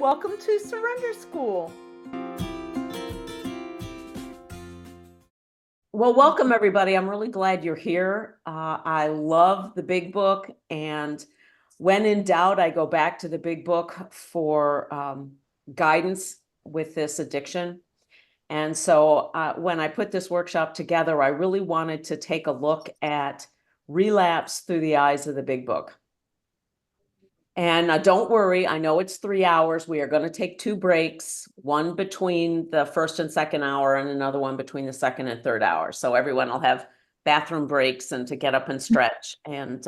Welcome to Surrender School. Well, welcome everybody. I'm really glad you're here. I love the big book, and when in doubt, I go back to the big book for guidance with this addiction. And so when I put this workshop together, I really wanted to take a look at relapse through the eyes of the big book. And don't worry, I know it's 3 hours. We are going to take 2 breaks, one between the first and second hour and another one between the second and third hour. So everyone will have bathroom breaks and to get up and stretch. And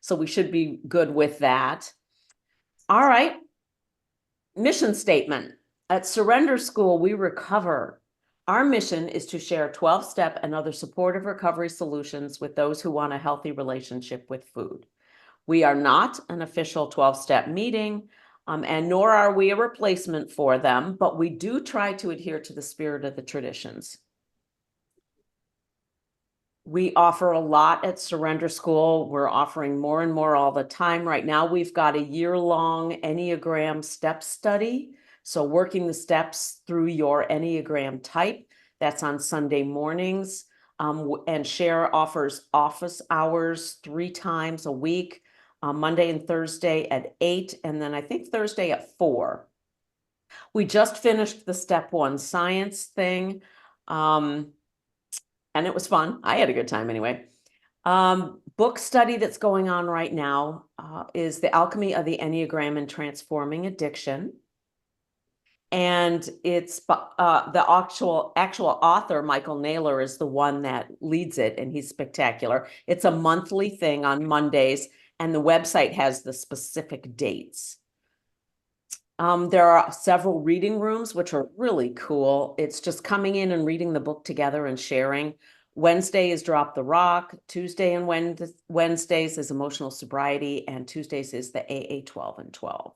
so we should be good with that. All right. Mission statement. At Surrender School, we recover. Our mission is to share 12-step and other supportive recovery solutions with those who want a healthy relationship with food. We are not an official 12-step meeting, and nor are we a replacement for them, but we do try to adhere to the spirit of the traditions. We offer a lot at Surrender School. We're offering more and more all the time. Right now, we've got a year-long Enneagram step study. So working the steps through your Enneagram type. That's on Sunday mornings. And Share offers office hours 3 times a week. Monday and Thursday at 8, and then I think Thursday at 4. We just finished the step 1 science thing, and it was fun. I had a good time anyway. Book study that's going on right now is The Alchemy of the Enneagram and Transforming Addiction. And it's the actual author, Michael Naylor, is the one that leads it, and he's spectacular. It's a monthly thing on Mondays, and the website has the specific dates. There are several reading rooms, which are really cool. It's just coming in and reading the book together and sharing. Wednesday is Drop the Rock. Tuesday and Wednesdays is Emotional Sobriety, and Tuesdays is the AA 12 and 12.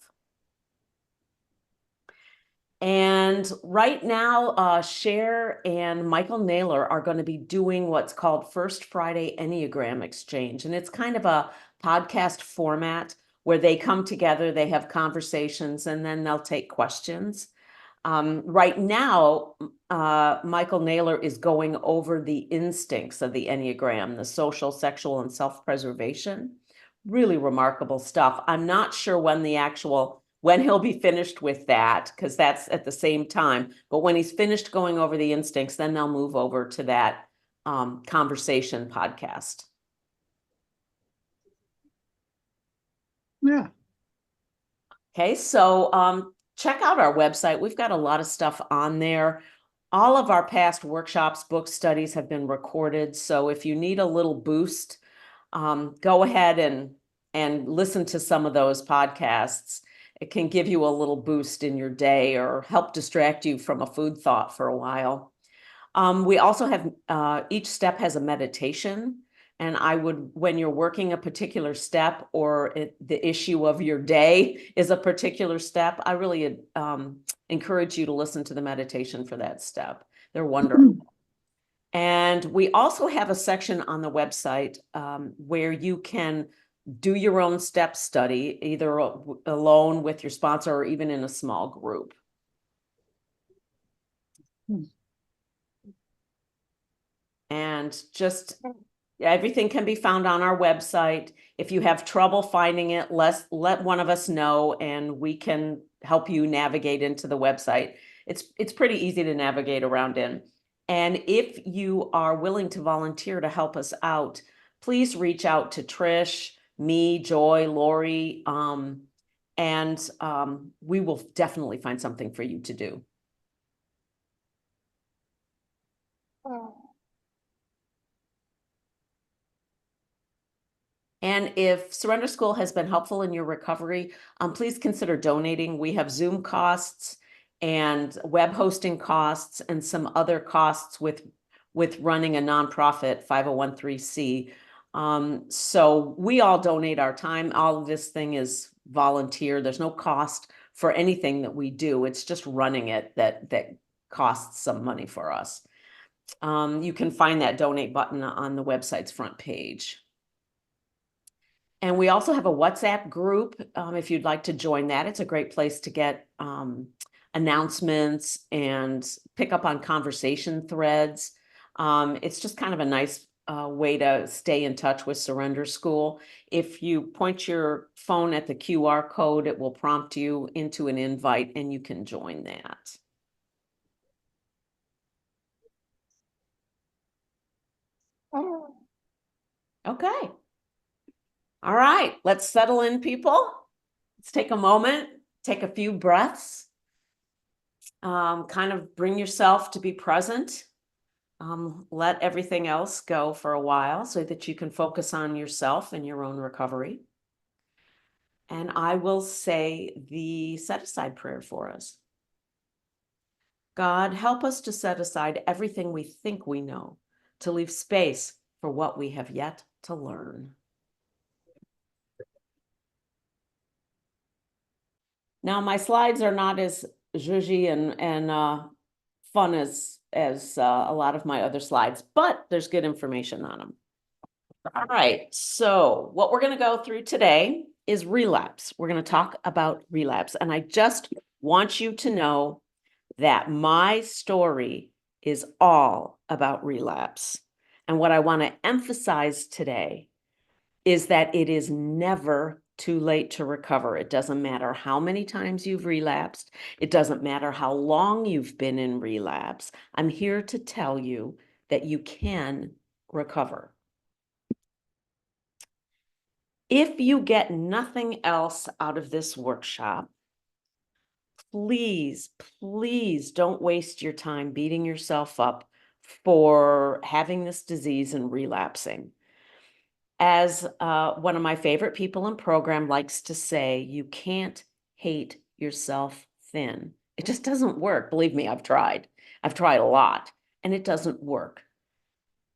And right now, Cher and Michael Naylor are going to be doing what's called First Friday Enneagram Exchange. And it's kind of a podcast format where they come together, they have conversations, and then they'll take questions. Right now, Michael Naylor is going over the instincts of the Enneagram, the social, sexual, and self-preservation. Really remarkable stuff. I'm not sure when he'll be finished with that, because that's at the same time. But when he's finished going over the instincts, then they'll move over to that conversation podcast. Yeah. Okay, so check out our website. We've got a lot of stuff on there. All of our past workshops, book studies have been recorded. So if you need a little boost, go ahead and listen to some of those podcasts. It can give you a little boost in your day or help distract you from a food thought for a while. We also have, each step has a meditation. And when you're working a particular step or the issue of your day is a particular step, I really encourage you to listen to the meditation for that step. They're wonderful. And we also have a section on the website where you can do your own step study, either alone with your sponsor or even in a small group. And just everything can be found on our website. If you have trouble finding it, let one of us know and we can help you navigate into the website. It's pretty easy to navigate around in. And if you are willing to volunteer to help us out, please reach out to Trish, me, Joy, Lori, and we will definitely find something for you to do. And if Surrender School has been helpful in your recovery, please consider donating. We have Zoom costs and web hosting costs and some other costs with running a nonprofit 501(c)(3). So we all donate our time. All of this thing is volunteer. There's no cost for anything that we do. It's just running it that costs some money for us. You can find that donate button on the website's front page. And we also have a WhatsApp group. If you'd like to join that, it's a great place to get announcements and pick up on conversation threads. It's just kind of a nice way to stay in touch with Surrender School. If you point your phone at the QR code, it will prompt you into an invite and you can join that. Okay. All right, let's settle in, people. Let's take a moment, take a few breaths, kind of bring yourself to be present. Let everything else go for a while so that you can focus on yourself and your own recovery. And I will say the set aside prayer for us. God, help us to set aside everything we think we know, to leave space for what we have yet to learn. Now, my slides are not as zhuzhy and fun as a lot of my other slides, but there's good information on them. All right, so what we're going to go through today is relapse. We're going to talk about relapse, and I just want you to know that my story is all about relapse. And what I want to emphasize today is that it is never too late to recover. It doesn't matter how many times you've relapsed. It doesn't matter how long you've been in relapse. I'm here to tell you that you can recover. If you get nothing else out of this workshop, please, please don't waste your time beating yourself up for having this disease and relapsing. As one of my favorite people in program likes to say, you can't hate yourself thin. It just doesn't work. Believe me, I've tried. I've tried a lot, and it doesn't work.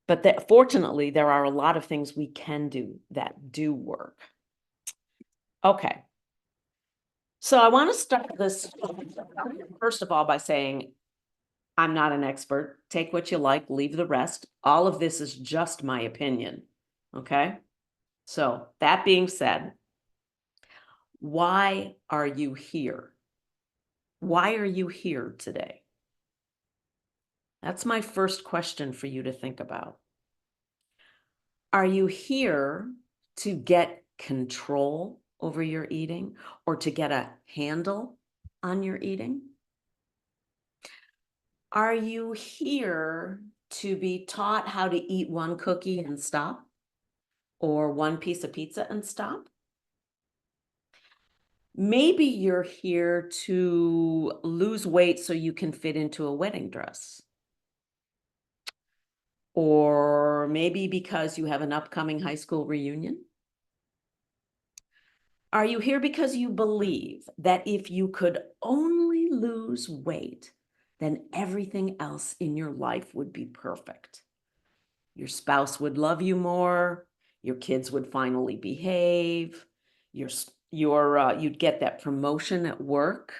But fortunately, there are a lot of things we can do that do work. Okay. So I want to start this, first of all, by saying I'm not an expert. Take what you like, leave the rest. All of this is just my opinion. Okay. So that being said, why are you here? Why are you here today? That's my first question for you to think about. Are you here to get control over your eating or to get a handle on your eating? Are you here to be taught how to eat one cookie and stop, or one piece of pizza and stop? Maybe you're here to lose weight so you can fit into a wedding dress. Or maybe because you have an upcoming high school reunion. Are you here because you believe that if you could only lose weight, then everything else in your life would be perfect? Your spouse would love you more, your kids would finally behave, you'd get that promotion at work,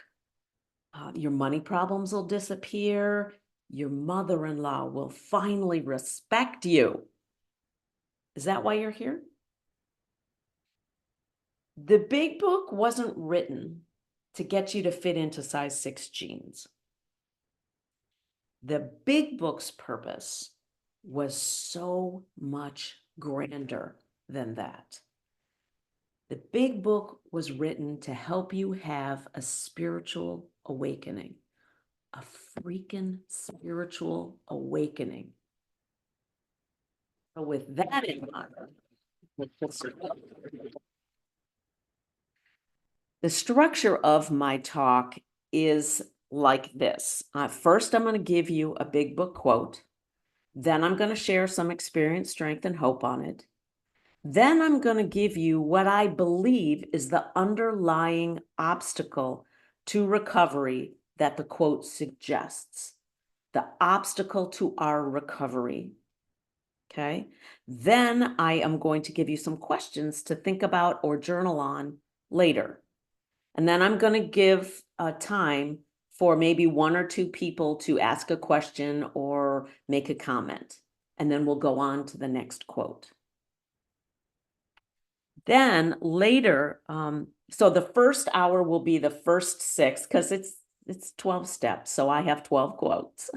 your money problems will disappear, your mother-in-law will finally respect you. Is that why you're here? The big book wasn't written to get you to fit into size 6 jeans. The big book's purpose was so much grander than that. The big book was written to help you have a spiritual awakening, a freaking spiritual awakening. So with that in mind, the structure of my talk is like this. First, I'm going to give you a big book quote. Then I'm going to share some experience, strength, and hope on it. Then I'm going to give you what I believe is the underlying obstacle to recovery that the quote suggests. The obstacle to our recovery. Okay. Then I am going to give you some questions to think about or journal on later. And then I'm going to give time for maybe 1 or 2 people to ask a question or make a comment. And then we'll go on to the next quote. Then later, so the first hour will be the first 6, because it's 12 steps, so I have 12 quotes.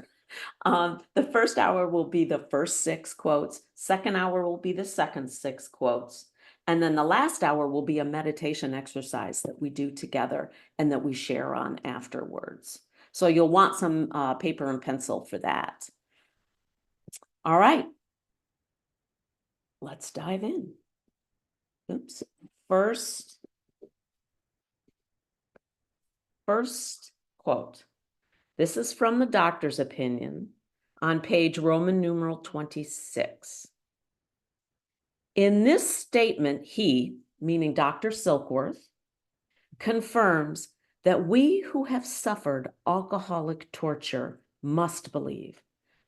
The first hour will be the first 6 quotes, second hour will be the second 6 quotes, and then the last hour will be a meditation exercise that we do together and that we share on afterwards. So you'll want some paper and pencil for that. All right, let's dive in. Oops. First quote. This is from the doctor's opinion on page Roman numeral 26. In this statement, he, meaning Dr. Silkworth, confirms that we who have suffered alcoholic torture must believe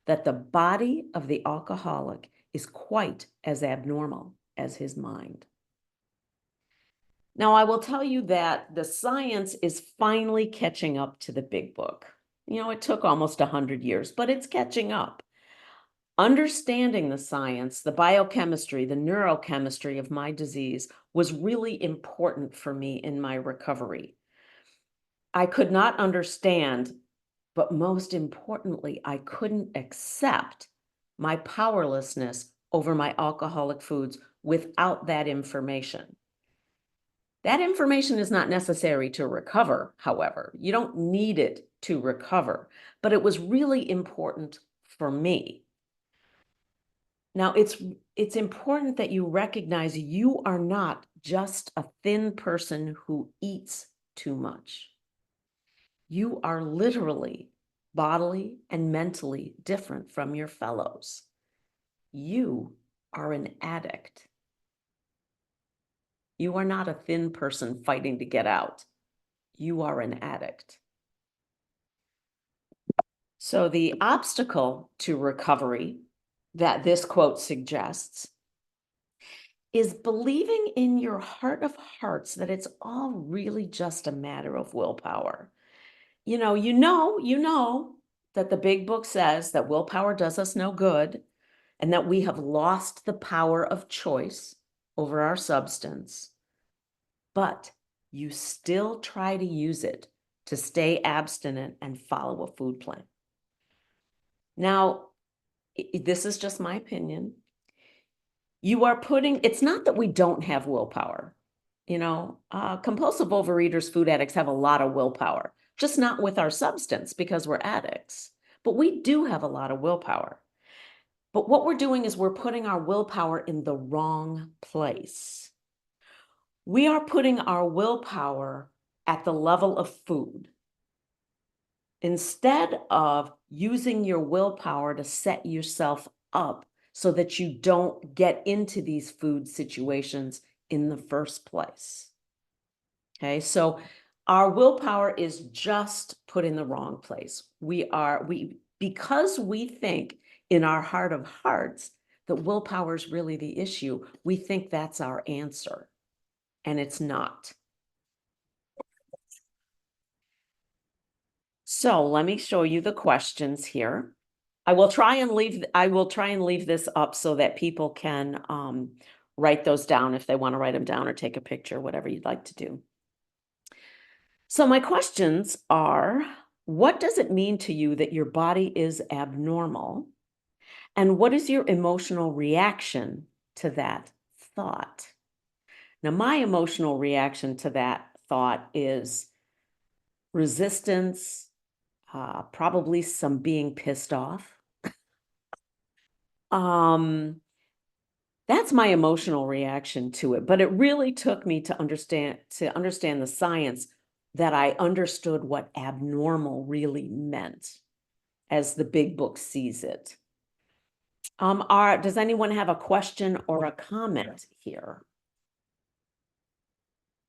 that the body of the alcoholic is quite as abnormal as his mind. Now, I will tell you that the science is finally catching up to the big book. You know, it took almost 100 years, but it's catching up. Understanding the science, the biochemistry, the neurochemistry of my disease was really important for me in my recovery. I could not understand, but most importantly, I couldn't accept my powerlessness over my alcoholic foods without that information. That information is not necessary to recover, however. You don't need it to recover, but it was really important for me. Now, it's important that you recognize you are not just a thin person who eats too much. You are literally, bodily, and mentally different from your fellows. You are an addict. You are not a thin person fighting to get out. You are an addict. So the obstacle to recovery that this quote suggests is believing in your heart of hearts that it's all really just a matter of willpower. You know that the big book says that willpower does us no good and that we have lost the power of choice over our substance, but you still try to use it to stay abstinent and follow a food plan. Now, this is just my opinion. It's not that we don't have willpower. Compulsive overeaters, food addicts have a lot of willpower, just not with our substance because we're addicts. But we do have a lot of willpower. But what we're doing is we're putting our willpower in the wrong place. We are putting our willpower at the level of food instead of using your willpower to set yourself up so that you don't get into these food situations in the first place. Okay, so our willpower is just put in the wrong place. Because we think in our heart of hearts that willpower is really the issue, we think that's our answer, and it's not. So let me show you the questions here. I will try and leave this up so that people can write those down if they want to write them down or take a picture, whatever you'd like to do. So my questions are, what does it mean to you that your body is abnormal? And what is your emotional reaction to that thought? Now, my emotional reaction to that thought is resistance, probably some being pissed off. That's my emotional reaction to it, but it really took me to understand the science that I understood what abnormal really meant as the big book sees it. Does anyone have a question or a comment here?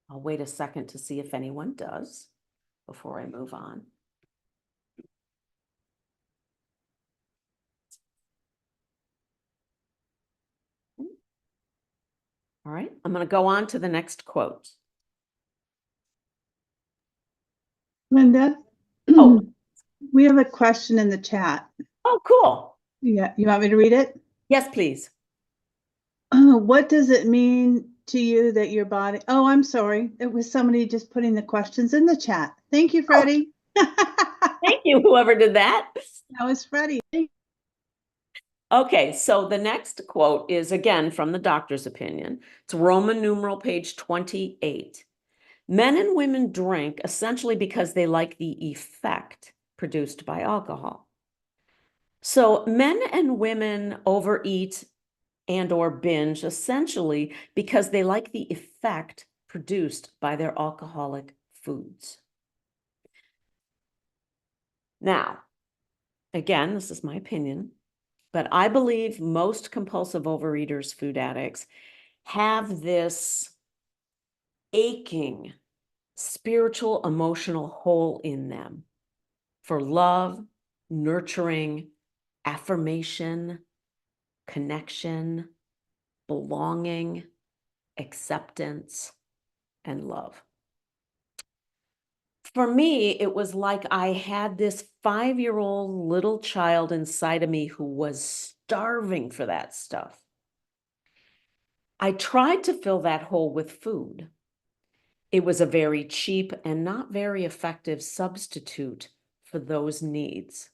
I'll wait a second to see if anyone does before I move on. All right, I'm going to go on to the next quote. Linda, Oh, we have a question in the chat. oh, cool. Yeah, you want me to read it? Yes, please. What does it mean to you that your body, oh, I'm sorry. It was somebody just putting the questions in the chat. Thank you, Oh, Freddie. That thank you, whoever did that. was Freddie. Okay, so the next quote is again from the doctor's opinion. It's Roman numeral page 28. Men and women drink essentially because they like the effect produced by alcohol. So men and women overeat and or binge essentially because they like the effect produced by their alcoholic foods. Now, again, this is my opinion, but I believe most compulsive overeaters, food addicts, have this aching spiritual, emotional hole in them for love, nurturing, affirmation, connection, belonging, acceptance, and love. For me, it was like I had this 5-year-old little child inside of me who was starving for that stuff. I tried to fill that hole with food. It was a very cheap and not very effective substitute for those needs.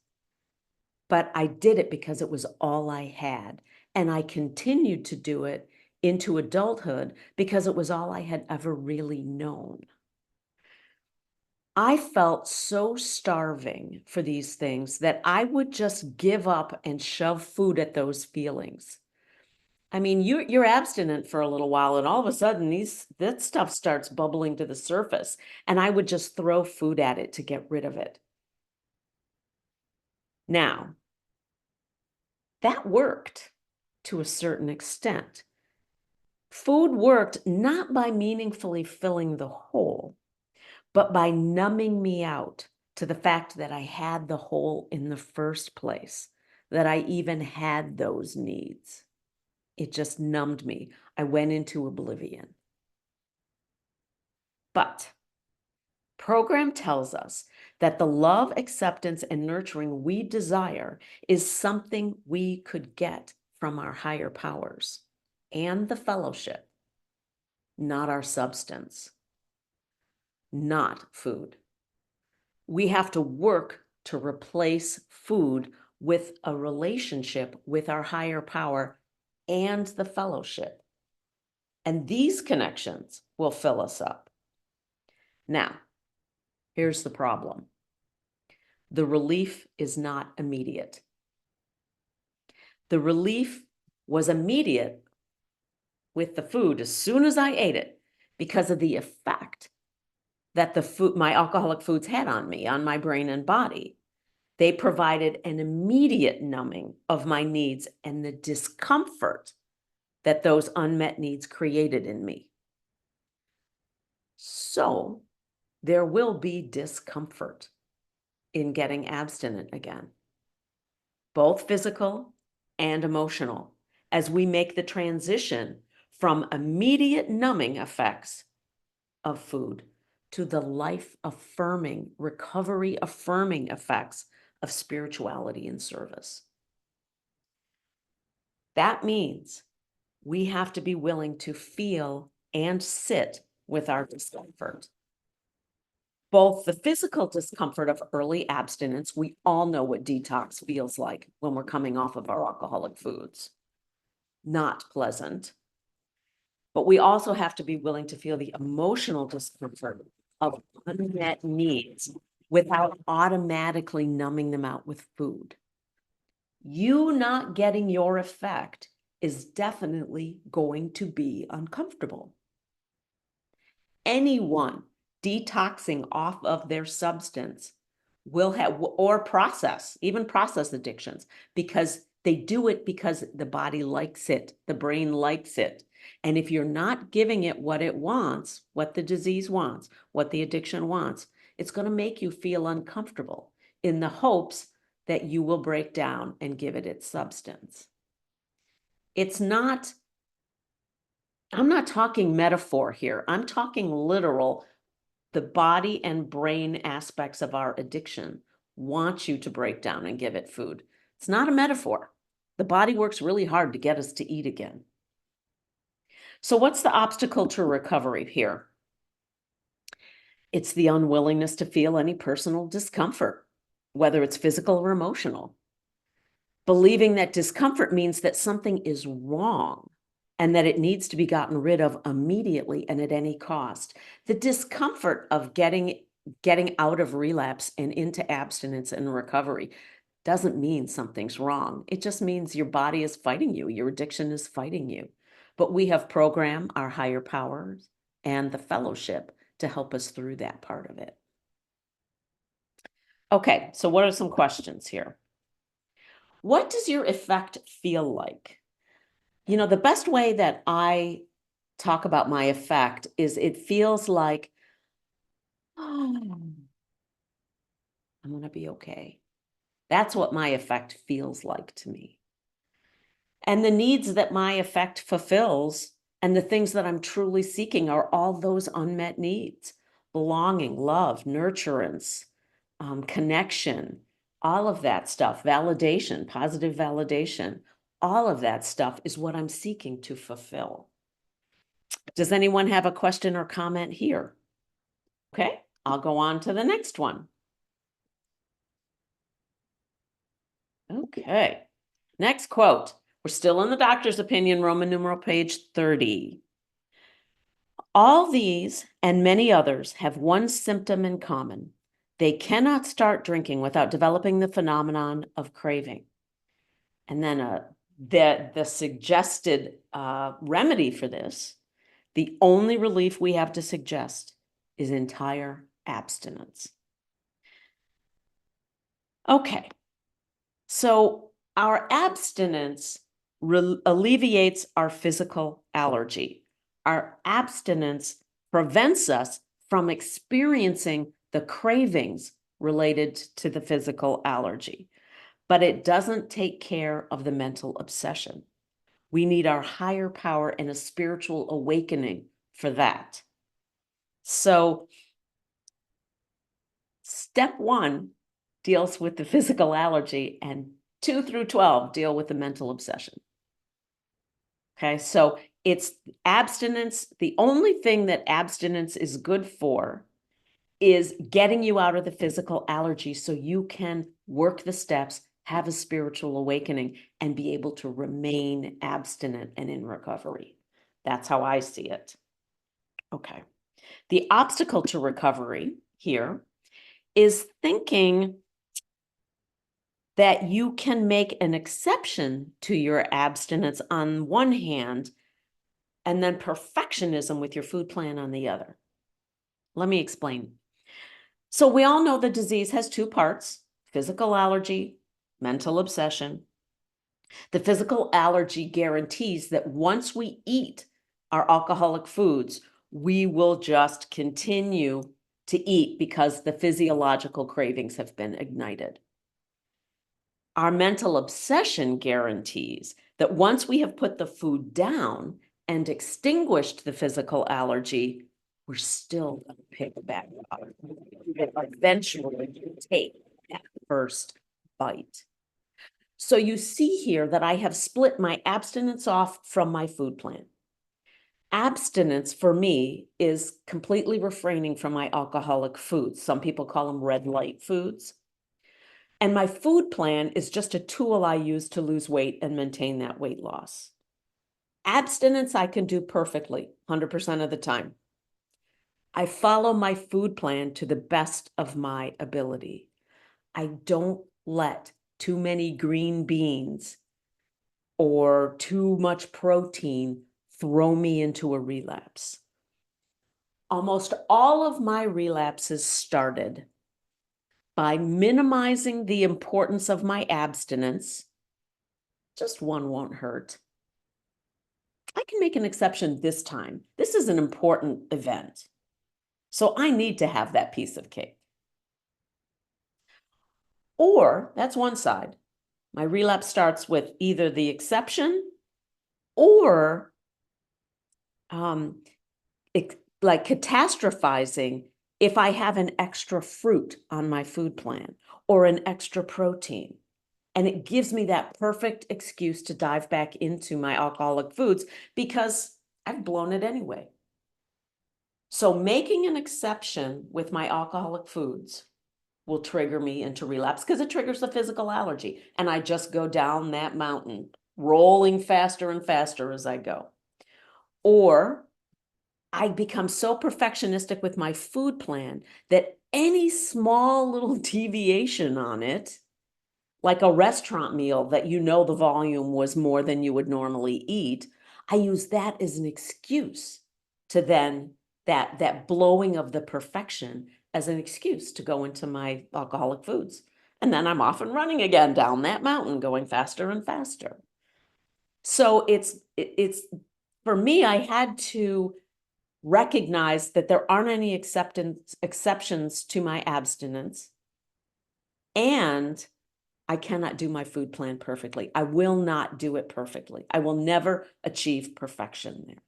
But I did it because it was all I had. And I continued to do it into adulthood because it was all I had ever really known. I felt so starving for these things that I would just give up and shove food at those feelings. I mean, you're abstinent for a little while, and all of a sudden that stuff starts bubbling to the surface, and I would just throw food at it to get rid of it. Now, that worked to a certain extent. Food worked not by meaningfully filling the hole, but by numbing me out to the fact that I had the hole in the first place, that I even had those needs. It just numbed me. I went into oblivion. But program tells us that the love, acceptance, and nurturing we desire is something we could get from our higher powers and the fellowship, not our substance, not food. We have to work to replace food with a relationship with our higher power and the fellowship. And these connections will fill us up. Now, here's the problem. The relief is not immediate. The relief was immediate with the food as soon as I ate it because of the effect that my alcoholic foods had on me, on my brain and body. They provided an immediate numbing of my needs and the discomfort that those unmet needs created in me. So there will be discomfort in getting abstinent again, both physical and emotional, as we make the transition from immediate numbing effects of food to the life-affirming, recovery-affirming effects of spirituality and service. That means we have to be willing to feel and sit with our discomfort. Both the physical discomfort of early abstinence, we all know what detox feels like when we're coming off of our alcoholic foods. Not pleasant. But we also have to be willing to feel the emotional discomfort of unmet needs without automatically numbing them out with food. You not getting your effect is definitely going to be uncomfortable. Anyone detoxing off of their substance will have, or even process addictions, because they do it because the body likes it, the brain likes it. And if you're not giving it what it wants, what the disease wants, what the addiction wants, it's going to make you feel uncomfortable in the hopes that you will break down and give it its substance. I'm not talking metaphor here. I'm talking literal. The body and brain aspects of our addiction want you to break down and give it food. It's not a metaphor. The body works really hard to get us to eat again. So what's the obstacle to recovery here? It's the unwillingness to feel any personal discomfort, whether it's physical or emotional. Believing that discomfort means that something is wrong and that it needs to be gotten rid of immediately and at any cost. The discomfort of getting out of relapse and into abstinence and recovery doesn't mean something's wrong. It just means your body is fighting you, your addiction is fighting you. But we have program, our higher powers, and the fellowship to help us through that part of it. Okay, so what are some questions here? What does your effect feel like? You know, the best way that I talk about my effect is it feels like, oh, I'm going to be okay. That's what my effect feels like to me. And the needs that my effect fulfills and the things that I'm truly seeking are all those unmet needs: belonging, love, nurturance, connection, all of that stuff, validation, positive validation. All of that stuff is what I'm seeking to fulfill. Does anyone have a question or comment here? Okay, I'll go on to the next one. Okay, next quote. We're still in the doctor's opinion, Roman numeral page 30. All these and many others have one symptom in common. They cannot start drinking without developing the phenomenon of craving. And then the suggested remedy for this, the only relief we have to suggest is entire abstinence. Okay, so our abstinence alleviates our physical allergy. Our abstinence prevents us from experiencing the cravings related to the physical allergy, but it doesn't take care of the mental obsession. We need our higher power and a spiritual awakening for that. So step 1 deals with the physical allergy, and 2 through 12 deal with the mental obsession. Okay, so it's abstinence. The only thing that abstinence is good for is getting you out of the physical allergy so you can work the steps, have a spiritual awakening, and be able to remain abstinent and in recovery. That's how I see it. Okay. The obstacle to recovery here is thinking that you can make an exception to your abstinence on one hand, and then perfectionism with your food plan on the other. Let me explain. So we all know the disease has 2 parts: physical allergy, mental obsession. The physical allergy guarantees that once we eat our alcoholic foods, we will just continue to eat because the physiological cravings have been ignited. Our mental obsession guarantees that once we have put the food down and extinguished the physical allergy, we're still going to pick back up. Eventually take that first bite. So you see here that I have split my abstinence off from my food plan. Abstinence for me is completely refraining from my alcoholic foods. Some people call them red light foods. And my food plan is just a tool I use to lose weight and maintain that weight loss. Abstinence I can do perfectly, 100% of the time. I follow my food plan to the best of my ability. I don't let too many green beans or too much protein throw me into a relapse. Almost all of my relapses started by minimizing the importance of my abstinence. Just one won't hurt. I can make an exception this time. This is an important event. So I need to have that piece of cake. Or that's one side. My relapse starts with either the exception or like catastrophizing if I have an extra fruit on my food plan or an extra protein. And it gives me that perfect excuse to dive back into my alcoholic foods because I've blown it anyway. So making an exception with my alcoholic foods will trigger me into relapse because it triggers the physical allergy. And I just go down that mountain, rolling faster and faster as I go. Or I become so perfectionistic with my food plan that any small little deviation on it, like a restaurant meal that you know the volume was more than you would normally eat, I use that as an excuse to then that blowing of the perfection as an excuse to go into my alcoholic foods. And then I'm off and running again down that mountain, going faster and faster. So it's for me, I had to recognize that there aren't any exceptions to my abstinence, and I cannot do my food plan perfectly. I will not do it perfectly. I will never achieve perfection there.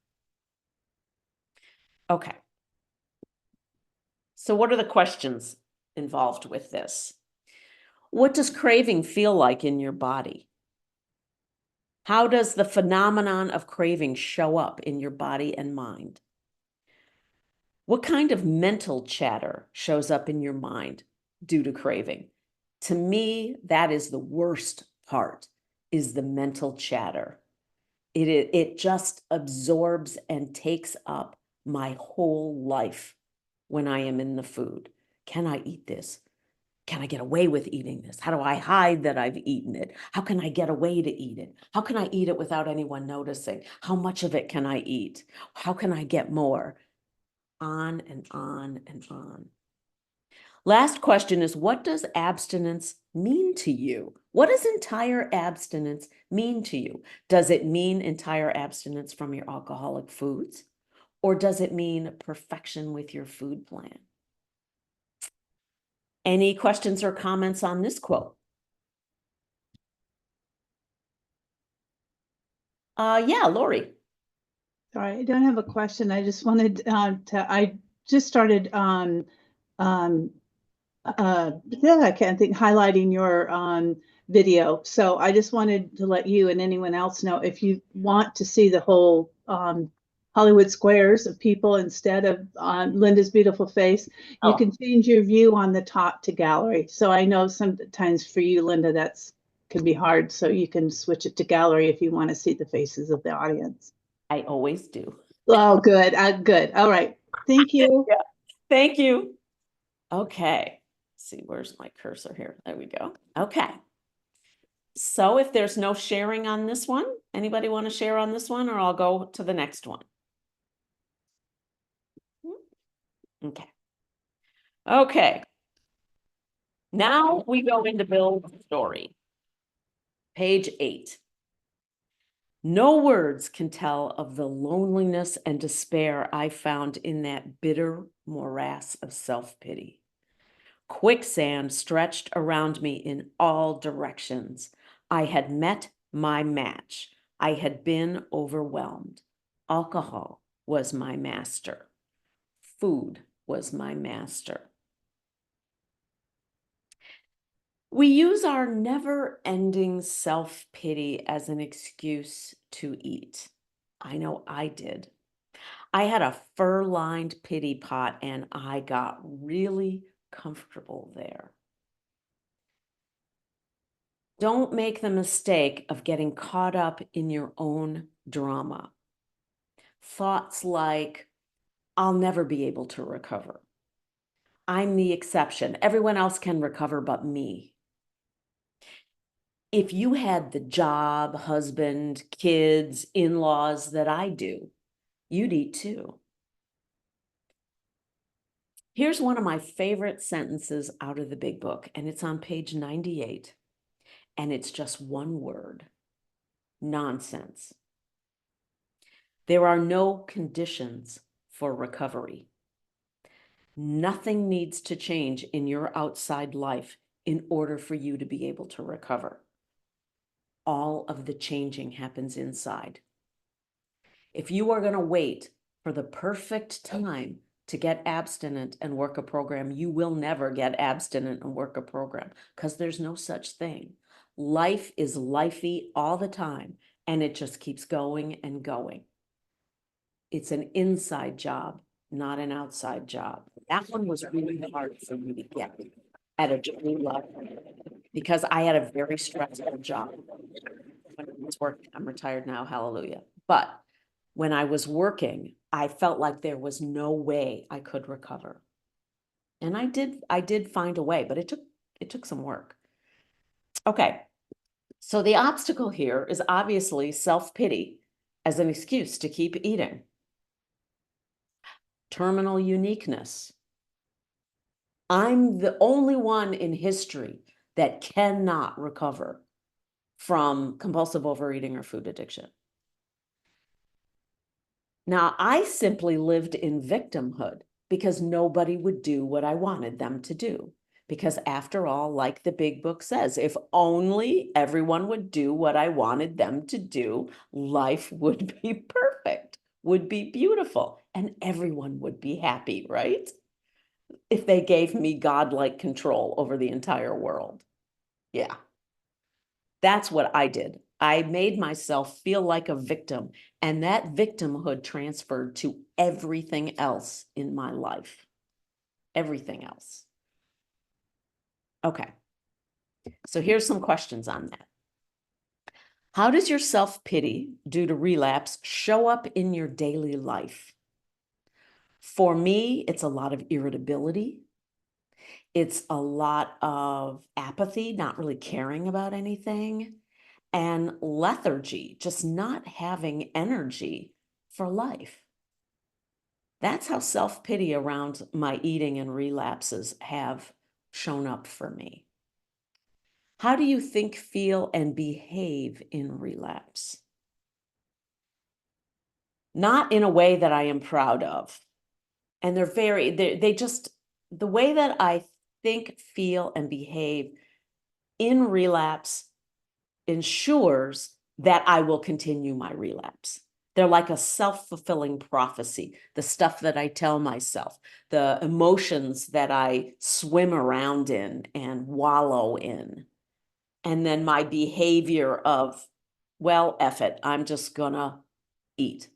Okay. So what are the questions involved with this? What does craving feel like in your body? How does the phenomenon of craving show up in your body and mind? What kind of mental chatter shows up in your mind due to craving? To me, that is the worst part, is the mental chatter. It just absorbs and takes up my whole life when I am in the food. Can I eat this? Can I get away with eating this? How do I hide that I've eaten it? How can I get away to eat it? How can I eat it without anyone noticing? How much of it can I eat? How can I get more? On and on and on. Last question is, what does abstinence mean to you? What does entire abstinence mean to you? Does it mean entire abstinence from your alcoholic foods? Or does it mean perfection with your food plan? Any questions or comments on this quote? Yeah, Lori. Sorry, I don't have a question. I just wanted I just started yeah, I can't think highlighting your video. So I just wanted to let you and anyone else know if you want to see the whole Hollywood squares of people instead of Linda's beautiful face, you Oh, can change your view on the top to gallery. So I know sometimes for you, Linda, that's can be hard. So you can switch it to gallery if you want to see the faces of the audience. I always do. Oh, good. Good. All right. Thank you. Yeah. Thank you. Okay. Let's see, where's my cursor here? There we go. Okay. So if there's no sharing on this one, anybody want to share on this one, or I'll go to the next one? Okay. Okay. Now we go into Bill's story. Page 8. No words can tell of the loneliness and despair I found in that bitter morass of self-pity. Quicksand stretched around me in all directions. I had met my match. I had been overwhelmed. Alcohol was my master. Food was my master. We use our never-ending self-pity as an excuse to eat. I know I did. I had a fur-lined pity pot and I got really comfortable there. Don't make the mistake of getting caught up in your own drama. Thoughts like, I'll never be able to recover. I'm the exception. Everyone else can recover but me. If you had the job, husband, kids, in-laws that I do, you'd eat too. Here's one of my favorite sentences out of the big book, and it's on page 98, and it's just one word: nonsense. There are no conditions for recovery. Nothing needs to change in your outside life in order for you to be able to recover. All of the changing happens inside. If you are going to wait for the perfect time to get abstinent and work a program, you will never get abstinent and work a program because there's no such thing. Life is lifey all the time, and it just keeps going and going. It's an inside job, not an outside job. That one was really hard for me to get at a degree level because I had a very stressful job. When I was working, I'm retired now, hallelujah. But when I was working, I felt like there was no way I could recover. And I did find a way, but it took some work. Okay. So the obstacle here is obviously self-pity as an excuse to keep eating. Terminal uniqueness. I'm the only one in history that cannot recover from compulsive overeating or food addiction. Now, I simply lived in victimhood because nobody would do what I wanted them to do. Because after all, like the big book says, if only everyone would do what I wanted them to do, life would be perfect, would be beautiful, and everyone would be happy, right? If they gave me godlike control over the entire world. Yeah. That's what I did. I made myself feel like a victim, and that victimhood transferred to everything else in my life. Everything else. Okay. So here's some questions on that. How does your self-pity due to relapse show up in your daily life? For me, it's a lot of irritability. It's a lot of apathy, not really caring about anything, and lethargy, just not having energy for life. That's how self-pity around my eating and relapses have shown up for me. How do you think, feel, and behave in relapse? Not in a way that I am proud of. And they just, the way that I think, feel, and behave in relapse ensures that I will continue my relapse. They're like a self-fulfilling prophecy, the stuff that I tell myself, the emotions that I swim around in and wallow in. And then my behavior of, well, F it, I'm just gonna eat.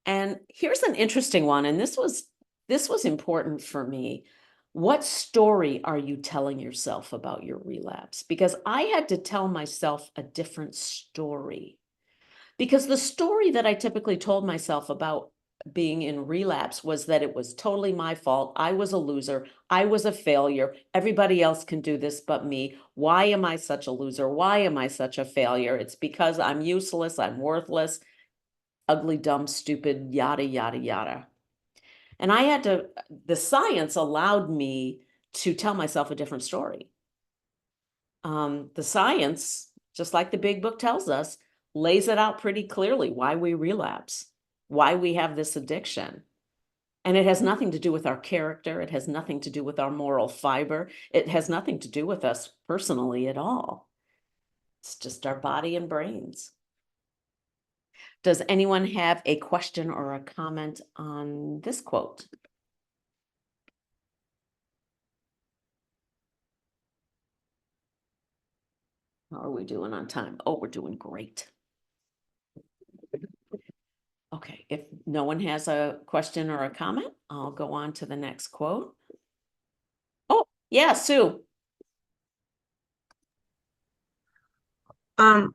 And here's an interesting one, and this was important for me. What story are you telling yourself about your relapse? Because I had to tell myself a different story. Because the story that I typically told myself about being in relapse was that it was totally my fault. I was a loser. I was a failure. Everybody else can do this but me. Why am I such a loser? Why am I such a failure? It's because I'm useless. I'm worthless, ugly, dumb, stupid, yada, yada, yada. And the science allowed me to tell myself a different story. The science, just like the big book tells us, lays it out pretty clearly why we relapse, why we have this addiction. And it has nothing to do with our character. It has nothing to do with our moral fiber. It has nothing to do with us personally at all. It's just our body and brains. Does anyone have a question or a comment on this quote? How are we doing on time? Oh, we're doing great. Okay, if no one has a question or a comment, I'll go on to the next quote. Oh, yeah, Sue. Um,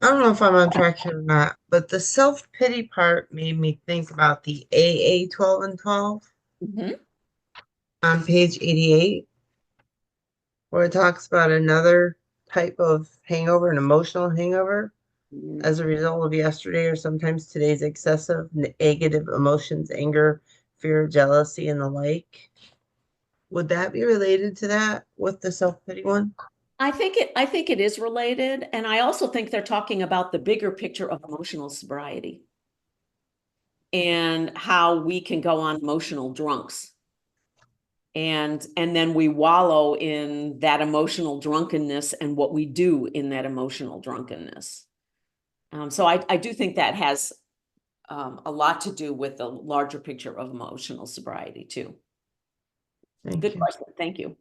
I don't know if I'm on track here or not, but the self-pity part made me think about the AA 12 and 12 Mhm. on page 88, where it talks about another type of hangover, an emotional hangover, as a result of yesterday or sometimes today's excessive negative emotions, anger, fear, jealousy, and the like. Would that be related to that with the self-pity one? I think it is related. And I also think they're talking about the bigger picture of emotional sobriety and how we can go on emotional drunks. And then we wallow in that emotional drunkenness and what we do in that emotional drunkenness. So I do think that has a lot to do with the larger picture of emotional sobriety too. Thank Good you. question. Thank you.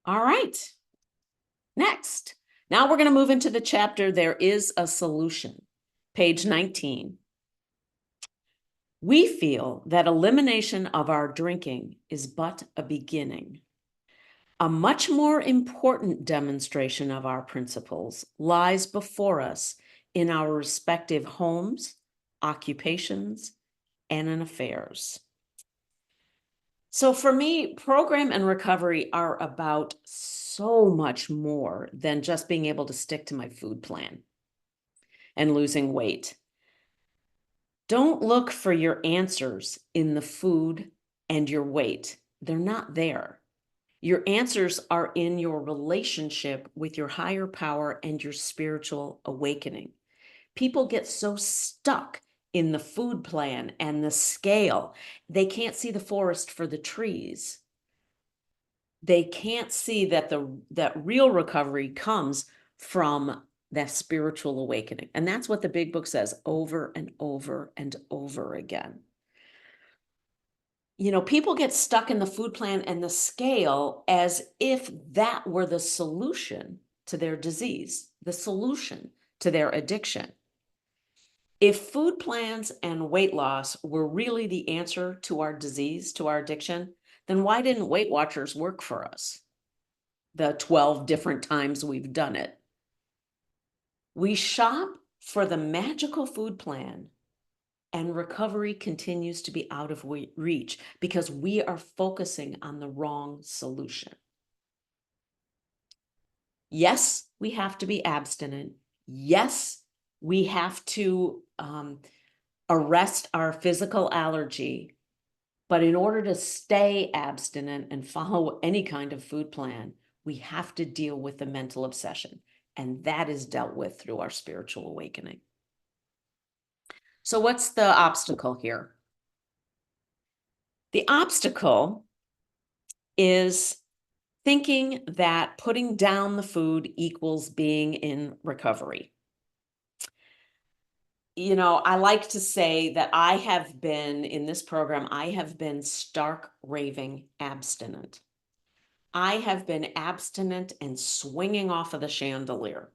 All right. Next, Now we're going to move into the chapter, There is a Solution, page 19. We feel that elimination of our drinking is but a beginning. A much more important demonstration of our principles lies before us in our respective homes, occupations, and in affairs. So for me, program and recovery are about so much more than just being able to stick to my food plan and losing weight. Don't look for your answers in the food and your weight. They're not there. Your answers are in your relationship with your higher power and your spiritual awakening. People get so stuck in the food plan and the scale, they can't see the forest for the trees. They can't see that that real recovery comes from that spiritual awakening. And that's what the big book says over and over and over again. You know, people get stuck in the food plan and the scale as if that were the solution to their disease, the solution to their addiction. If food plans and weight loss were really the answer to our disease, to our addiction, then why didn't Weight Watchers work for us? The 12 different times we've done it. We shop for the magical food plan, and recovery continues to be out of reach because we are focusing on the wrong solution. Yes, we have to be abstinent. Yes, we have to arrest our physical allergy. But in order to stay abstinent and follow any kind of food plan, we have to deal with the mental obsession. And that is dealt with through our spiritual awakening. So what's the obstacle here? The obstacle is thinking that putting down the food equals being in recovery. You know, I like to say that I have been, in this program, I have been stark raving abstinent. I have been abstinent and swinging off of the chandelier.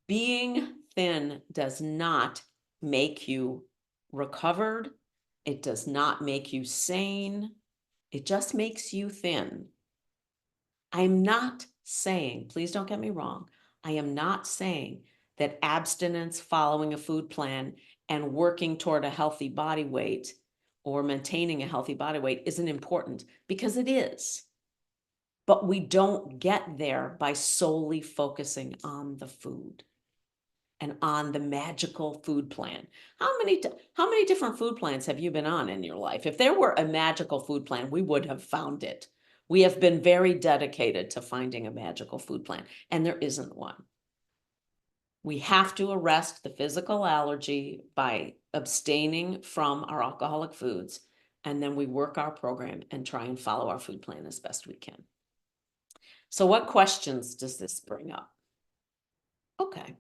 Being thin does not make you recovered. It does not make you sane. It just makes you thin. I'm not saying, please don't get me wrong, I am not saying that abstinence, following a food plan, and working toward a healthy body weight or maintaining a healthy body weight isn't important, because it is. But we don't get there by solely focusing on the food and on the magical food plan. How many different food plans have you been on in your life? If there were a magical food plan, we would have found it. We have been very dedicated to finding a magical food plan, and there isn't one. We have to arrest the physical allergy by abstaining from our alcoholic foods, and then we work our program and try and follow our food plan as best we can. So what questions does this bring up? Okay.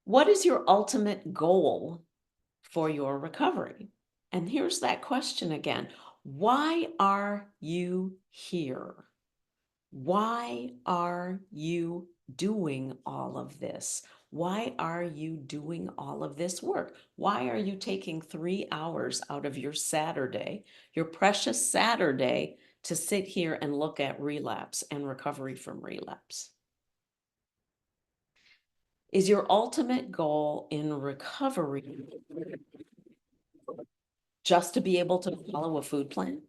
What is your ultimate goal for your recovery? And here's that question again. Why are you here? Why are you doing all of this? Why are you doing all of this work? Why are you taking 3 hours out of your Saturday, your precious Saturday, to sit here and look at relapse and recovery from relapse? Is your ultimate goal in recovery just to be able to follow a food plan?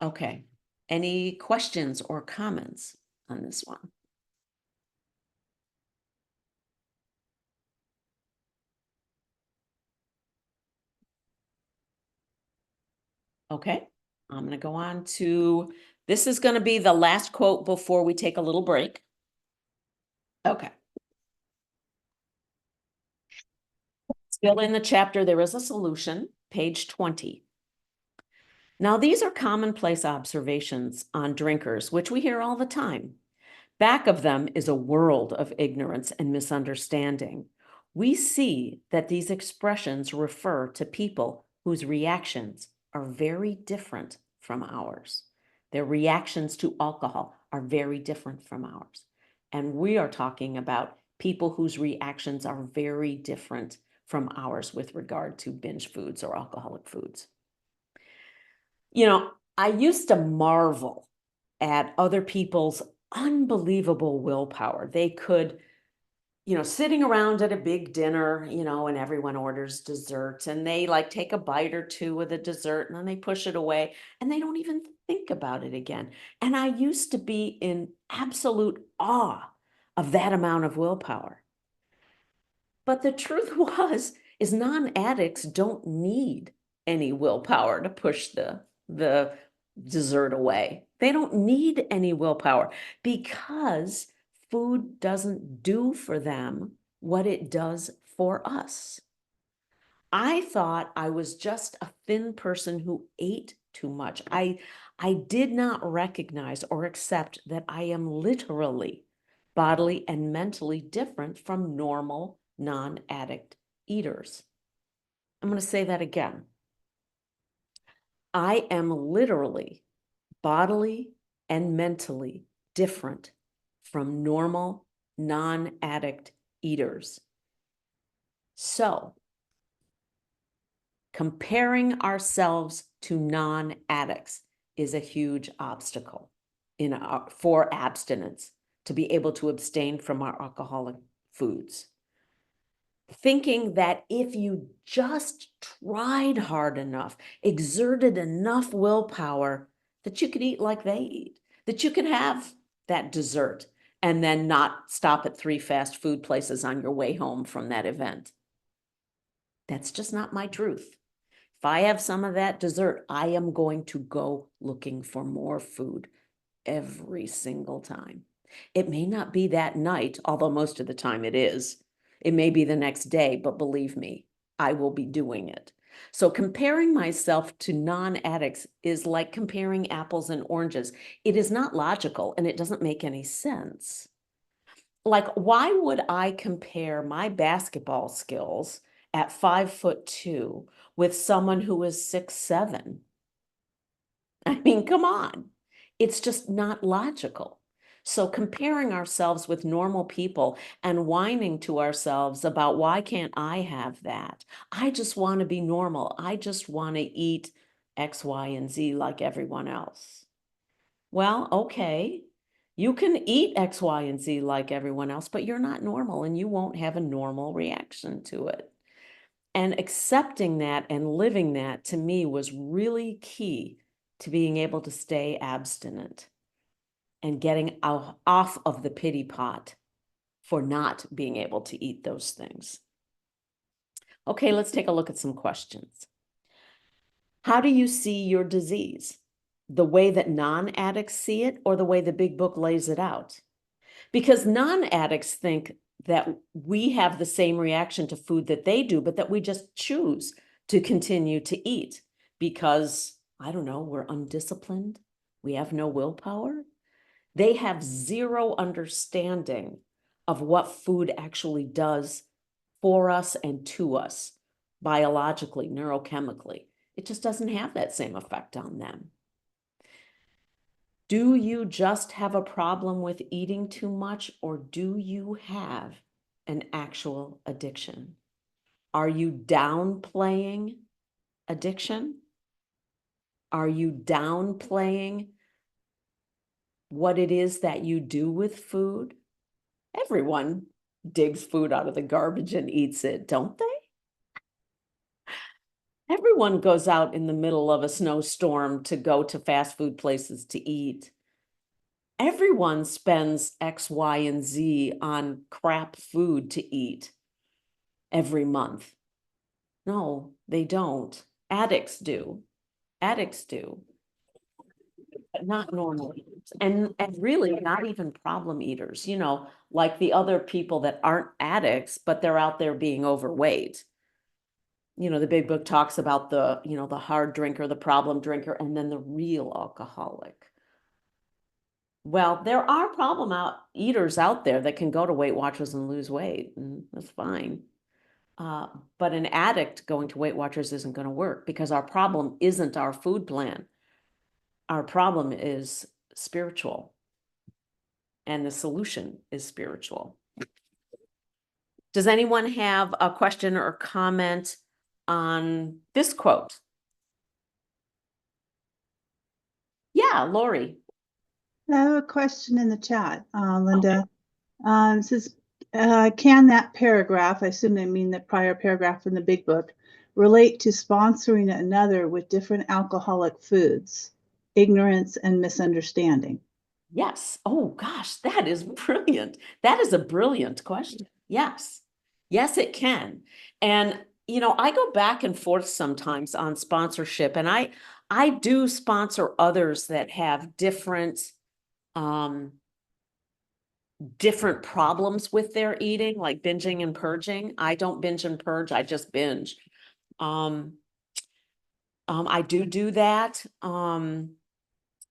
Okay. Any questions or comments on this one? Okay. I'm going to go on to, this is going to be the last quote before we take a little break. Okay. Still in the chapter, There is a Solution, page 20. Now, these are commonplace observations on drinkers, which we hear all the time. Back of them is a world of ignorance and misunderstanding. We see that these expressions refer to people whose reactions are very different from ours. Their reactions to alcohol are very different from ours. And we are talking about people whose reactions are very different from ours with regard to binge foods or alcoholic foods. You know, I used to marvel at other people's unbelievable willpower. They could, sitting around at a big dinner, and everyone orders dessert, and they like take a bite or two of the dessert and then they push it away and they don't even think about it again. And I used to be in absolute awe of that amount of willpower. But the truth is non-addicts don't need any willpower to push the dessert away. They don't need any willpower because food doesn't do for them what it does for us. I thought I was just a thin person who ate too much. I did not recognize or accept that I am literally bodily and mentally different from normal non-addict eaters. I'm going to say that again. I am literally bodily and mentally different from normal non-addict eaters. So, comparing ourselves to non-addicts is a huge obstacle for abstinence, to be able to abstain from our alcoholic foods. Thinking that if you just tried hard enough, exerted enough willpower, that you could eat like they eat, that you could have that dessert and then not stop at 3 fast food places on your way home from that event. That's just not my truth. If I have some of that dessert, I am going to go looking for more food every single time. It may not be that night, although most of the time it is. It may be the next day, but believe me, I will be doing it. So comparing myself to non-addicts is like comparing apples and oranges. It is not logical and it doesn't make any sense. Like, why would I compare my basketball skills at 5'2" with someone who is 6'7"? I mean, come on. It's just not logical. So comparing ourselves with normal people and whining to ourselves about why can't I have that? I just want to be normal. I just want to eat X, Y, and Z like everyone else. Well, okay. You can eat X, Y, and Z like everyone else, but you're not normal and you won't have a normal reaction to it. And accepting that and living that to me was really key to being able to stay abstinent and getting off of the pity pot for not being able to eat those things. Okay, let's take a look at some questions. How do you see your disease? The way that non-addicts see it or the way the big book lays it out? Because non-addicts think that we have the same reaction to food that they do, but that we just choose to continue to eat because, I don't know, we're undisciplined. We have no willpower. They have zero understanding of what food actually does for us and to us biologically, neurochemically. It just doesn't have that same effect on them. Do you just have a problem with eating too much, or do you have an actual addiction? Are you downplaying addiction? Are you downplaying what it is that you do with food? Everyone digs food out of the garbage and eats it, don't they? Everyone goes out in the middle of a snowstorm to go to fast food places to eat. Everyone spends X, Y, and Z on crap food to eat every month. No, they don't. Addicts do. Addicts do, but not normal eaters. And really not even problem eaters, like the other people that aren't addicts, but they're out there being overweight. The big book talks about the hard drinker, the problem drinker, and then the real alcoholic. Well, there are eaters out there that can go to Weight Watchers and lose weight, and that's fine. But an addict going to Weight Watchers isn't going to work because our problem isn't our food plan. Our problem is spiritual, and the solution is spiritual. Does anyone have a question or comment on this quote? Yeah, Lori. I have a question in the chat, Linda. It says, can that paragraph, I assume they mean the prior paragraph in the big book, relate to sponsoring another with different alcoholic foods, ignorance and misunderstanding? Yes. Oh gosh, that is brilliant. That is a brilliant question. Yes. Yes, it can. And I go back and forth sometimes on sponsorship, and I do sponsor others that have different problems with their eating, like binging and purging. I don't binge and purge, I just binge. I do that.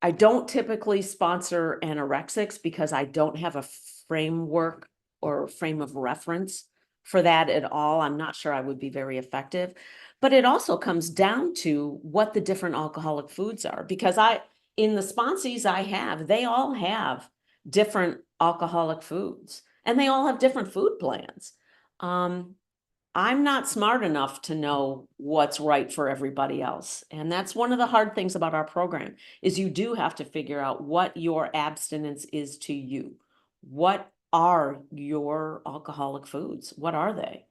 I don't typically sponsor anorexics because I don't have a framework or frame of reference for that at all. I'm not sure I would be very effective. But it also comes down to what the different alcoholic foods are, because in the sponsees I have, they all have different alcoholic foods and they all have different food plans. I'm not smart enough to know what's right for everybody else. And that's one of the hard things about our program is you do have to figure out what your abstinence is to you. What are your alcoholic foods? What are they?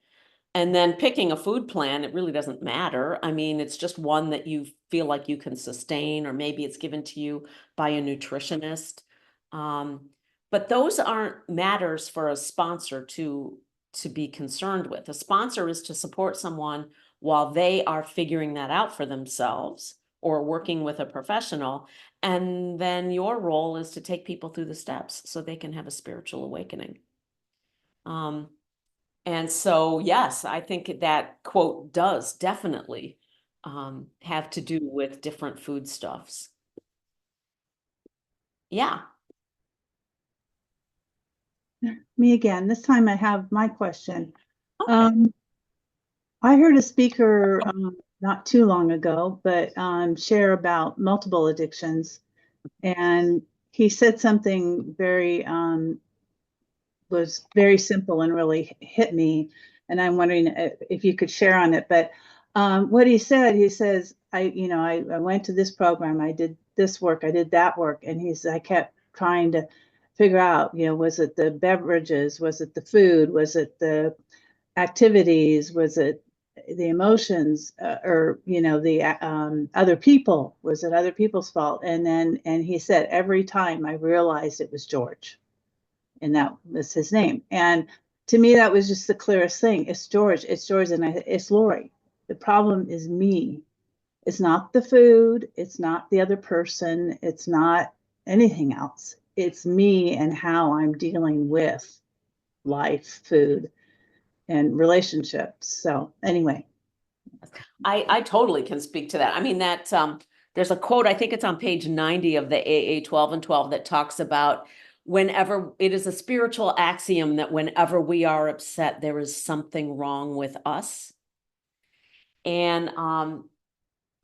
And then picking a food plan, it really doesn't matter. I mean, it's just one that you feel like you can sustain, or maybe it's given to you by a nutritionist. But those aren't matters for a sponsor to be concerned with. A sponsor is to support someone while they are figuring that out for themselves or working with a professional. And then your role is to take people through the steps so they can have a spiritual awakening. And so, yes, I think that quote does definitely have to do with different foodstuffs. Yeah. Me again. This time I have my question. Okay. I heard a speaker not too long ago, but share about multiple addictions. And he said something was very simple and really hit me. And I'm wondering if you could share on it. But what he says, I went to this program, I did this work, I did that work. And I kept trying to figure out, was it the beverages? Was it the food? Was it the activities? Was it the emotions, or the other people? Was it other people's fault? And he said every time I realized it was George, and that was his name. And to me, that was just the clearest thing. It's George, and it's Lori. The problem is me. It's not the food, it's not the other person, it's not anything else. It's me and how I'm dealing with life, food, and relationships. So anyway. I totally can speak to that. I mean, there's a quote, I think it's on page 90 of the AA 12 and 12 that talks about whenever it is a spiritual axiom that whenever we are upset, there is something wrong with us. And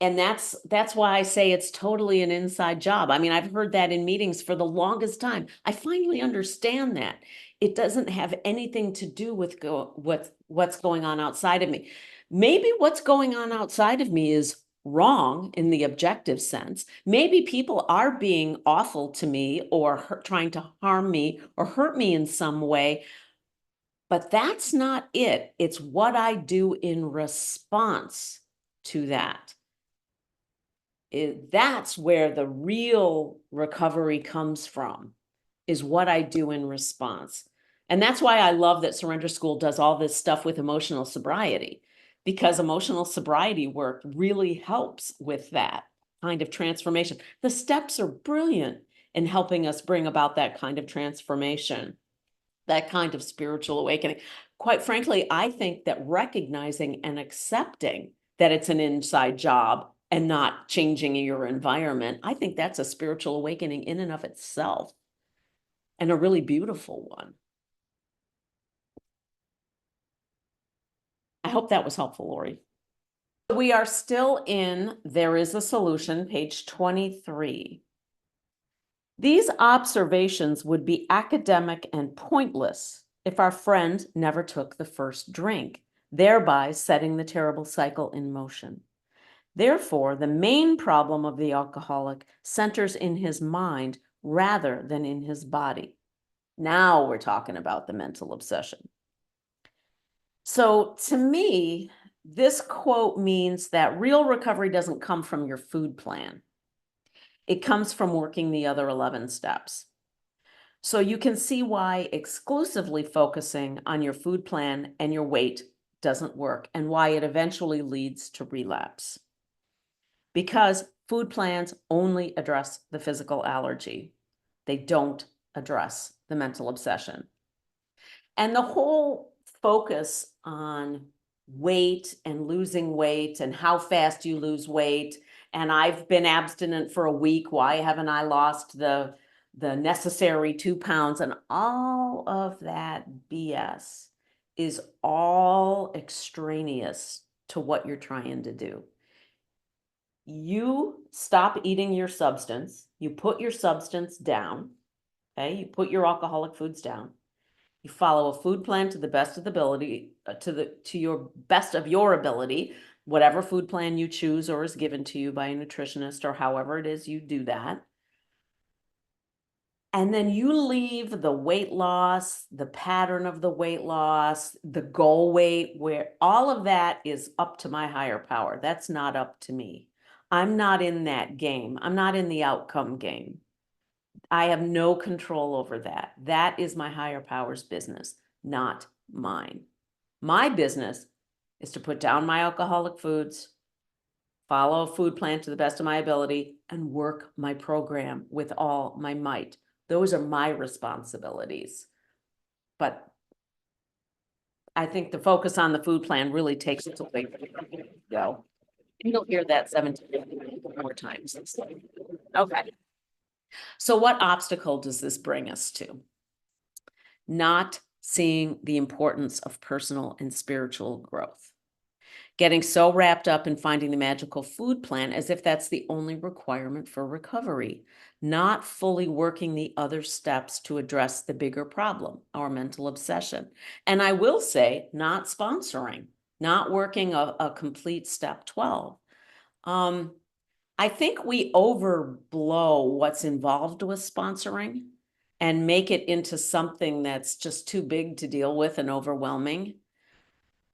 that's why I say it's totally an inside job. I mean, I've heard that in meetings for the longest time. I finally understand that it doesn't have anything to do with what's going on outside of me. Maybe what's going on outside of me is wrong in the objective sense. Maybe people are being awful to me or trying to harm me or hurt me in some way, but that's not it. It's what I do in response to that. That's where the real recovery comes from, is what I do in response. And that's why I love that Surrender School does all this stuff with emotional sobriety, because emotional sobriety work really helps with that kind of transformation. The steps are brilliant in helping us bring about that kind of transformation, that kind of spiritual awakening. Quite frankly, I think that recognizing and accepting that it's an inside job and not changing your environment, I think that's a spiritual awakening in and of itself, and a really beautiful one. I hope that was helpful, Lori. We are still in There is a Solution, page 23. These observations would be academic and pointless if our friend never took the first drink, thereby setting the terrible cycle in motion. Therefore, the main problem of the alcoholic centers in his mind rather than in his body. Now we're talking about the mental obsession. So to me, this quote means that real recovery doesn't come from your food plan. It comes from working the other 11 steps. So you can see why exclusively focusing on your food plan and your weight doesn't work, and why it eventually leads to relapse. Because food plans only address the physical allergy. They don't address the mental obsession. And the whole focus on weight and losing weight and how fast you lose weight, and I've been abstinent for a week, why haven't I lost the necessary 2 pounds, and all of that BS is all extraneous to what you're trying to do. You stop eating your substance, you put your substance down, okay? You put your alcoholic foods down. You follow a food plan to the best of the ability, to your best of your ability, whatever food plan you choose or is given to you by a nutritionist, or however it is you do that. And then you leave the weight loss, the pattern of the weight loss, the goal weight, where all of that is up to my higher power. That's not up to me. I'm not in that game. I'm not in the outcome game. I have no control over that. That is my higher power's business, not mine. My business is to put down my alcoholic foods, follow a food plan to the best of my ability, and work my program with all my might. Those are my responsibilities. But I think the focus on the food plan really takes it away from go. And you'll hear that 17 more times. Okay. So what obstacle does this bring us to? Not seeing the importance of personal and spiritual growth. Getting so wrapped up in finding the magical food plan as if that's the only requirement for recovery. Not fully working the other steps to address the bigger problem, our mental obsession. And I will say, not sponsoring, not working a complete step 12. I think we overblow what's involved with sponsoring and make it into something that's just too big to deal with and overwhelming.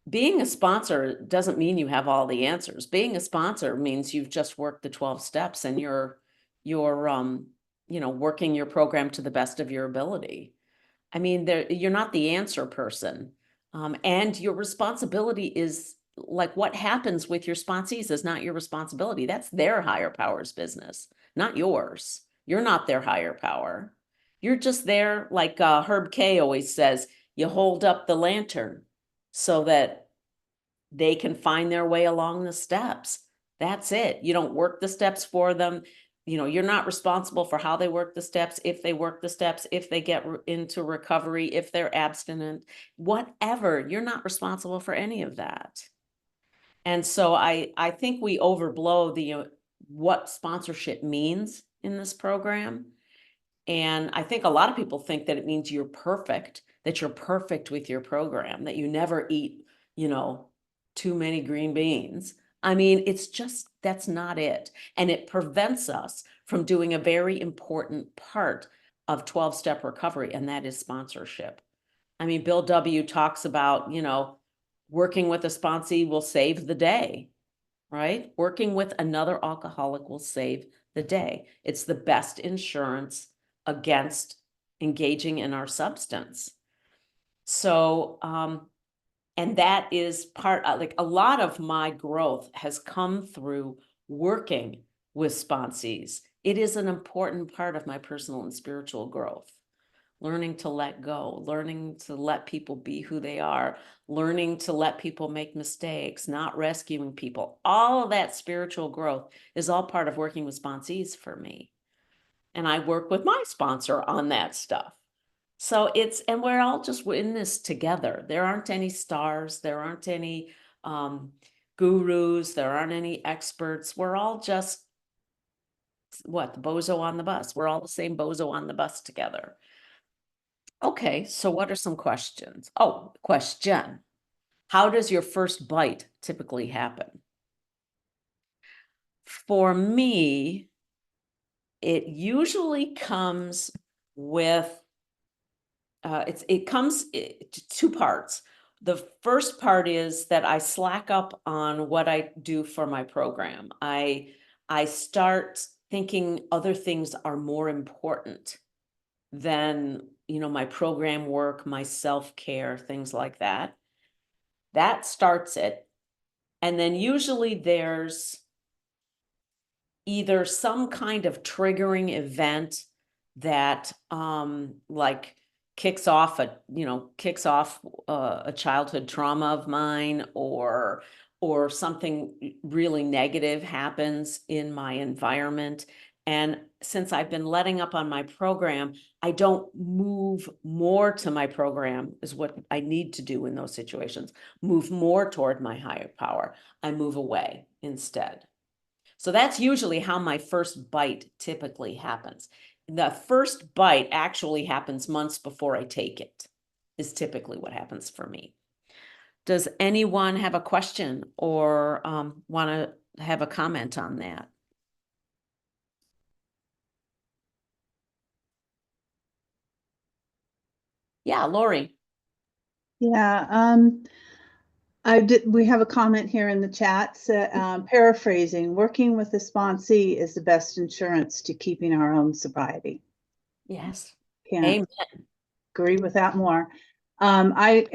Being a sponsor doesn't mean you have all the answers. Being a sponsor means you've just worked the 12 steps and you're working your program to the best of your ability. I mean, you're not the answer person. And your responsibility is, like, what happens with your sponsees is not your responsibility. That's their higher power's business, not yours. You're not their higher power. You're just there, like Herb K always says, you hold up the lantern so that they can find their way along the steps. That's it. You don't work the steps for them. You're not responsible for how they work the steps, if they work the steps, if they get into recovery, if they're abstinent, whatever. You're not responsible for any of that. And so I think we overblow what sponsorship means in this program. And I think a lot of people think that it means you're perfect, with your program, that you never eat, too many green beans. I mean, that's not it. And it prevents us from doing a very important part of 12-step recovery, and that is sponsorship. I mean, Bill W. talks about, working with a sponsee will save the day, right? Working with another alcoholic will save the day. It's the best insurance against engaging in our substance. So, and that is part of, like, a lot of my growth has come through working with sponsees. It is an important part of my personal and spiritual growth. Learning to let go, learning to let people be who they are, learning to let people make mistakes, not rescuing people. All of that spiritual growth is all part of working with sponsees for me. And I work with my sponsor on that stuff. So and we're all just in this together. There aren't any stars, there aren't any gurus, there aren't any experts. We're all just the bozo on the bus. We're all the same bozo on the bus together. Okay, so what are some questions? Oh, question. How does your first bite typically happen? For me, it usually comes with it comes to two parts. The first part is that I slack up on what I do for my program. I start thinking other things are more important than, my program work, my self-care, things like that. That starts it. And then usually there's either some kind of triggering event that like kicks off a childhood trauma of mine, or something really negative happens in my environment. And since I've been letting up on my program, I don't move more to my program, is what I need to do in those situations. Move more toward my higher power. I move away instead. So that's usually how my first bite typically happens. The first bite actually happens months before I take it, is typically what happens for me. Does anyone have a question or want to have a comment on that? Yeah, Lori. Yeah, we have a comment here in the chat, paraphrasing, working with a sponsee is the best insurance to keeping our own sobriety. Yes. Can't Amen. agree with that more. I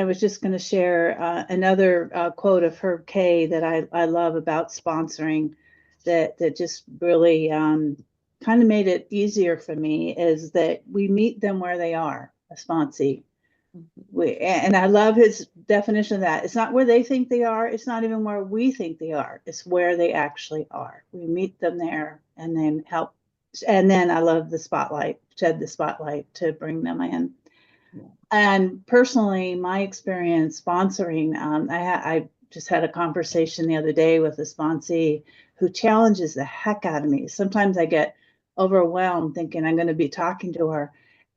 was just going to share another quote of Herb K that I love about sponsoring that just really kind of made it easier for me, is that we meet them where they are, a sponsee. And I love his definition of that. It's not where they think they are. It's not even where we think they are. It's where they actually are. We meet them there and then help. And then I love shed the spotlight to bring them in. Yeah. And personally, my experience sponsoring, I just had a conversation the other day with a sponsee who challenges the heck out of me. Sometimes I get overwhelmed thinking I'm going to be talking to her,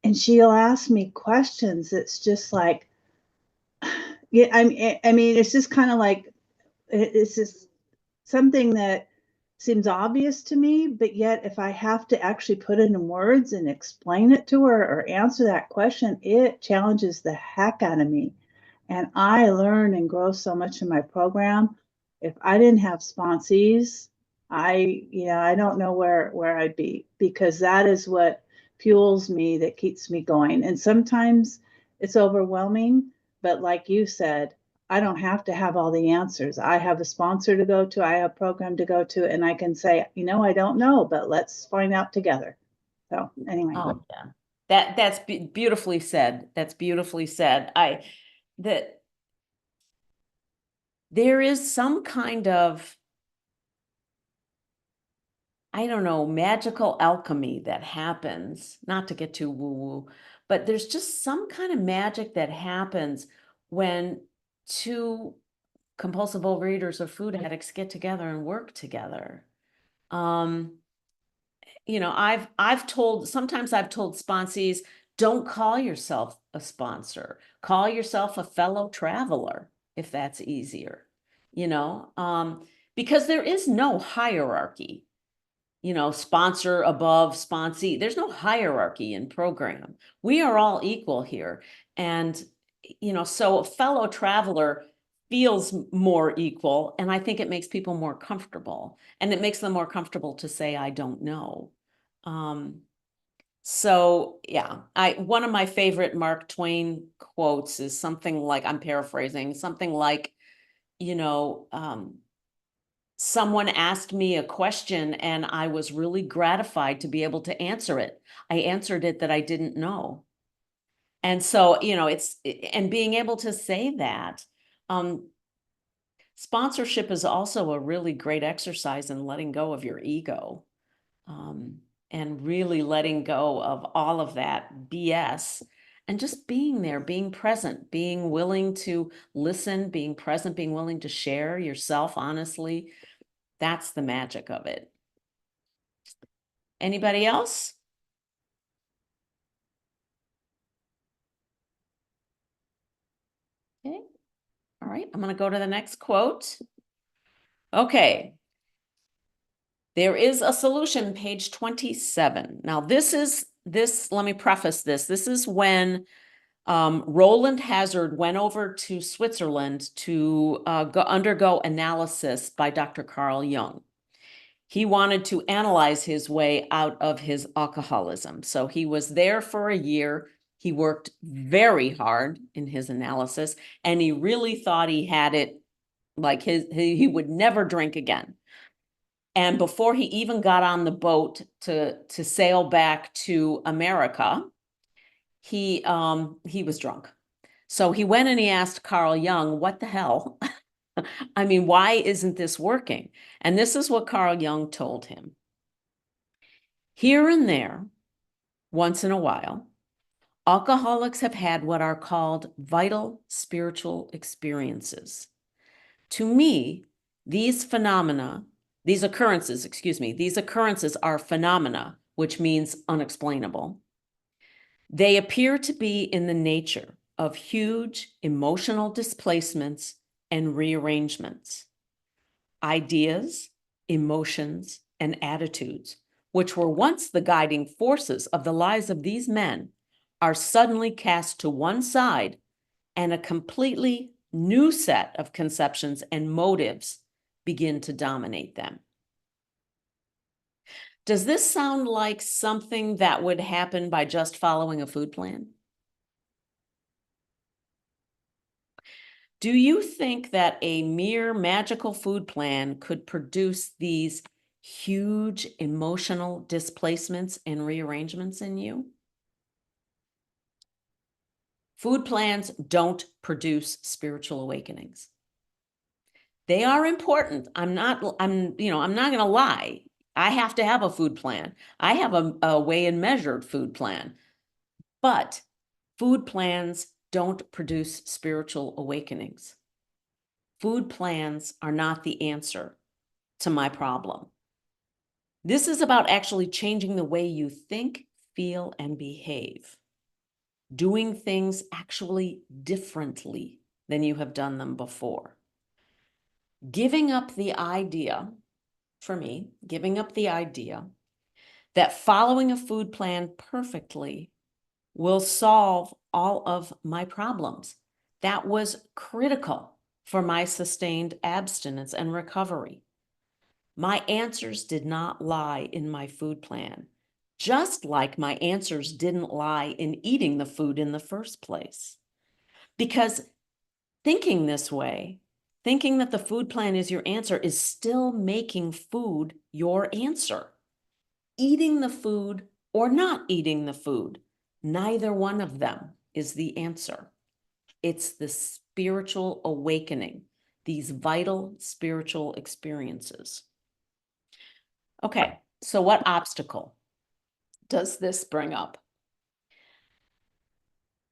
and she'll ask me questions that's just like, yeah, I mean, it's just kind of like, it's just something that seems obvious to me, but yet if I have to actually put it in words and explain it to her or answer that question, it challenges the heck out of me. And I learn and grow so much in my program. If I didn't have sponsees, I don't know where I'd be, because that is what fuels me, that keeps me going. And sometimes it's overwhelming, but like you said, I don't have to have all the answers. I have a sponsor to go to, I have a program to go to, and I can say, I don't know, but let's find out together. So anyway. Oh, yeah. That's beautifully said. That's beautifully said. There is some kind of, I don't know, magical alchemy that happens, not to get too woo-woo, but there's just some kind of magic that happens when two compulsive overeaters or food addicts get together and work together. Sometimes I've told sponsees, don't call yourself a sponsor, call yourself a fellow traveler, if that's easier, because there is no hierarchy, sponsor above sponsee. There's no hierarchy in program. We are all equal here. And, so a fellow traveler feels more equal. And I think it makes people more comfortable, and it makes them more comfortable to say, I don't know. So yeah, one of my favorite Mark Twain quotes is something like, I'm paraphrasing, something like, someone asked me a question and I was really gratified to be able to answer it. I answered it that I didn't know. And so, and being able to say that, sponsorship is also a really great exercise in letting go of your ego. and really letting go of all of that BS and just being there, being present, being willing to listen, being present, being willing to share yourself honestly. That's the magic of it. Anybody else? Okay. All right. I'm going to go to the next quote. Okay. There is a solution, page 27. Now, let me preface this. This is when Roland Hazard went over to Switzerland to undergo analysis by Dr. Carl Jung. He wanted to analyze his way out of his alcoholism. So he was there for a year. He worked very hard in his analysis, and he really thought he had it like he would never drink again. And before he even got on the boat to sail back to America, he was drunk. So he went and he asked Carl Jung, what the hell? I mean, why isn't this working? And this is what Carl Jung told him. Here and there, once in a while, alcoholics have had what are called vital spiritual experiences. To me, these occurrences are phenomena, which means unexplainable. They appear to be in the nature of huge emotional displacements and rearrangements. Ideas, emotions, and attitudes, which were once the guiding forces of the lives of these men, are suddenly cast to one side, and a completely new set of conceptions and motives begin to dominate them. Does this sound like something that would happen by just following a food plan? Do you think that a mere magical food plan could produce these huge emotional displacements and rearrangements in you? Food plans don't produce spiritual awakenings. They are important. I'm not going to lie. I have to have a food plan. I have a weigh and measured food plan. But food plans don't produce spiritual awakenings. Food plans are not the answer to my problem. This is about actually changing the way you think, feel, and behave. Doing things actually differently than you have done them before. Giving up the idea, for me, that following a food plan perfectly will solve all of my problems. That was critical for my sustained abstinence and recovery. My answers did not lie in my food plan, just like my answers didn't lie in eating the food in the first place. Because thinking this way, thinking that the food plan is your answer, is still making food your answer. Eating the food or not eating the food, neither one of them is the answer. It's the spiritual awakening, these vital spiritual experiences. Okay, so what obstacle does this bring up?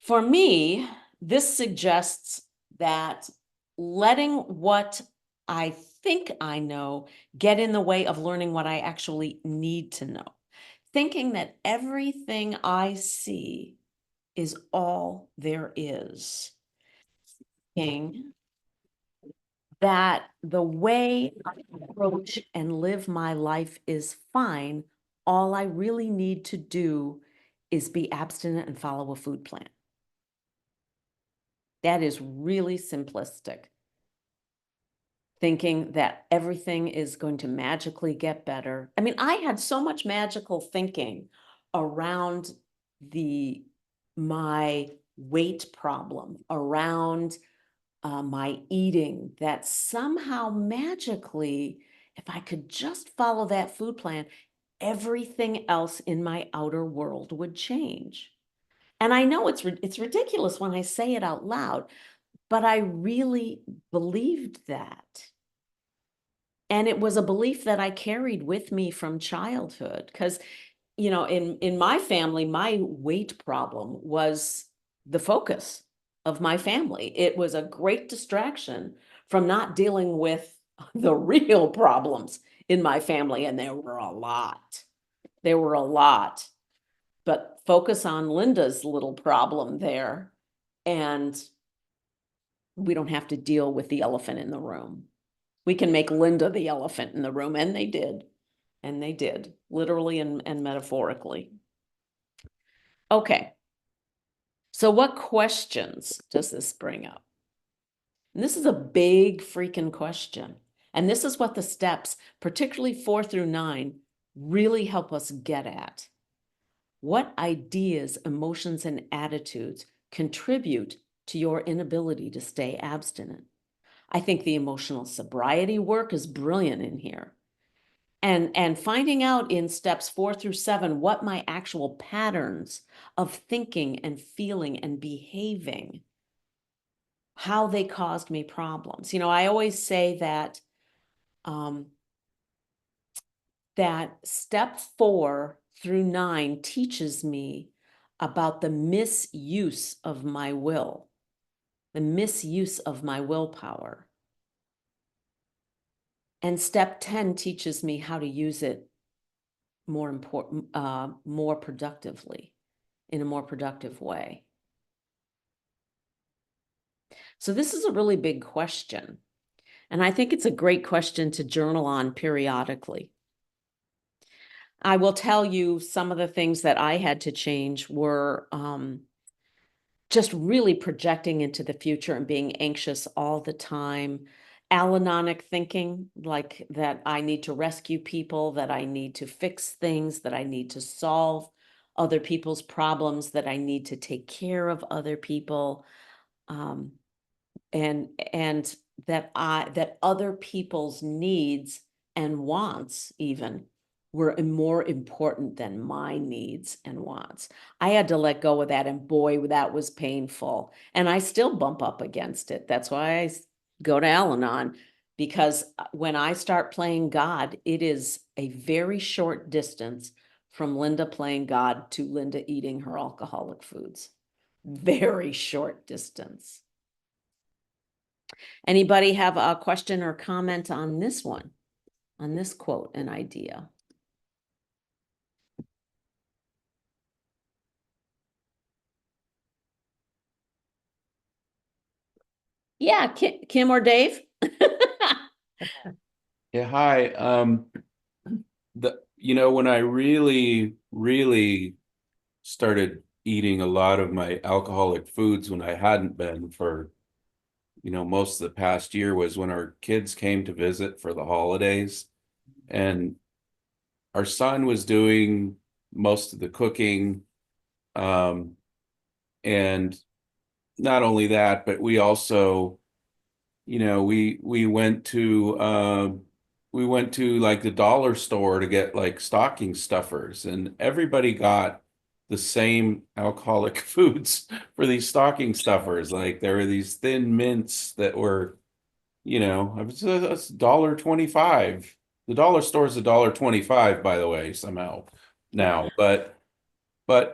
For me, this suggests that letting what I think I know get in the way of learning what I actually need to know. Thinking that everything I see is all there is. Thinking that the way I approach and live my life is fine. All I really need to do is be abstinent and follow a food plan. That is really simplistic. Thinking that everything is going to magically get better. I mean, I had so much magical thinking around my weight problem, around my eating, that somehow magically, if I could just follow that food plan, everything else in my outer world would change. And I know it's ridiculous when I say it out loud, but I really believed that. And it was a belief that I carried with me from childhood, because you know, in my family, my weight problem was the focus of my family. It was a great distraction from not dealing with the real problems in my family, and there were a lot. There were a lot. But focus on Linda's little problem there, and we don't have to deal with the elephant in the room. We can make Linda the elephant in the room, and they did. And they did, literally and metaphorically. Okay. So what questions does this bring up? And this is a big freaking question. And this is what the steps, particularly 4 through 9, really help us get at. What ideas, emotions, and attitudes contribute to your inability to stay abstinent? I think the emotional sobriety work is brilliant in here. And finding out in steps 4 through 7 what my actual patterns of thinking and feeling and behaving, how they caused me problems. You know, I always say that that step 4 through 9 teaches me about the misuse of my will, the misuse of my willpower. And step 10 teaches me how to use it more productively, in a more productive way. So this is a really big question. And I think it's a great question to journal on periodically. I will tell you some of the things that I had to change were just really projecting into the future and being anxious all the time. Al-Anonic thinking, like that I need to rescue people, that I need to fix things, that I need to solve other people's problems, that I need to take care of other people, and that other people's needs and wants even were more important than my needs and wants. I had to let go of that, and boy, that was painful. And I still bump up against it. That's why I go to Al-Anon, because when I start playing God, it is a very short distance from Linda playing God to Linda eating her alcoholic foods. Very short distance. Anybody have a question or comment on this one, on this quote, an idea? Yeah, Kim or Dave? Yeah, hi. When I really started eating a lot of my alcoholic foods when I hadn't been for, most of the past year, was when our kids came to visit for the holidays. And our son was doing most of the cooking. And not only that, but we also, we went to like the dollar store to get like stocking stuffers, and everybody got the same alcoholic foods for these stocking stuffers. Like there were these thin mints that were, it's $1.25. The dollar store is $1.25, by the way, somehow now. But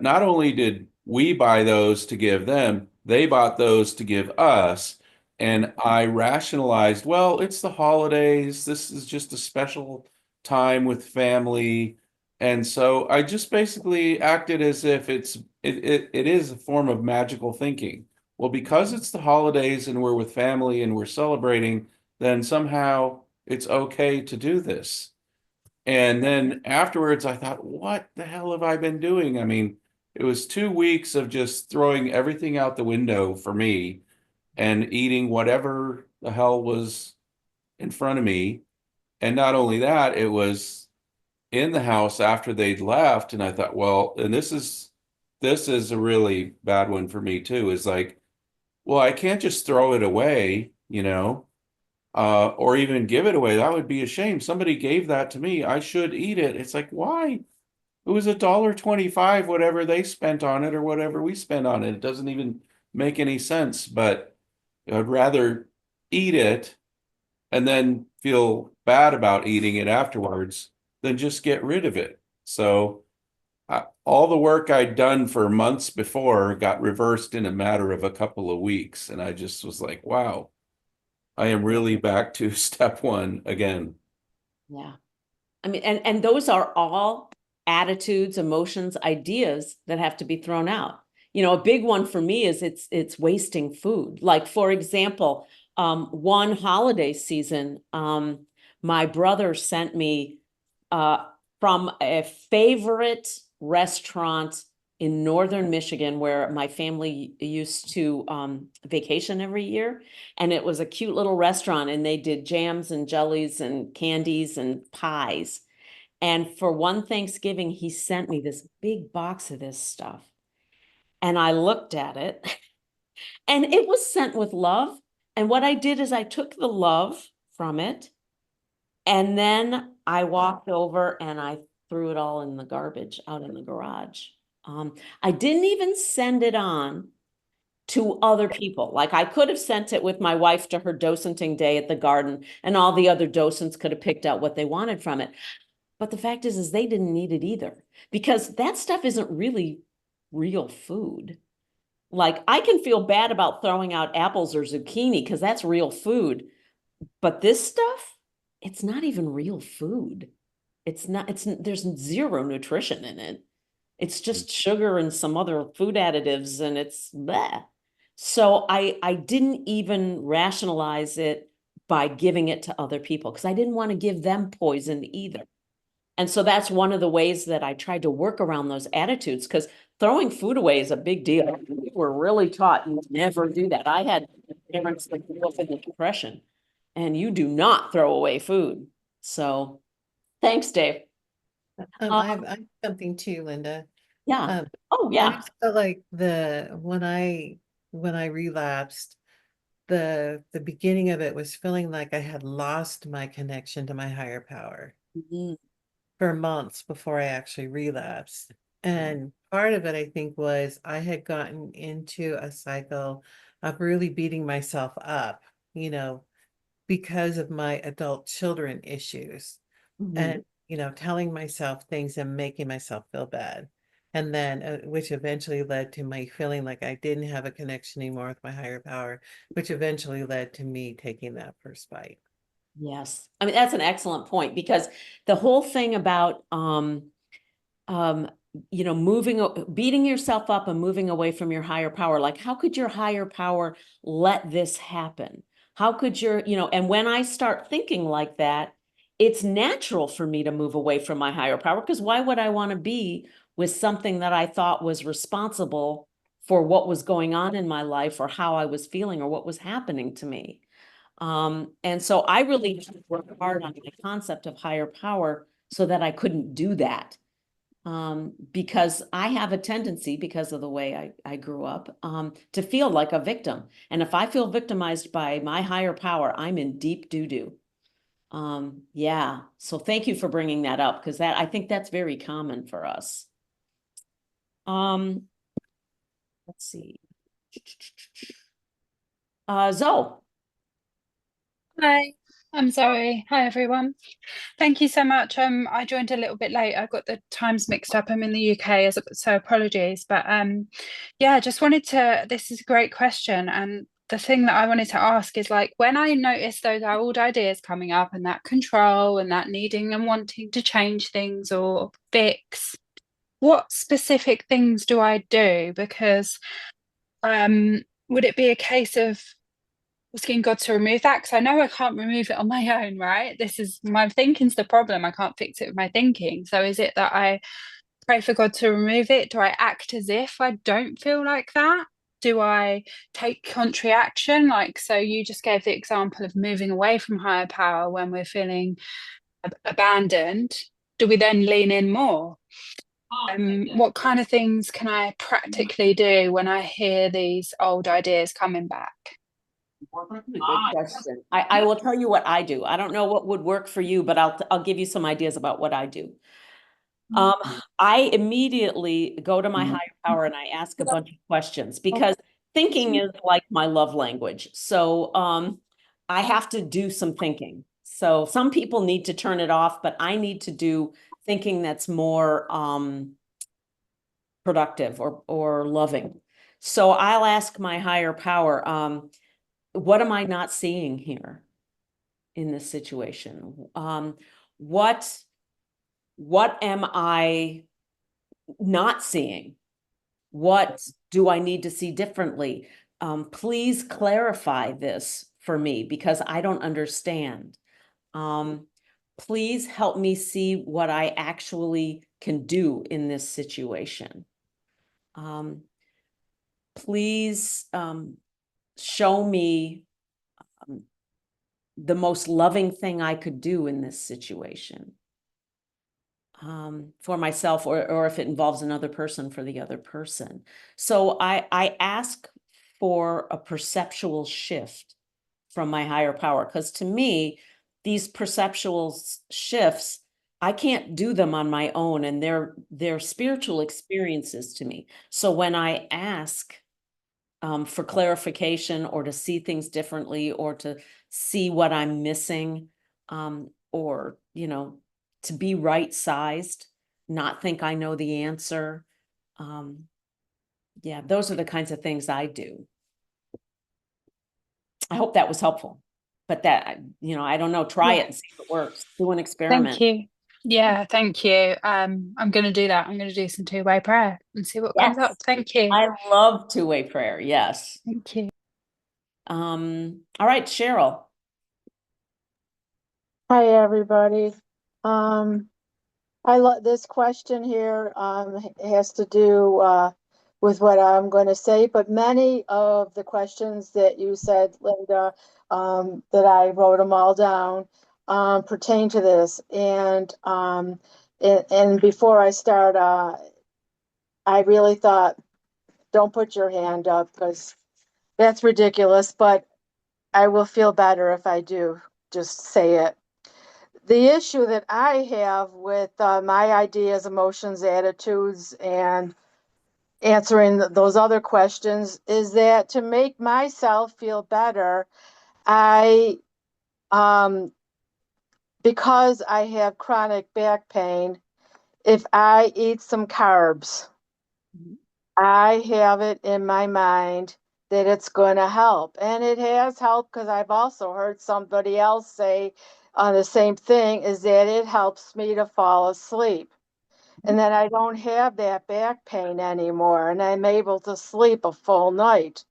not only did we buy those to give them, they bought those to give us. And I rationalized, well, it's the holidays. This is just a special time with family. And so I just basically acted as if it is a form of magical thinking. Well, because it's the holidays and we're with family and we're celebrating, then somehow it's okay to do this. And then afterwards, I thought, what the hell have I been doing? I mean, it was 2 weeks of just throwing everything out the window for me and eating whatever the hell was in front of me. And not only that, it was in the house after they'd left. And I thought, well, and this is a really bad one for me too, is like, well, I can't just throw it away, or even give it away. That would be a shame. Somebody gave that to me. I should eat it. It's like, why? It was $1.25, whatever they spent on it or whatever we spent on it. It doesn't even make any sense. But I'd rather eat it and then feel bad about eating it afterwards than just get rid of it. So all the work I'd done for months before got reversed in a matter of a couple of weeks. And I just was like, wow, I am really back to step one again. Yeah. I mean, and those are all attitudes, emotions, ideas that have to be thrown out. You know, a big one for me is it's wasting food. Like, for example, one holiday season, my brother sent me from a favorite restaurant in northern Michigan where my family used to vacation every year. And it was a cute little restaurant, and they did jams and jellies and candies and pies. And for one Thanksgiving, he sent me this big box of this stuff. And I looked at it and it was sent with love. And what I did is I took the love from it, and then I walked over and I threw it all in the garbage out in the garage. I didn't even send it on to other people. Like, I could have sent it with my wife to her docenting day at the garden, and all the other docents could have picked out what they wanted from it. But the fact is they didn't need it either, because that stuff isn't really real food. Like, I can feel bad about throwing out apples or zucchini because that's real food. But this stuff, it's not even real food. It's not, there's zero nutrition in it. It's just sugar and some other food additives, and it's bleh. So I didn't even rationalize it by giving it to other people, because I didn't want to give them poison either. And so that's one of the ways that I tried to work around those attitudes, because throwing food away is a big deal. We were really taught you never do that. I had parents that grew up in the Depression, and you do not throw away food. So thanks, Dave. I have something too, Linda. Yeah. Um, Oh, I yeah. just felt like when I relapsed, the beginning of it was feeling like I had lost my connection to my higher power Mhm. for months before I actually relapsed. And part of it, I think, was I had gotten into a cycle of really beating myself up, because of my adult children issues. Mhm. And telling myself things and making myself feel bad, and then which eventually led to me feeling like I didn't have a connection anymore with my higher power, which eventually led to me taking that first bite. Yes. I mean, that's an excellent point, because the whole thing about um, beating yourself up and moving away from your higher power. Like, how could your higher power let this happen? How could and when I start thinking like that, it's natural for me to move away from my higher power, because why would I want to be with something that I thought was responsible for what was going on in my life, or how I was feeling, or what was happening to me? And so I really worked hard on the concept of higher power so that I couldn't do that. Because I have a tendency, because of the way I grew up, to feel like a victim. And if I feel victimized by my higher power, I'm in deep doo-doo. Yeah. So thank you for bringing that up, because I think that's very common for us. Let's see. Zoe. Hi, I'm Zoe. Hi, everyone. Thank you so much. I joined a little bit late. I got the times mixed up. I'm in the UK, so apologies. But yeah, just wanted to. This is a great question, and the thing that I wanted to ask is, like, when I notice those old ideas coming up, and that control, and that needing and wanting to change things or fix, what specific things do I do? Because would it be a case of asking God to remove that? Because I know I can't remove it on my own, right? This is my thinking's the problem. I can't fix it with my thinking. So is it that I pray for God to remove it? Do I act as if I don't feel like that? Do I take contrary action? Like, so you just gave the example of moving away from higher power when we're feeling abandoned. Do we then lean in more? What kind of things can I practically do when I hear these old ideas coming back? Good question. I will tell you what I do. I don't know what would work for you, but I'll give you some ideas about what I do. I immediately go to my higher power and I ask a bunch of questions, because thinking is like my love language. So I have to do some thinking. So some people need to turn it off, but I need to do thinking that's more productive or loving. So I'll ask my higher power, what am I not seeing here in this situation? What am I not seeing? What do I need to see differently? Please clarify this for me because I don't understand. Please help me see what I actually can do in this situation. Please show me the most loving thing I could do in this situation. For myself, or if it involves another person, for the other person. So I ask for a perceptual shift from my higher power, because to me, these perceptual shifts, I can't do them on my own, and they're spiritual experiences to me. So when I ask for clarification or to see things differently or to see what I'm missing, or, to be right sized, not think I know the answer. Yeah, those are the kinds of things I do. I hope that was helpful, but I don't know, try Yeah. it and see if it works. Do an Thank experiment. you. Yeah, thank you. I'm going to do that. I'm going to do some two-way prayer and see what comes up. Yes. Thank you. I love two-way prayer. Yes. Thank you. All right, Cheryl. Hi, everybody. I love this question here. Has to do with what I'm going to say, but many of the questions that you said, Linda, that I wrote them all down, pertain to this. And before I start, I really thought, don't put your hand up because that's ridiculous. But I will feel better if I do. Just say it. The issue that I have with my ideas, emotions, attitudes, and answering those other questions is that to make myself feel better, I, because I have chronic back pain, if I eat some carbs, I have it in my mind that it's going to help. And it has helped because I've also heard somebody else say on the same thing is that it helps me to fall asleep. And then I don't have that back pain anymore and I'm able to sleep a full night.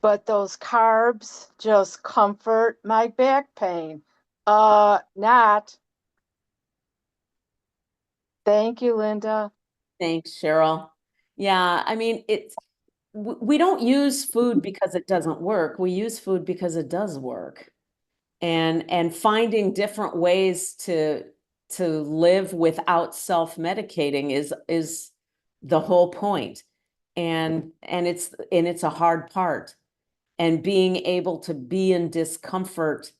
But those carbs just comfort my back pain. Not. Thank you, Linda. Thanks, Cheryl. Yeah, I mean, we don't use food because it doesn't work. We use food because it does work. And finding different ways to live without self-medicating is the whole point. And it's a hard part. And being able to be in discomfort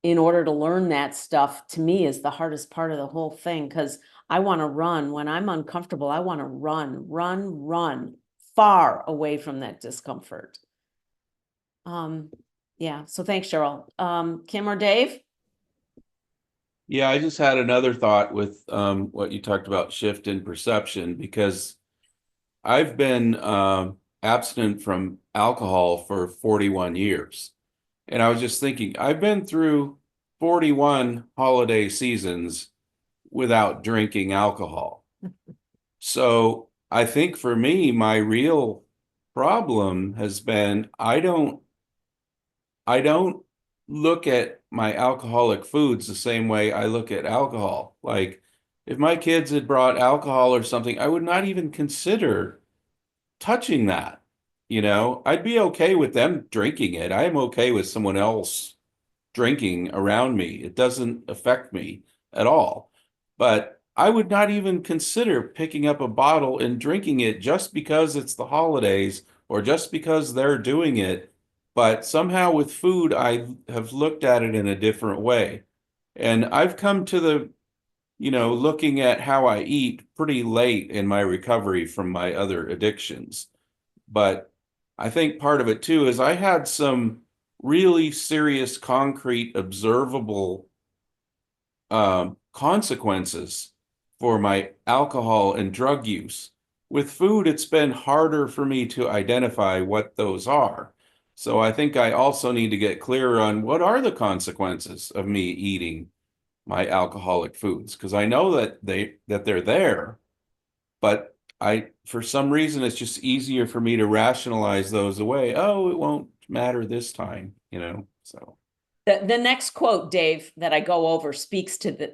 in order to learn that stuff, to me, is the hardest part of the whole thing, because I want to run. When I'm uncomfortable, I want to run far away from that discomfort. Yeah, so thanks, Cheryl. Kim or Dave? Yeah, I just had another thought with what you talked about, shift in perception, because I've been abstinent from alcohol for 41 years. And I was just thinking, I've been through 41 holiday seasons without drinking alcohol. So I think for me, my real problem has been I don't look at my alcoholic foods the same way I look at alcohol. Like if my kids had brought alcohol or something, I would not even consider touching that. I'd be okay with them drinking it. I am okay with someone else drinking around me. It doesn't affect me at all. But I would not even consider picking up a bottle and drinking it just because it's the holidays or just because they're doing it. But somehow with food, I have looked at it in a different way. And I've come to looking at how I eat pretty late in my recovery from my other addictions. But I think part of it too is I had some really serious, concrete, observable consequences for my alcohol and drug use with food, it's been harder for me to identify what those are. So I think I also need to get clearer on what are the consequences of me eating my alcoholic foods, because I know that they're there, but for some reason it's just easier for me to rationalize those away. Oh, it won't matter this time, so. The next quote, Dave, that I go over speaks to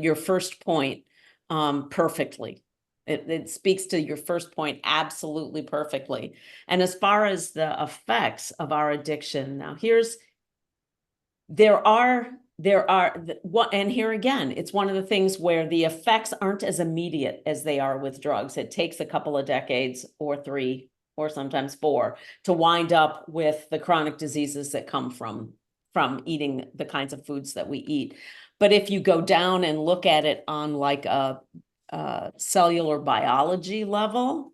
your first point perfectly. It speaks to your first point absolutely perfectly. And as far as the effects of our addiction, now and here again, it's one of the things where the effects aren't as immediate as they are with drugs. It takes a couple of decades or 3 or sometimes 4 to wind up with the chronic diseases that come from eating the kinds of foods that we eat. But if you go down and look at it on like a cellular biology level,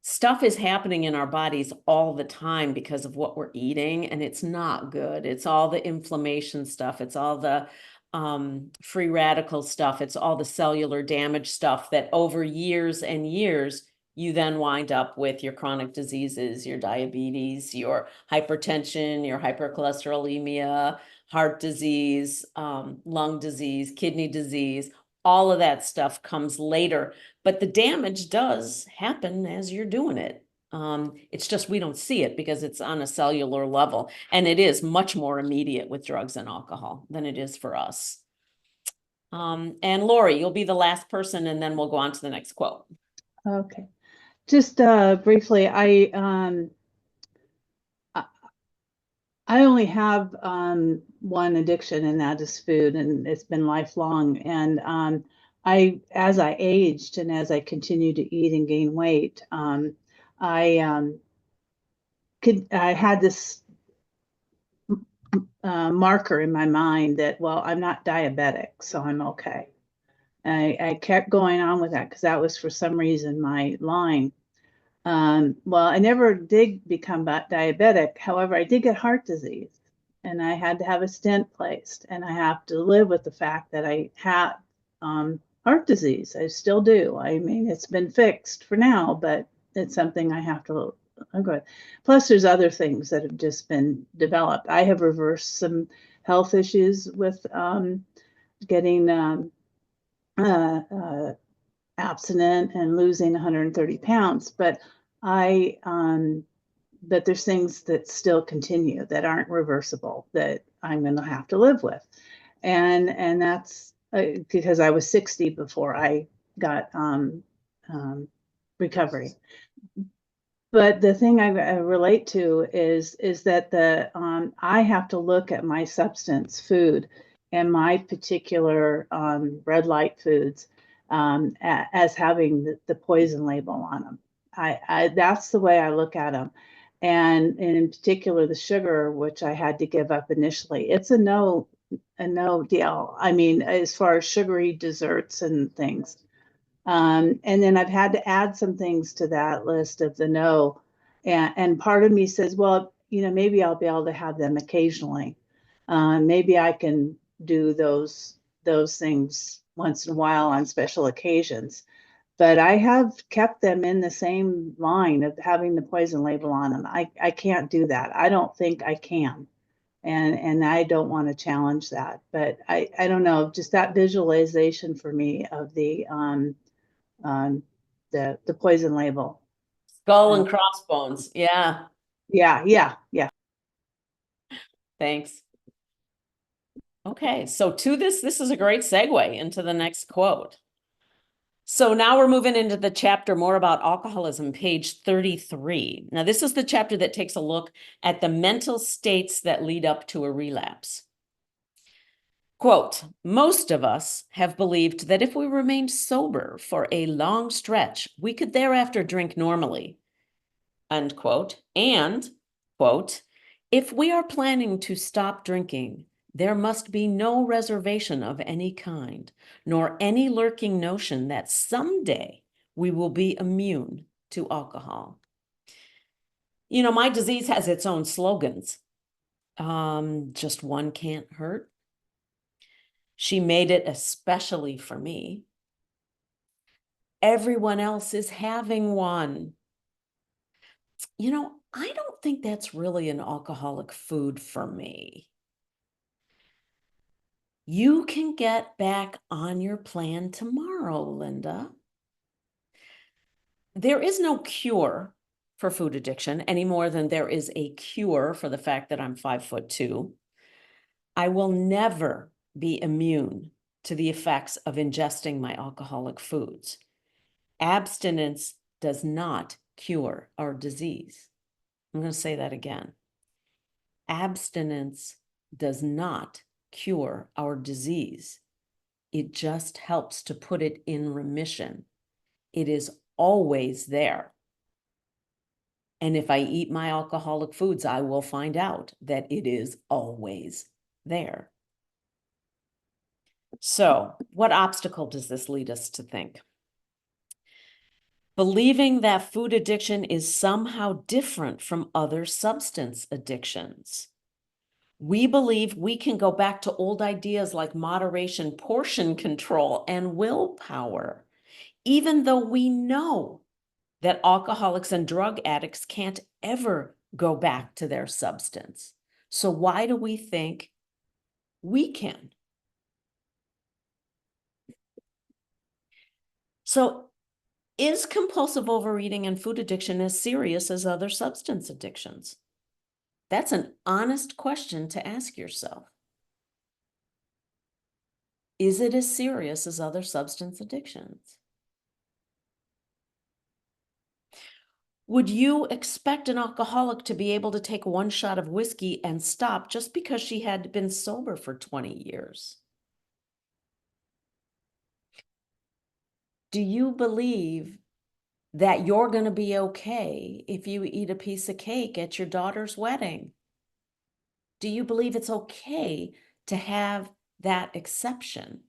stuff is happening in our bodies all the time because of what we're eating, and it's not good. It's all the inflammation stuff. It's all the free radical stuff. It's all the cellular damage stuff that over years and years, you then wind up with your chronic diseases, your diabetes, your hypertension, your hypercholesterolemia, heart disease, lung disease, kidney disease. All of that stuff comes later, but the damage does happen as you're doing it. It's just we don't see it because it's on a cellular level, and it is much more immediate with drugs and alcohol than it is for us. And Lori, you'll be the last person, and then we'll go on to the next quote. Okay. Just briefly, I only have one addiction, and that is food, and it's been lifelong. And as I aged and as I continued to eat and gain weight, I had this marker in my mind that, well, I'm not diabetic, so I'm okay. I kept going on with that because that was for some reason my line. Well, I never did become diabetic. However, I did get heart disease, and I had to have a stent placed, and I have to live with the fact that I had heart disease. I still do. I mean, it's been fixed for now, but it's something I have to live with. Plus, there's other things that have just been developed. I have reversed some health issues with getting abstinent and losing 130 pounds, but but there's things that still continue that aren't reversible that I'm going to have to live with, and that's because I was 60 before I got recovery. But the thing I relate to is that I have to look at my substance food and my particular red light foods as having the poison label on them. That's the way I look at them, and in particular the sugar, which I had to give up initially. It's a no deal. I mean, as far as sugary desserts and things. And then I've had to add some things to that list of the no. And part of me says, well, maybe I'll be able to have them occasionally. Maybe I can do those things once in a while on special occasions. But I have kept them in the same line of having the poison label on them. I can't do that. I don't think I can. And I don't want to challenge that. But I don't know, just that visualization for me of the poison label. Skull and crossbones. Yeah. Yeah. Thanks. Okay, so this is a great segue into the next quote. So now we're moving into the chapter more about alcoholism, page 33. Now, this is the chapter that takes a look at the mental states that lead up to a relapse. Quote, most of us have believed that if we remained sober for a long stretch, we could thereafter drink normally. End quote. And, quote, if we are planning to stop drinking, there must be no reservation of any kind, nor any lurking notion that someday we will be immune to alcohol. My disease has its own slogans. Just one can't hurt. She made it especially for me. Everyone else is having one. You know, I don't think that's really an alcoholic food for me. You can get back on your plan tomorrow, Linda. There is no cure for food addiction any more than there is a cure for the fact that I'm 5'2". I will never be immune to the effects of ingesting my alcoholic foods. Abstinence does not cure our disease. I'm going to say that again. Abstinence does not cure our disease. It just helps to put it in remission. It is always there. And if I eat my alcoholic foods, I will find out that it is always there. So, what obstacle does this lead us to think? Believing that food addiction is somehow different from other substance addictions. We believe we can go back to old ideas like moderation, portion control, and willpower, even though we know that alcoholics and drug addicts can't ever go back to their substance. So why do we think we can? So is compulsive overeating and food addiction as serious as other substance addictions? That's an honest question to ask yourself. Is it as serious as other substance addictions? Would you expect an alcoholic to be able to take one shot of whiskey and stop just because she had been sober for 20 years? Do you believe that you're going to be okay if you eat a piece of cake at your daughter's wedding? Do you believe it's okay to have that exception?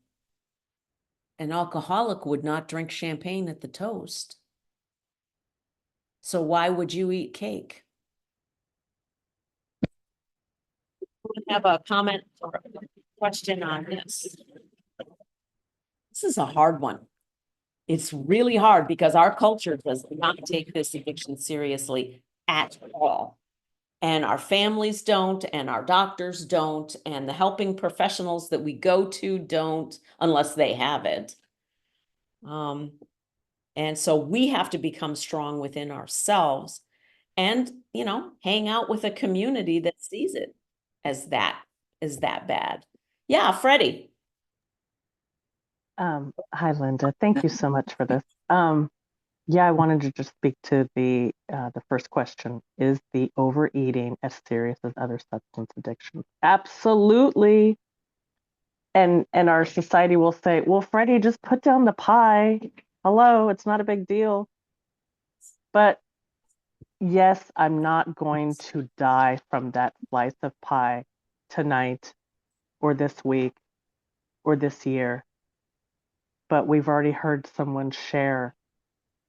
An alcoholic would not drink champagne at the toast. So why would you eat cake? I have a comment or a question on this. This is a hard one. It's really hard because our culture does not take this addiction seriously at all. And our families don't, and our doctors don't, and the helping professionals that we go to don't, unless they have it. And so we have to become strong within ourselves and, you know, hang out with a community that sees it as that bad. Yeah, Freddie. Hi, Linda. Thank you so much for this. Yeah, I wanted to just speak to the first question. Is the overeating as serious as other substance addictions? Absolutely. And our society will say, well, Freddie, just put down the pie. Hello, it's not a big deal. But yes, I'm not going to die from that slice of pie tonight or this week or this year. But we've already heard someone share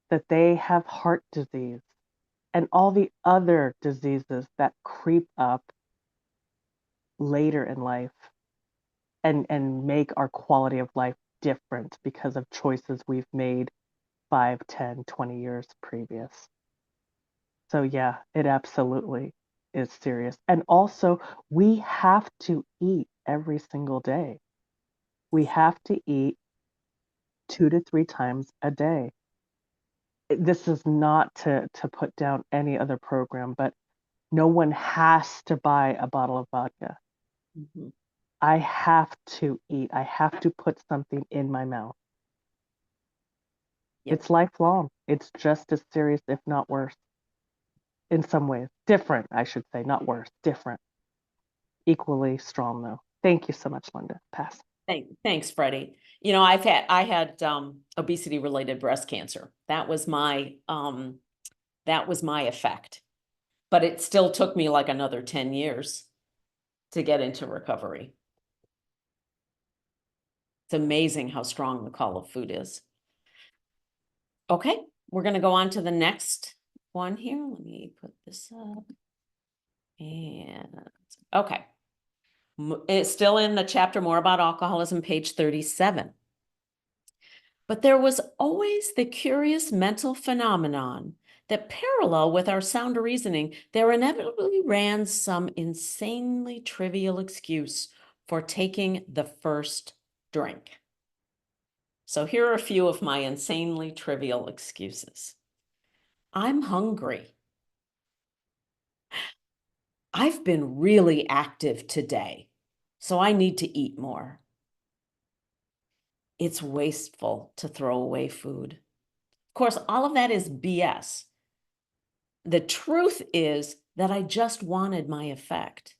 that they have heart disease and all the other diseases that creep up later in life and make our quality of life different because of choices we've made 5, 10, 20 years previous. So yeah, it absolutely is serious. And also, we have to eat every single day. We have to eat 2 to 3 times a day. This is not to put down any other program, but no one has to buy a bottle of vodka. Mm-hmm. I have to eat. I have to put something in my mouth. Yep. It's lifelong. It's just as serious, if not worse, in some ways. Different, I should say, not worse, different. Equally strong, though. Thank you so much, Linda. Pass. Thanks, Freddie. You know, I had obesity related breast cancer. That was my effect. But it still took me like another 10 years to get into recovery. It's amazing how strong the call of food is. Okay, we're going to go on to the next one here. Let me put this up. And okay. It's still in the chapter More About Alcoholism, page 37. But there was always the curious mental phenomenon that parallel with our sound reasoning, there inevitably ran some insanely trivial excuse for taking the first drink. So here are a few of my insanely trivial excuses. I'm hungry. I've been really active today, so I need to eat more. It's wasteful to throw away food. Of course, all of that is BS. The truth is that I just wanted my effect.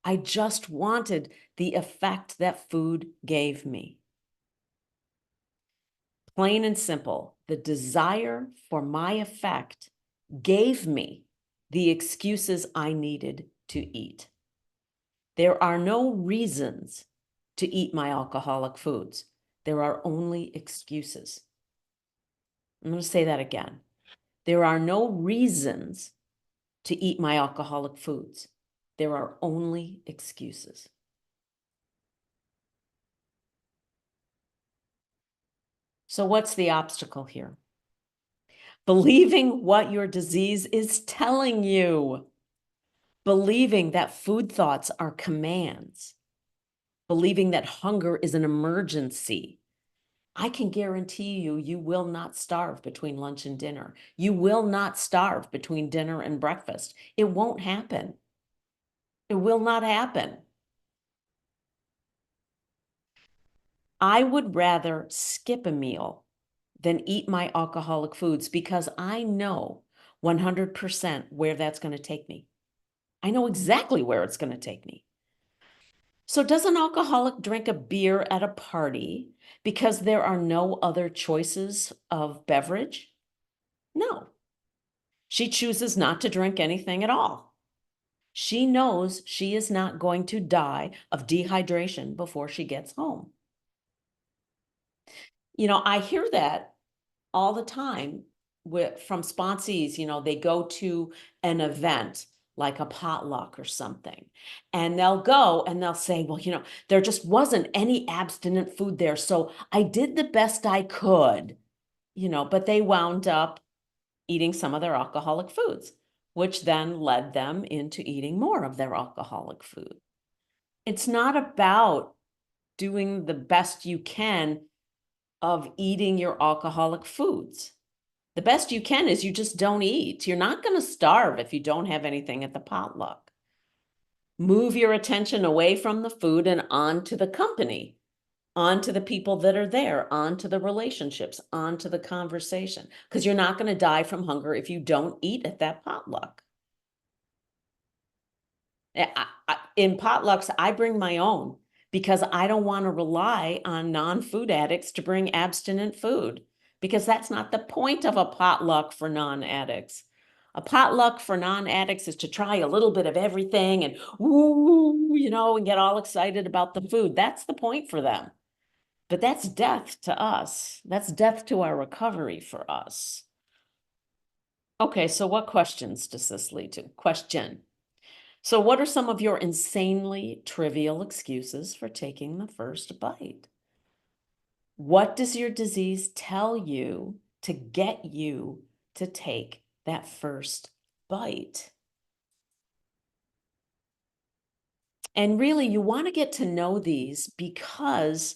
I just wanted the effect that food gave me. Plain and simple, the desire for my effect gave me the excuses I needed to eat. There are no reasons to eat my alcoholic foods. There are only excuses. I'm going to say that again. There are no reasons to eat my alcoholic foods. There are only excuses. So what's the obstacle here? Believing what your disease is telling you. Believing that food thoughts are commands. Believing that hunger is an emergency. I can guarantee you, you will not starve between lunch and dinner. You will not starve between dinner and breakfast. It won't happen. It will not happen. I would rather skip a meal than eat my alcoholic foods because I know 100% where that's going to take me. I know exactly where it's going to take me. So does an alcoholic drink a beer at a party because there are no other choices of beverage? No. She chooses not to drink anything at all. She knows she is not going to die of dehydration before she gets home. You know, I hear that all the time from sponsees. You know, they go to an event like a potluck or something, and they'll go and they'll say, well, you know, there just wasn't any abstinent food there, so I did the best I could, you know, but they wound up eating some of their alcoholic foods, which then led them into eating more of their alcoholic food. It's not about doing the best you can of eating your alcoholic foods. The best you can is you just don't eat. You're not going to starve if you don't have anything at the potluck. Move your attention away from the food and onto the company, onto the people that are there, onto the relationships, onto the conversation, because you're not going to die from hunger if you don't eat at that potluck. In potlucks, I bring my own because I don't want to rely on non-food addicts to bring abstinent food, because that's not the point of a potluck for non-addicts. A potluck for non-addicts is to try a little bit of everything and woo, you know, and get all excited about the food. That's the point for them. But that's death to us. That's death to our recovery for us. Okay, so what questions does this lead to? Question. So what are some of your insanely trivial excuses for taking the first bite? What does your disease tell you to get you to take that first bite? And really, you want to get to know these because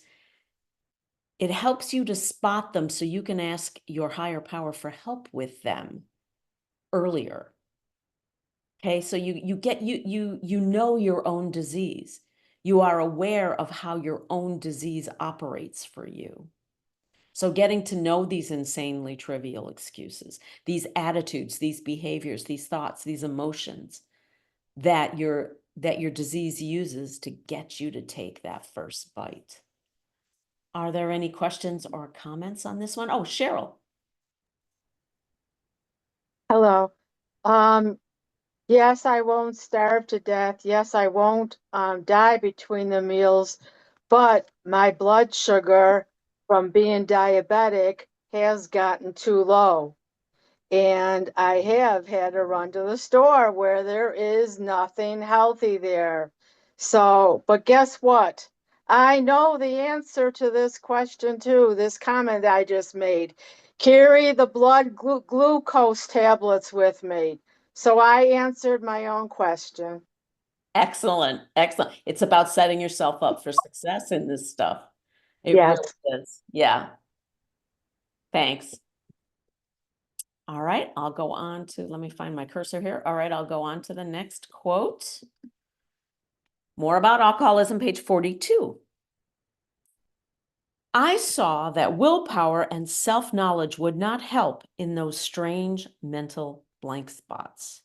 it helps you to spot them so you can ask your higher power for help with them earlier. Okay, so you know your own disease. You are aware of how your own disease operates for you. So getting to know these insanely trivial excuses, these attitudes, these behaviors, these thoughts, these emotions that your disease uses to get you to take that first bite. Are there any questions or comments on this one? Oh, Cheryl. Hello. Yes, I won't starve to death. Yes, I won't die between the meals, but my blood sugar from being diabetic has gotten too low. And I have had to run to the store where there is nothing healthy there. So, but guess what? I know the answer to this question too, this comment I just made. Carry the blood glucose tablets with me. So I answered my own question. Excellent, excellent. It's about setting yourself up for success in this stuff. It Yes. really is. Yeah. Thanks. All right, I'll go on to, let me find my cursor here. All right, I'll go on to the next quote. More about alcoholism, page 42. I saw that willpower and self-knowledge would not help in those strange mental blank spots.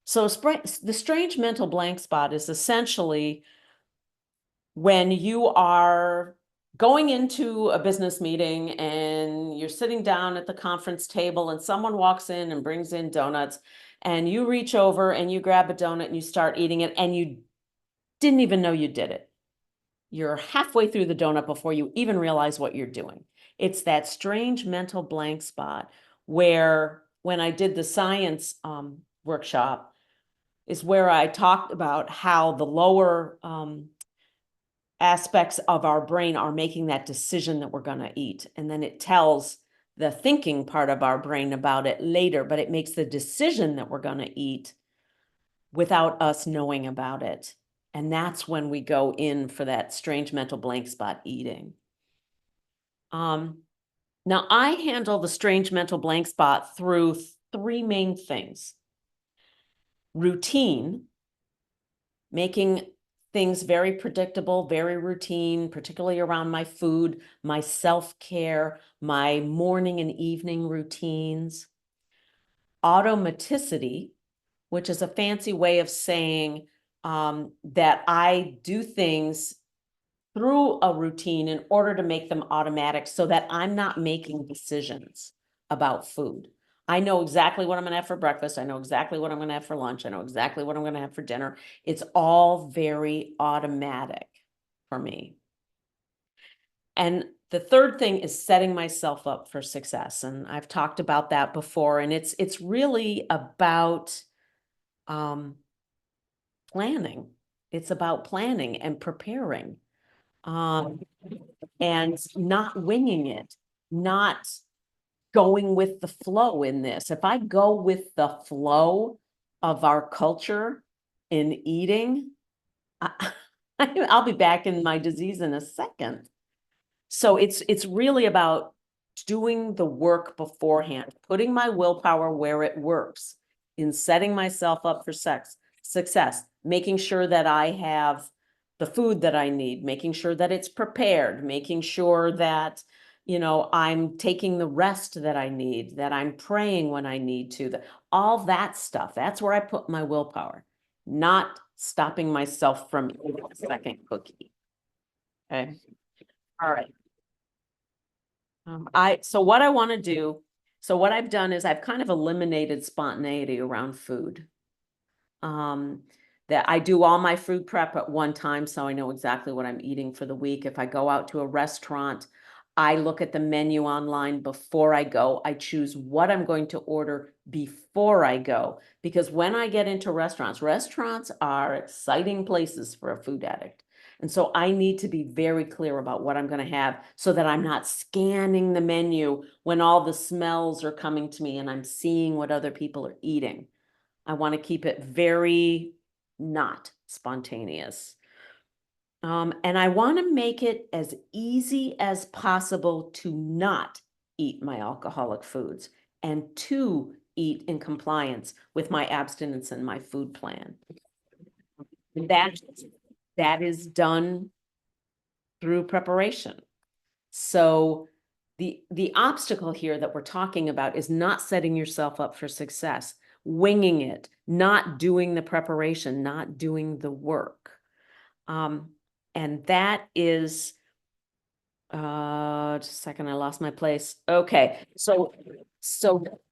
So the strange mental blank spot is essentially when you are going into a business meeting and you're sitting down at the conference table and someone walks in and brings in donuts and you reach over and you grab a donut and you start eating it and you didn't even know you did it. You're halfway through the donut before you even realize what you're doing. It's that strange mental blank spot where when I did the science workshop is where I talked about how the lower aspects of our brain are making that decision that we're going to eat. And then it tells the thinking part of our brain about it later, but it makes the decision that we're going to eat without us knowing about it. And that's when we go in for that strange mental blank spot eating. Now, I handle the strange mental blank spot through three main things. Routine, making things very predictable, very routine, particularly around my food, my self-care, my morning and evening routines. Automaticity, which is a fancy way of saying that I do things through a routine in order to make them automatic so that I'm not making decisions about food. I know exactly what I'm going to have for breakfast. I know exactly what I'm going to have for lunch. I know exactly what I'm going to have for dinner. It's all very automatic for me. And the third thing is setting myself up for success. And I've talked about that before. And it's really about planning. It's about planning and preparing. And not winging it, not going with the flow in this. If I go with the flow of our culture in eating, I'll be back in my disease in a second. So it's really about doing the work beforehand, putting my willpower where it works, in setting myself up for success, making sure that I have the food that I need, making sure that it's prepared, making sure that, you know, I'm taking the rest that I need, that I'm praying when I need to, all that stuff. That's where I put my willpower, not stopping myself from eating a second cookie. Okay. All right. So what I want to do, so what I've done is I've kind of eliminated spontaneity around food. That I do all my food prep at one time, so I know exactly what I'm eating for the week. If I go out to a restaurant, I look at the menu online before I go. I choose what I'm going to order before I go, because when I get into restaurants are exciting places for a food addict. And so I need to be very clear about what I'm going to have so that I'm not scanning the menu when all the smells are coming to me and I'm seeing what other people are eating. I want to keep it very not spontaneous. And I want to make it as easy as possible to not eat my alcoholic foods and to eat in compliance with my abstinence and my food plan. That is done through preparation. So the obstacle here that we're talking about is not setting yourself up for success, winging it, not doing the preparation, not doing the work. And that is, just a second, I lost my place. Okay, so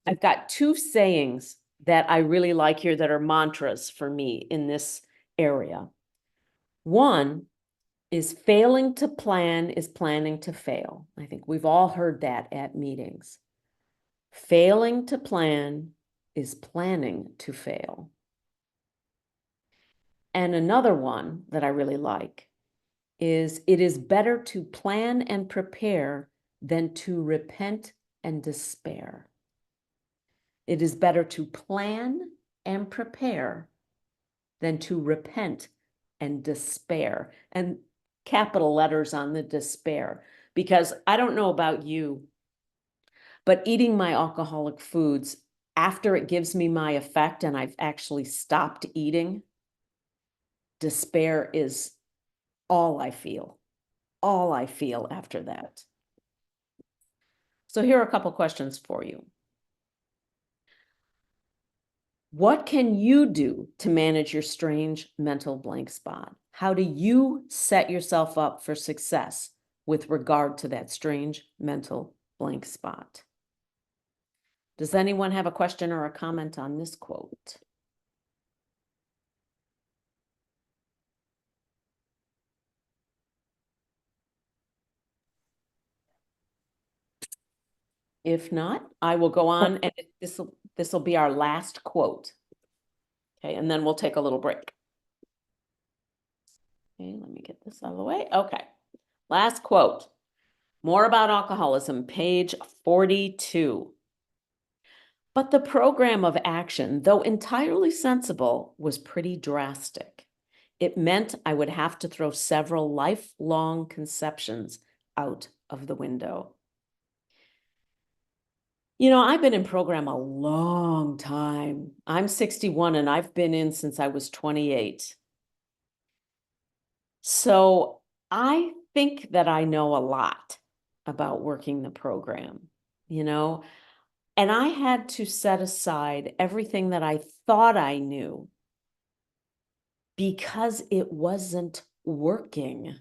I've got two sayings that I really like here that are mantras for me in this area. One is failing to plan is planning to fail. I think we've all heard that at meetings. Failing to plan is planning to fail. And another one that I really like is it is better to plan and prepare than to repent and despair. It is better to plan and prepare than to repent and despair. And capital letters on the despair, because I don't know about you, but eating my alcoholic foods after it gives me my effect and I've actually stopped eating, despair is all I feel after that. So here are a couple questions for you. What can you do to manage your strange mental blank spot? How do you set yourself up for success with regard to that strange mental blank spot? Does anyone have a question or a comment on this quote? If not, I will go on, and this will be our last quote. Okay, and then we'll take a little break. Okay, let me get this out of the way. Okay, last quote. More about alcoholism, page 42. But the program of action, though entirely sensible, was pretty drastic. It meant I would have to throw several lifelong conceptions out of the window. You know, I've been in program a long time. I'm 61 and I've been in since I was 28. So I think that I know a lot about working the program, you know, and I had to set aside everything that I thought I knew because it wasn't working.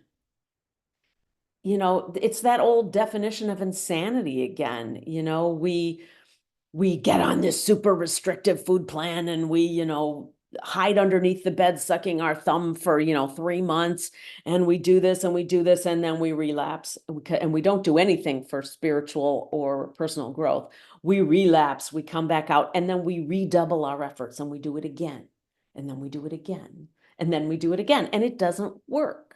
You know, it's that old definition of insanity again. You know, we get on this super restrictive food plan and we, you know, hide underneath the bed sucking our thumb for, you know, 3 months, and we do this and we do this, and then we relapse, and we don't do anything for spiritual or personal growth. We relapse, we come back out, and then we redouble our efforts and we do it again, and then we do it again, and then we do it again, and it doesn't work.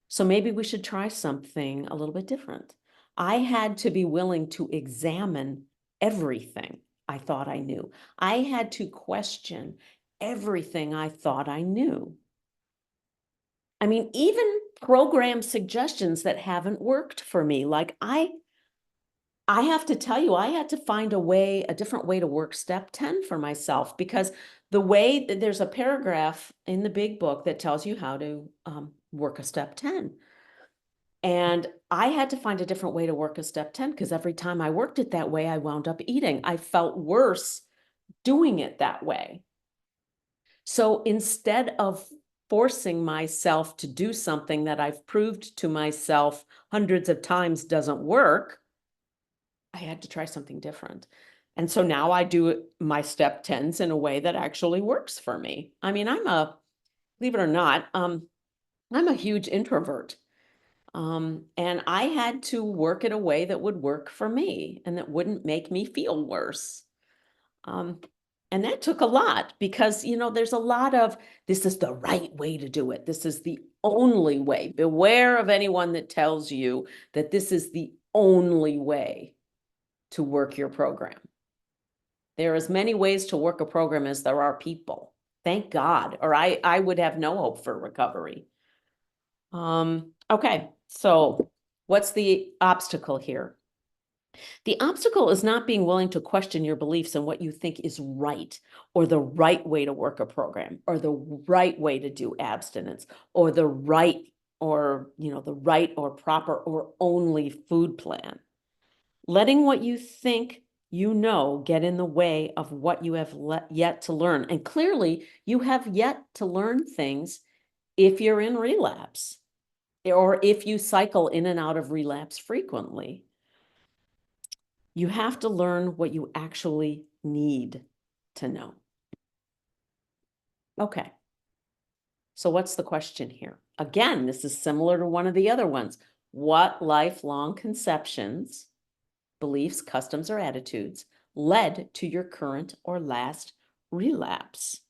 So maybe we should try something a little bit different. I had to be willing to examine everything I thought I knew. I had to question everything I thought I knew. I mean, even program suggestions that haven't worked for me. Like I have to tell you, I had to find a different way to work step 10 for myself, because the way that there's a paragraph in the big book that tells you how to work a step 10. And I had to find a different way to work a step 10, because every time I worked it that way, I wound up eating. I felt worse doing it that way. So instead of forcing myself to do something that I've proved to myself hundreds of times doesn't work, I had to try something different. And so now I do my step 10s in a way that actually works for me. I mean, believe it or not, I'm a huge introvert. And I had to work it a way that would work for me and that wouldn't make me feel worse. And that took a lot, because, you know, there's a lot of, this is the right way to do it. This is the only way. Beware of anyone that tells you that this is the only way to work your program. There are as many ways to work a program as there are people. Thank God, or I would have no hope for recovery. Okay, so what's the obstacle here? The obstacle is not being willing to question your beliefs and what you think is right, or the right way to work a program, or the right way to do abstinence, or the right or proper or only food plan. Letting what you think you know get in the way of what you have yet to learn. And clearly, you have yet to learn things if you're in relapse, or if you cycle in and out of relapse frequently. You have to learn what you actually need to know. Okay. So what's the question here? Again, this is similar to one of the other ones. What lifelong conceptions, beliefs, customs, or attitudes led to your current or last relapse?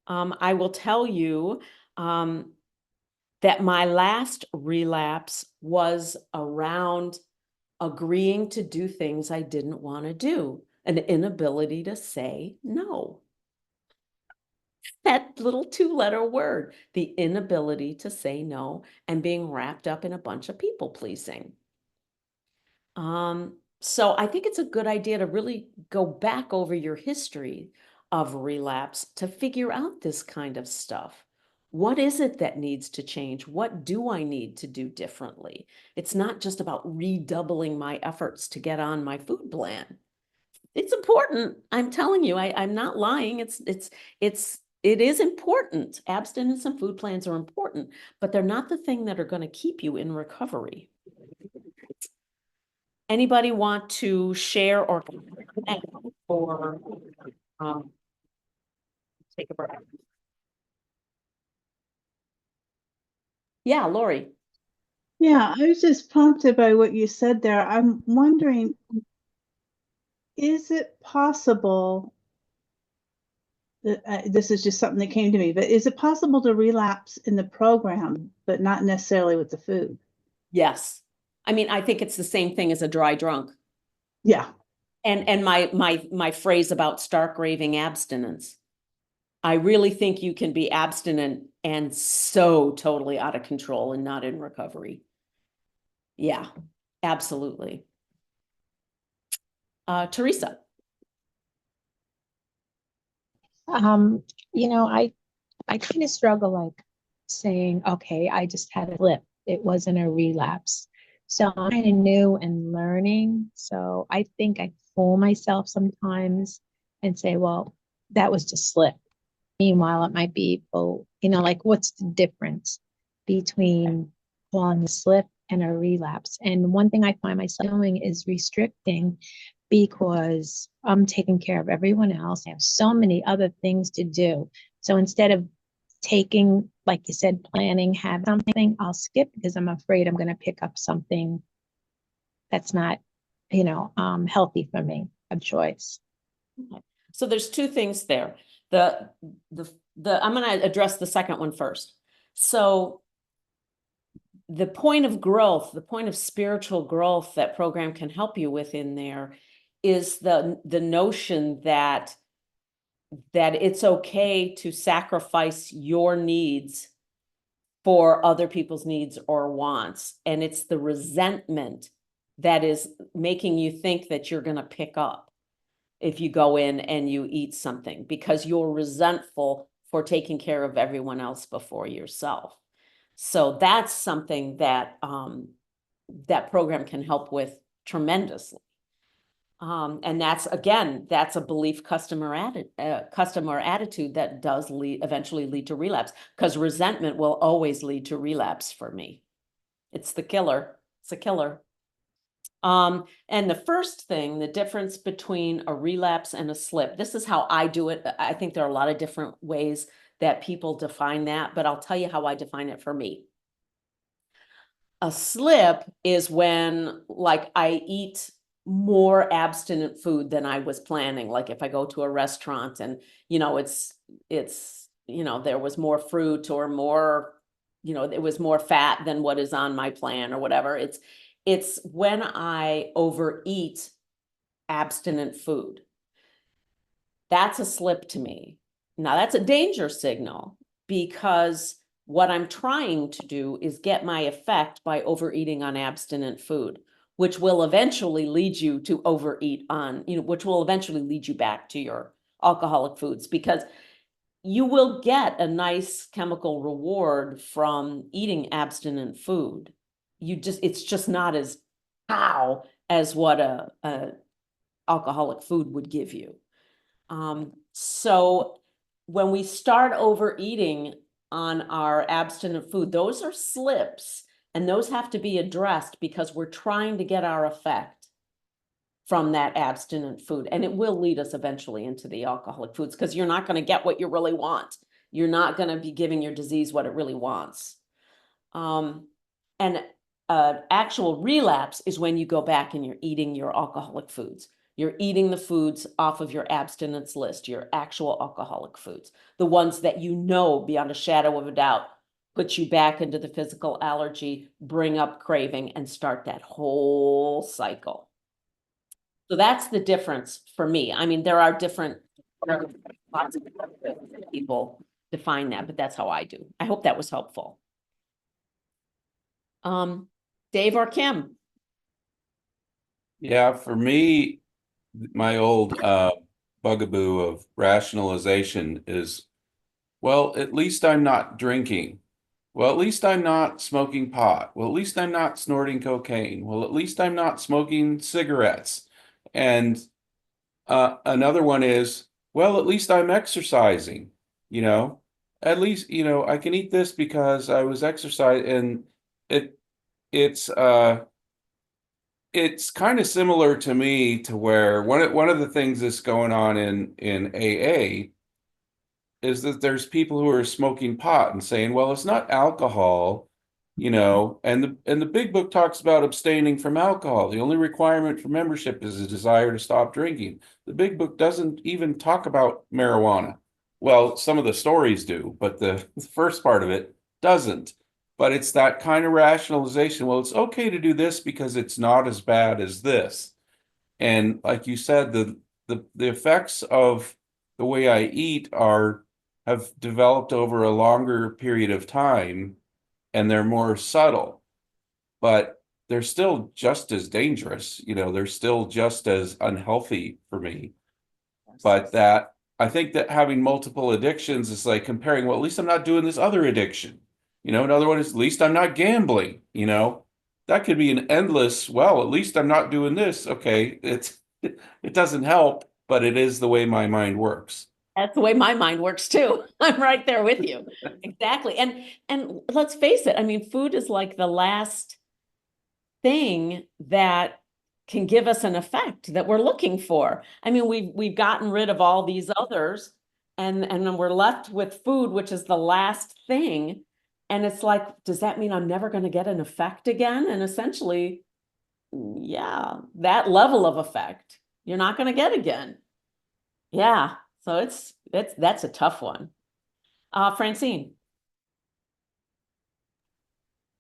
I will tell you, that my last relapse was around agreeing to do things I didn't want to do, an inability to say no. That little 2-letter word, the inability to say no and being wrapped up in a bunch of people pleasing. So I think it's a good idea to really go back over your history of relapse to figure out this kind of stuff. What is it that needs to change? What do I need to do differently? It's not just about redoubling my efforts to get on my food plan. It's important. I'm telling you, I'm not lying. It is important. Abstinence and food plans are important, but they're not the thing that are going to keep you in recovery. Anybody want to share or take a breath? Yeah, Lori. Yeah, I was just prompted by what you said there. I'm wondering, is it possible that this is just something that came to me, but is it possible to relapse in the program, but not necessarily with the food? Yes. I mean, I think it's the same thing as a dry drunk. Yeah. And my phrase about stark raving abstinence. I really think you can be abstinent and so totally out of control and not in recovery. Yeah, absolutely. Teresa. You know, I kind of struggle like saying, okay, I just had a flip. It wasn't a relapse. So I'm kind of new and learning. So I think I fool myself sometimes and say, well, that was just slip. Meanwhile, it might be, oh, you know, like what's the difference between calling a slip and a relapse? And one thing I find myself doing is restricting because I'm taking care of everyone else. I have so many other things to do. So instead of taking, like you said, planning, have something, I'll skip because I'm afraid I'm going to pick up something that's not, you know, healthy for me, a choice. So there's two things there. I'm going to address the second one first. So the point of growth, the point of spiritual growth that program can help you with in there is the notion that it's okay to sacrifice your needs for other people's needs or wants. And it's the resentment that is making you think that you're going to pick up if you go in and you eat something because you're resentful for taking care of everyone else before yourself. So that's something that that program can help with tremendously. And that's a belief customer attitude that does eventually lead to relapse, because resentment will always lead to relapse for me. It's the killer. It's a killer. And the first thing, the difference between a relapse and a slip, this is how I do it. I think there are a lot of different ways that people define that, but I'll tell you how I define it for me. A slip is when, like, I eat more abstinent food than I was planning. Like if I go to a restaurant and, you know, it's, you know, there was more fruit or more, you know, it was more fat than what is on my plan or whatever. It's when I overeat abstinent food. That's a slip to me. Now that's a danger signal, because what I'm trying to do is get my effect by overeating on abstinent food, which will eventually lead you to overeat on, you know, which will eventually lead you back to your alcoholic foods, because you will get a nice chemical reward from eating abstinent food. It's just not as pow as what a alcoholic food would give you. So when we start overeating on our abstinent food, those are slips, and those have to be addressed because we're trying to get our effect from that abstinent food. And it will lead us eventually into the alcoholic foods, because you're not going to get what you really want. You're not going to be giving your disease what it really wants. And actual relapse is when you go back and you're eating your alcoholic foods. You're eating the foods off of your abstinence list, your actual alcoholic foods, the ones that you know beyond a shadow of a doubt put you back into the physical allergy, bring up craving, and start that whole cycle. So that's the difference for me. I mean, there are lots of people define that, but that's how I do. I hope that was helpful. Dave or Kim? Yeah, for me, my old bugaboo of rationalization is, well, at least I'm not drinking. Well, at least I'm not smoking pot. Well, at least I'm not snorting cocaine. Well, at least I'm not smoking cigarettes. And another one is, well, at least I'm exercising, you know, at least, you know, I can eat this because I was exercising. And it it's it's kind of similar to me, to where one of the things that's going on in AA is that there's people who are smoking pot and saying, well, it's not alcohol, you know, and the big book talks about abstaining from alcohol. The only requirement for membership is a desire to stop drinking. The big book doesn't even talk about marijuana. Well, some of the stories do, but the first part of it doesn't. But it's that kind of rationalization. Well, it's okay to do this because it's not as bad as this. And like you said, the effects of the way I eat are have developed over a longer period of time, and they're more subtle, but they're still just as dangerous. You know, they're still just as unhealthy for me. But that I think that having multiple addictions is like comparing, well, at least I'm not doing this other addiction. You know, another one is, at least I'm not gambling, you know. That could be an endless, well, at least I'm not doing this. Okay, it doesn't help, but it is the way my mind works. That's the way my mind works too. I'm right there with you. Exactly. And let's face it, I mean, food is like the last thing that can give us an effect that we're looking for. I mean, we've gotten rid of all these others, and then we're left with food, which is the last thing. And it's like, does that mean I'm never going to get an effect again? And essentially, yeah, that level of effect you're not going to get again. Yeah. So that's a tough one. Francine.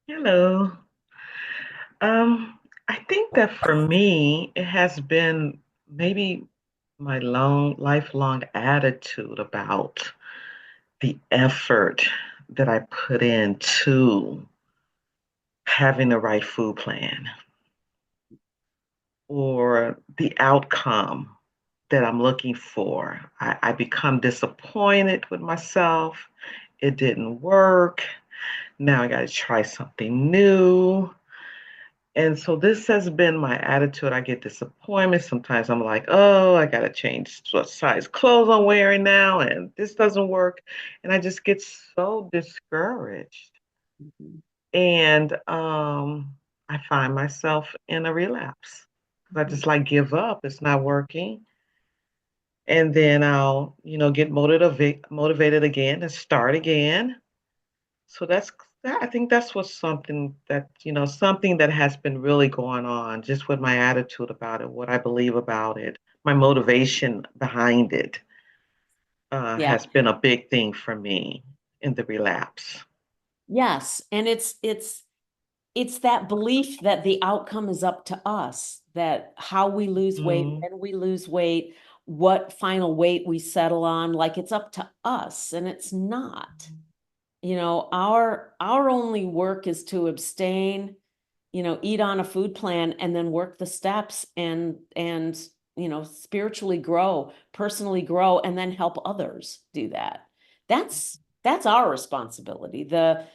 Hello. I think that for me, it has been maybe my lifelong attitude about the effort that I put into having the right food plan or the outcome that I'm looking for. I become disappointed with myself. It didn't work. Now I got to try something new. And so this has been my attitude. I get disappointment. Sometimes I'm like, oh, I got to change what size clothes I'm wearing now, and this doesn't work. And I just get so discouraged. And I find myself in a relapse. I just like give up. It's not working. And then I'll, get motivated again and start again. So I think that's what's something that has been really going on just with my attitude about it, what I believe about it, my motivation behind it Yeah. has been a big thing for me in the relapse. Yes. And it's that belief that the outcome is up to us, that how we lose weight, when we lose weight, what final weight we settle on, like it's up to us, and it's not. You know, our only work is to abstain, eat on a food plan, and then work the steps and spiritually grow, personally grow, and then help others do that. That's our responsibility. The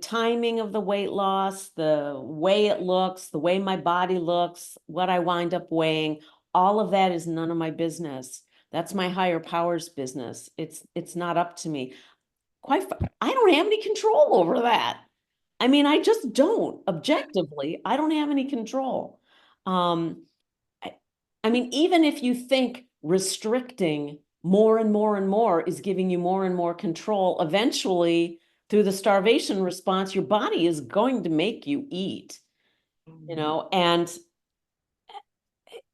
timing of the weight loss, the way it looks, the way my body looks, what I wind up weighing, all of that is none of my business. That's my higher power's business. It's not up to me. I don't have any control over that. I mean, I just don't. Objectively, I don't have any control. I mean, even if you think restricting more and more and more is giving you more and more control, eventually through the starvation response, your body is going to make you eat, and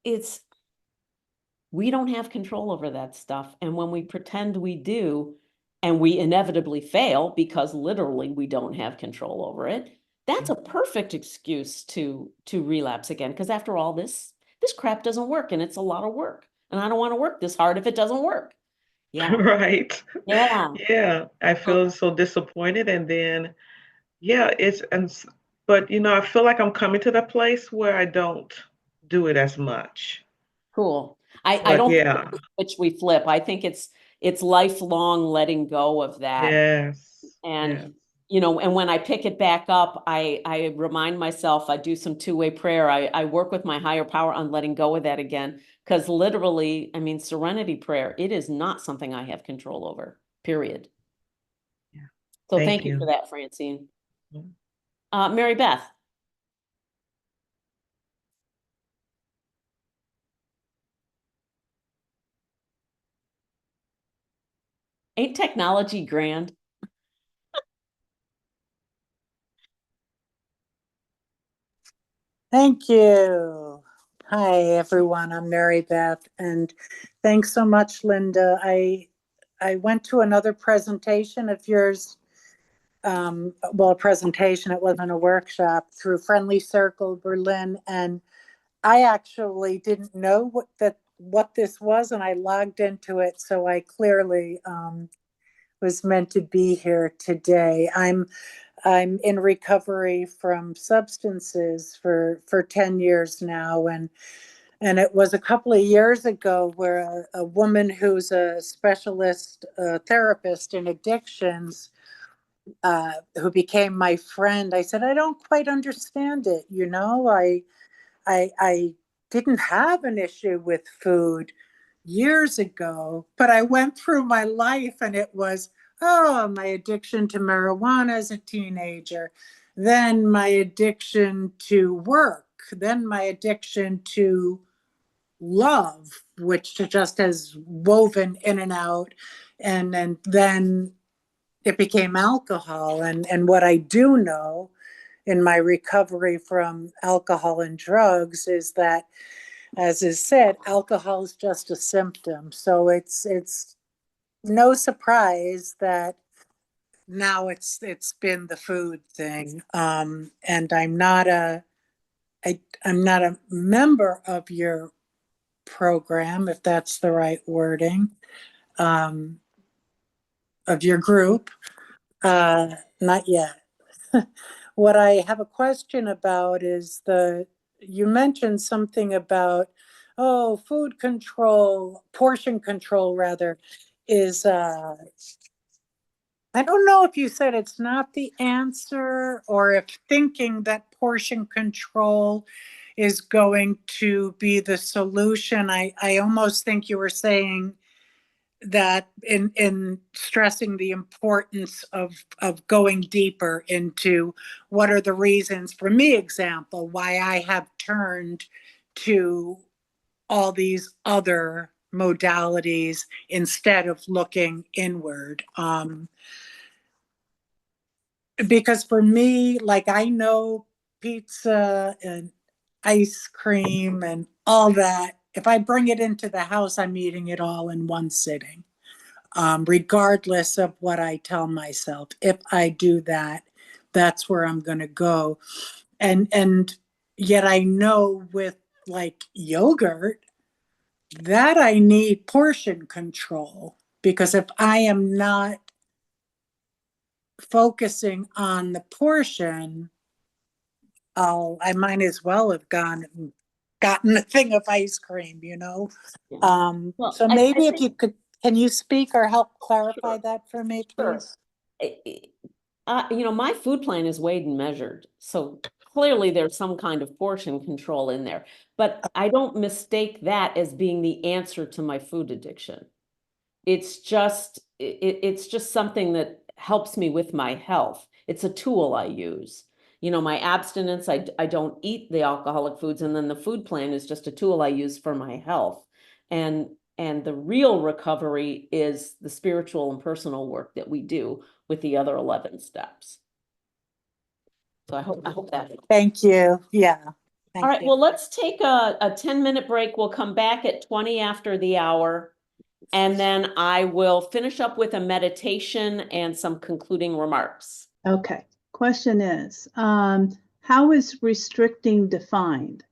it's we don't have control over that stuff. And when we pretend we do, and we inevitably fail because literally we don't have control over it, that's a perfect excuse to relapse again. Because after all, this crap doesn't work, and it's a lot of work. And I don't want to work this hard if it doesn't work. Yeah. Right. Yeah. Yeah. I feel so disappointed. And then, yeah, but I feel like I'm coming to the place where I don't do it as much. Cool. I But don't think yeah, it's a switch we flip. I think it's lifelong letting go of that. yes, yes. And and when I pick it back up, I remind myself, I do some two-way prayer. I work with my higher power on letting go of that again. Because literally, I mean, serenity prayer, it is not something I have control over, period. Yeah. So Thank thank you for you. that, Francine. Mhm. Mary Beth. Ain't technology grand? Thank you. Hi, everyone. I'm Mary Beth, and thanks so much, Linda. I went to another presentation of yours. Well, a presentation. It wasn't a workshop through Friendly Circle Berlin, and I actually didn't know what this was, and I logged into it, so I clearly was meant to be here today. I'm in recovery from substances for 10 years now, and it was a couple of years ago where a woman who's a specialist therapist in addictions, who became my friend, I said, I don't quite understand it. I didn't have an issue with food years ago, but I went through my life and it was, oh, my addiction to marijuana as a teenager, then my addiction to work, then my addiction to love, which just has woven in and out. And then it became alcohol. And what I do know in my recovery from alcohol and drugs is that, as is said, alcohol is just a symptom. So it's no surprise that now it's been the food thing. And I'm not a member of your program, if that's the right wording, um, of your group. Not yet. What I have a question about is you mentioned something about, oh, food control, portion control rather, is, I don't know if you said it's not the answer or if thinking that portion control is going to be the solution. I almost think you were saying that in stressing the importance of going deeper into what are the reasons, for me example, why I have turned to all these other modalities instead of looking inward. Because for me, like, I know pizza and ice cream and all that, if I bring it into the house, I'm eating it all in one sitting. Regardless of what I tell myself. If I do that, that's where I'm going to go. And yet I know with like yogurt that I need portion control, because if I am not focusing on the portion, I might as well have gotten a thing of ice cream, Yeah. Well, so I maybe if think, you could, can you speak or help clarify sure, that for me, sure. please? My food plan is weighed and measured, so clearly there's some kind of portion control in there, but I don't mistake that as being the answer to my food addiction. It's just something that helps me with my health. It's a tool I use. My abstinence, I don't eat the alcoholic foods, and then the food plan is just a tool I use for my health. And the real recovery is the spiritual and personal work that we do with the other 11 steps. So I hope that. Thank you. Yeah. All right, well, let's take a 10-minute break. We'll come back at 20 after the hour. And then I will finish up with a meditation and some concluding remarks. Okay. Question is, how is restricting defined?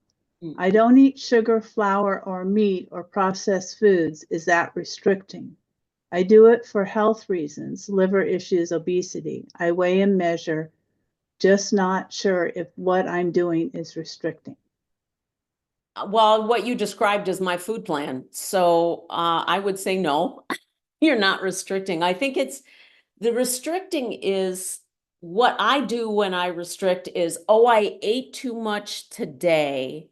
I don't eat sugar, flour, or meat or processed foods. Is that restricting? I do it for health reasons, liver issues, obesity. I weigh and measure, just not sure if what I'm doing is restricting. Well, what you described is my food plan. So I would say no, you're not restricting. I think the restricting is what I do when I restrict is, oh, I ate too much today.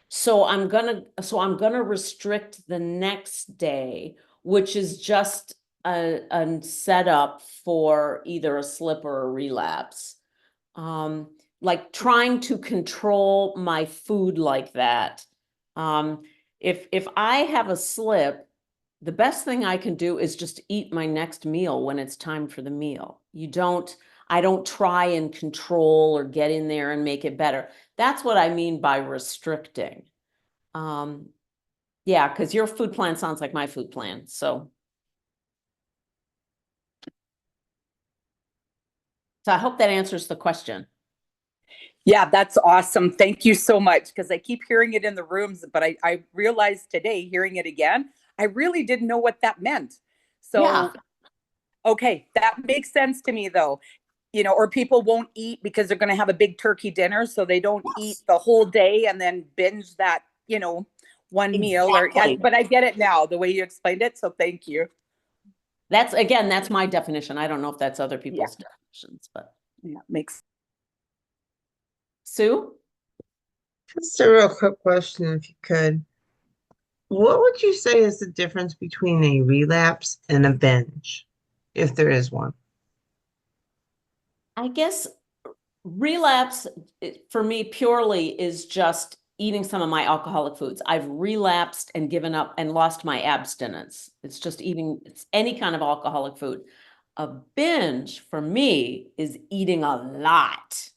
So I'm gonna restrict the next day, which is just a setup for either a slip or a relapse. Like trying to control my food like that. If I have a slip, the best thing I can do is just eat my next meal when it's time for the meal. I don't try and control or get in there and make it better. That's what I mean by restricting. Yeah, because your food plan sounds like my food plan. So I hope that answers the question. Yeah, that's awesome. Thank you so much. Because I keep hearing it in the rooms, but I realized today, hearing it again, I really didn't know what that meant. So, Yeah. Okay, that makes sense to me though. You know, or people won't eat because they're going to have a big turkey dinner. So they don't eat the whole day and then binge that, one meal. But I get it now, the way you explained it. So thank you. That's my definition. I don't know if that's other people's definitions, but yeah, makes. Sue? Just a real quick question, if you could. What would you say is the difference between a relapse and a binge, if there is one? I guess relapse for me purely is just eating some of my alcoholic foods. I've relapsed and given up and lost my abstinence. It's just it's any kind of alcoholic food. A binge for me is eating a lot.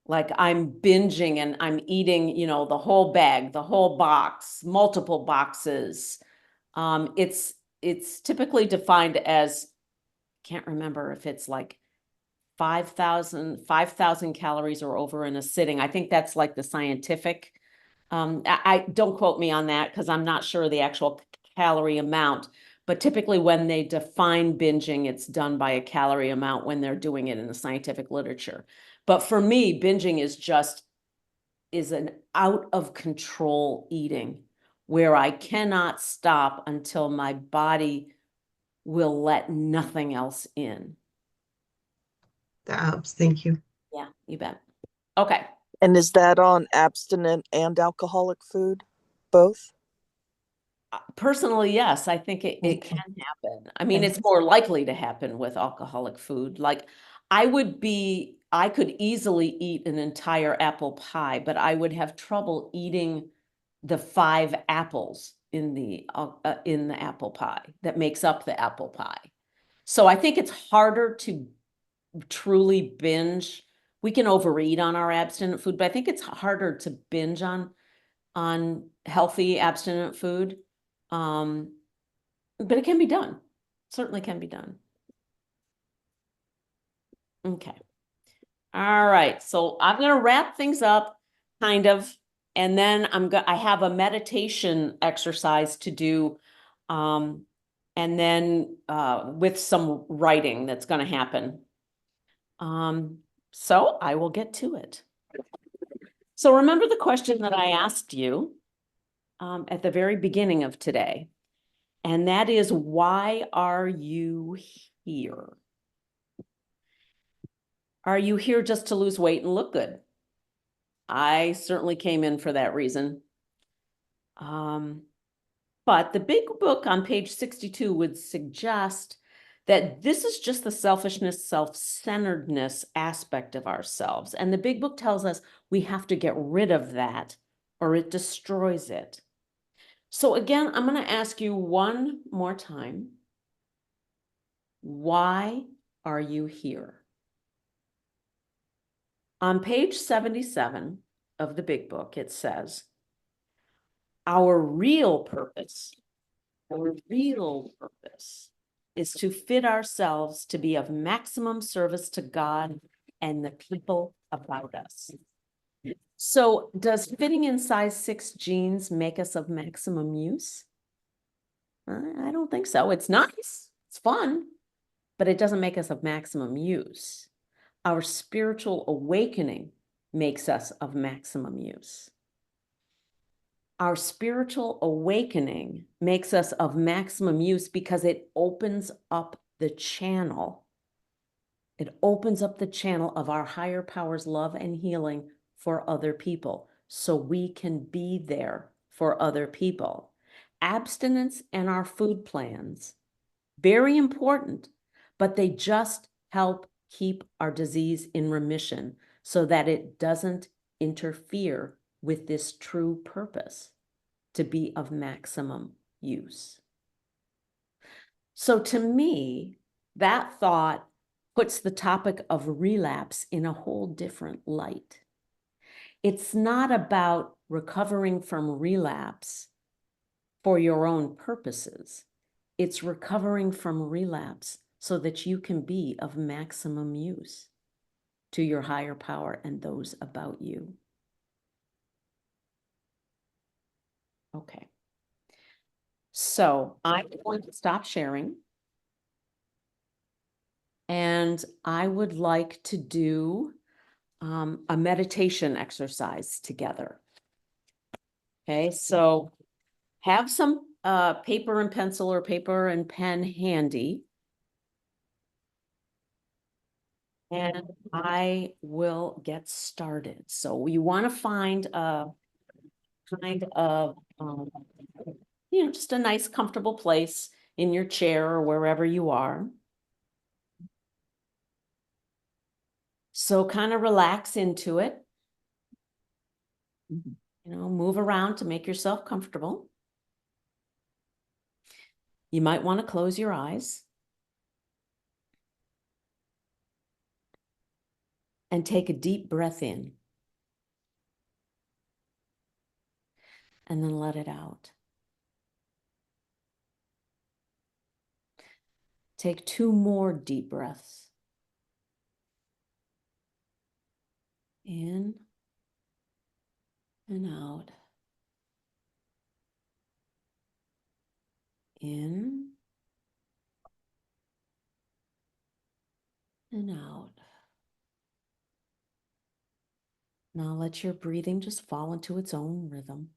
Like I'm binging and I'm eating, the whole bag, the whole box, multiple boxes. It's typically defined as, can't remember if it's like 5,000 calories or over in a sitting. I think that's like the scientific. I don't quote me on that because I'm not sure the actual calorie amount. But typically when they define binging, it's done by a calorie amount when they're doing it in the scientific literature. But for me, binging is an out of control eating where I cannot stop until my body will let nothing else in. That helps. Thank you. Yeah, you bet. Okay. And is that on abstinent and alcoholic food? Both? Personally, yes, I think it can happen. I mean, it's more likely to happen with alcoholic food. Like I could easily eat an entire apple pie, but I would have trouble eating the 5 apples in the apple pie that makes up the apple pie. So I think it's harder to truly binge. We can overeat on our abstinent food, but I think it's harder to binge on healthy abstinent food. But it can be done. Certainly can be done. Okay. All right. So I'm going to wrap things up kind of, and then I have a meditation exercise to do. And then with some writing that's going to happen. So I will get to it. So remember the question that I asked you at the very beginning of today, and that is, why are you here? Are you here just to lose weight and look good? I certainly came in for that reason. But the big book on page 62 would suggest that this is just the selfishness, self-centeredness aspect of ourselves. And the big book tells us we have to get rid of that or it destroys it. So again, I'm going to ask you one more time. Why are you here? On page 77, of the big book, it says, our real purpose is to fit ourselves to be of maximum service to God and the people about us. So does fitting in size 6 jeans make us of maximum use? I don't think so. It's nice, it's fun, but it doesn't make us of maximum use. Our spiritual awakening makes us of maximum use. Our spiritual awakening makes us of maximum use because it opens up the channel. It opens up the channel of our higher powers' love and healing for other people, so we can be there for other people. Abstinence and our food plans, very important, but they just help keep our disease in remission so that it doesn't interfere with this true purpose to be of maximum use. So to me, that thought puts the topic of relapse in a whole different light. It's not about recovering from relapse for your own purposes. It's recovering from relapse so that you can be of maximum use to your higher power and those about you. Okay. So I'm going to stop sharing. And I would like to do a meditation exercise together. Okay, so have some paper and pencil or paper and pen handy. And I will get started. So you want to find a kind of, just a nice comfortable place in your chair or wherever you are. So kind of relax into it. Move around to make yourself comfortable. You might want to close your eyes and take a deep breath in and then let it out. Take 2 more deep breaths. In and out. In and out. Now let your breathing just fall into its own rhythm.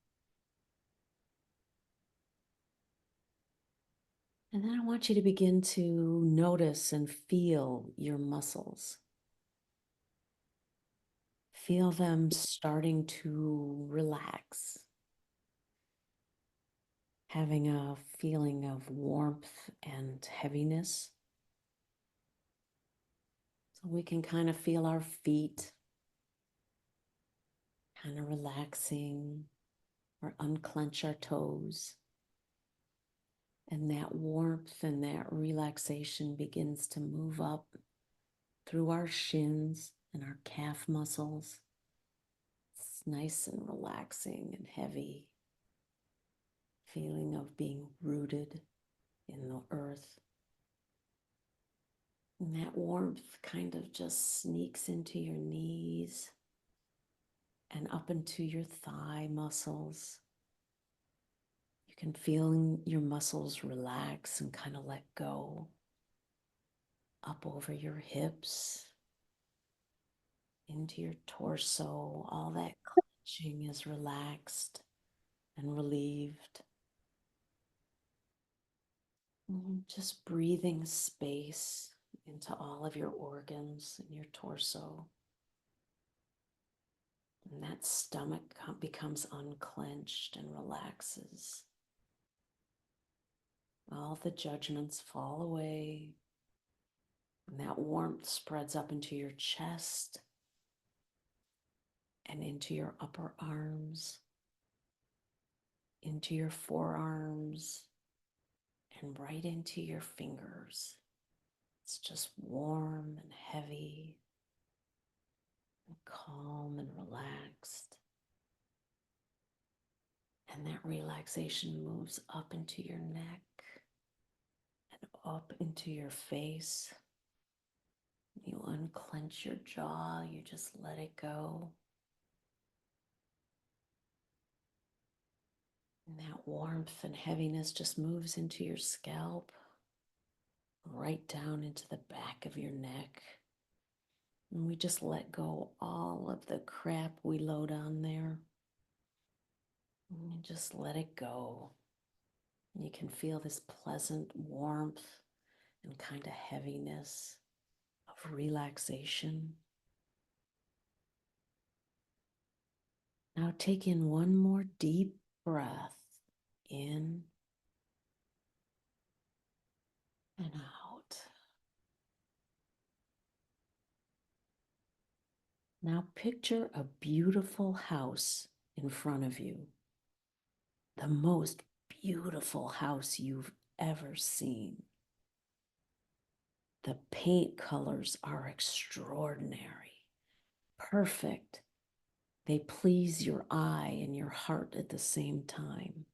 And then I want you to begin to notice and feel your muscles. Feel them starting to relax. Having a feeling of warmth and heaviness. So we can kind of feel our feet kind of relaxing or unclench our toes. And that warmth and that relaxation begins to move up through our shins and our calf muscles. It's nice and relaxing and heavy. Feeling of being rooted in the earth. And that warmth kind of just sneaks into your knees and up into your thigh muscles. You can feel your muscles relax and kind of let go. Up over your hips, into your torso. All that clenching is relaxed and relieved. Just breathing space into all of your organs in your torso. And that stomach becomes unclenched and relaxes. All the judgments fall away. And that warmth spreads up into your chest and into your upper arms, into your forearms, and right into your fingers. It's just warm and heavy and calm and relaxed. And that relaxation moves up into your neck and up into your face. You unclench your jaw, you just let it go. And that warmth and heaviness just moves into your scalp, right down into the back of your neck. And we just let go all of the crap we load on there. And just let it go. You can feel this pleasant warmth and kind of heaviness of relaxation. Now take in one more deep breath in and out. Now picture a beautiful house in front of you. The most beautiful house you've ever seen. The paint colors are extraordinary, perfect. They please your eye and your heart at the same time.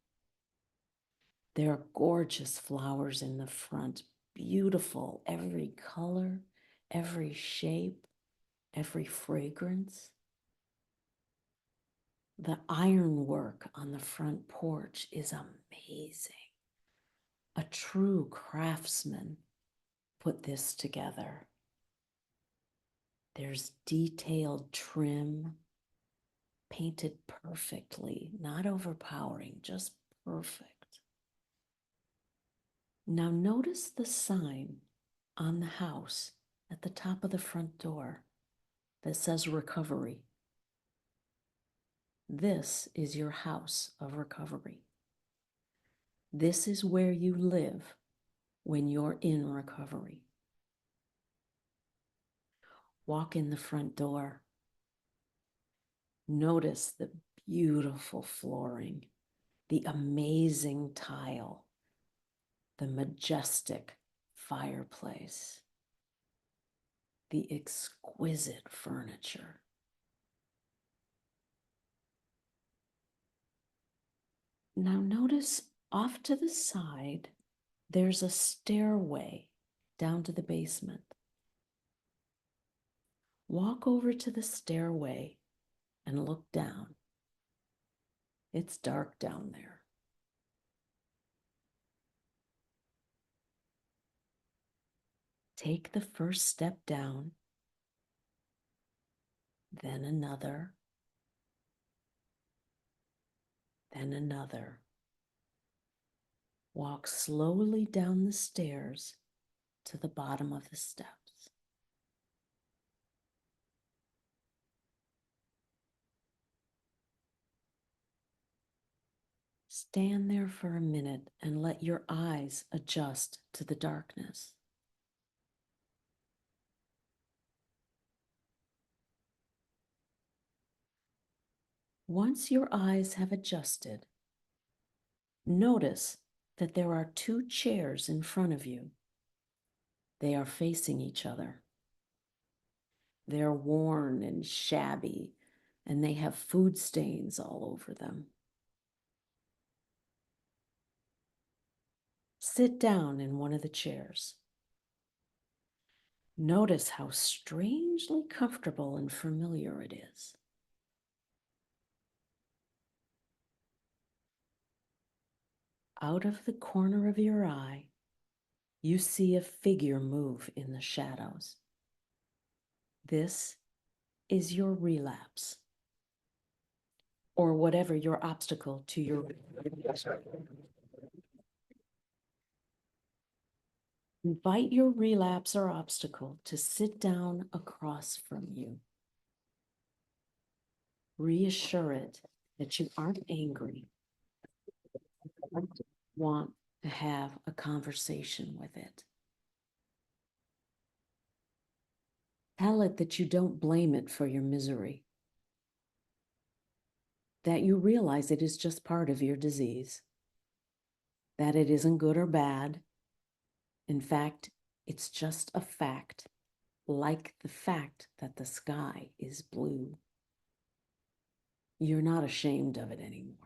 There are gorgeous flowers in the front, beautiful, every color, every shape, every fragrance. The ironwork on the front porch is amazing. A true craftsman put this together. There's detailed trim, painted perfectly, not overpowering, just perfect. Now notice the sign on the house at the top of the front door that says recovery. This is your house of recovery. This is where you live when you're in recovery. Walk in the front door. Notice the beautiful flooring, the amazing tile, the majestic fireplace, the exquisite furniture. Now notice off to the side, there's a stairway down to the basement. Walk over to the stairway and look down. It's dark down there. Take the first step down, then another, then another. Walk slowly down the stairs to the bottom of the steps. Stand there for a minute and let your eyes adjust to the darkness. Once your eyes have adjusted, notice that there are two chairs in front of you. They are facing each other. They're worn and shabby, and they have food stains all over them. Sit down in one of the chairs. Notice how strangely comfortable and familiar it is. Out of the corner of your eye, you see a figure move in the shadows. This is your relapse, or whatever your obstacle to your invite your relapse or obstacle to sit down across from you. Reassure it that you aren't angry. Want to have a conversation with it. Tell it that you don't blame it for your misery, that you realize it is just part of your disease, that it isn't good or bad. In fact, it's just a fact, like the fact that the sky is blue. You're not ashamed of it anymore.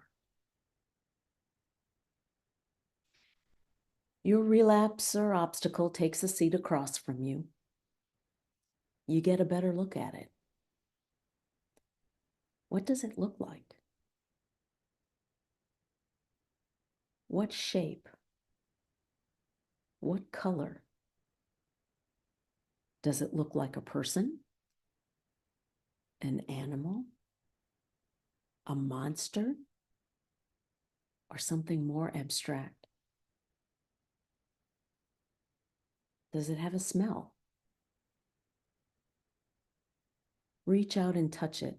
Your relapse or obstacle takes a seat across from you. You get a better look at it. What does it look like? What shape? What color? Does it look like a person? An animal? A monster? Or something more abstract? Does it have a smell? Reach out and touch it.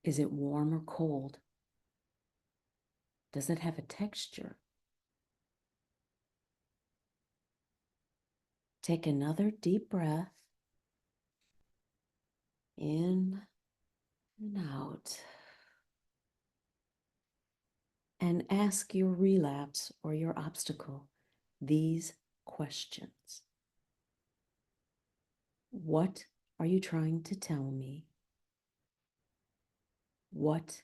Is it warm or cold? Does it have a texture? Take another deep breath. In and out. And ask your relapse or your obstacle these questions. What are you trying to tell me? What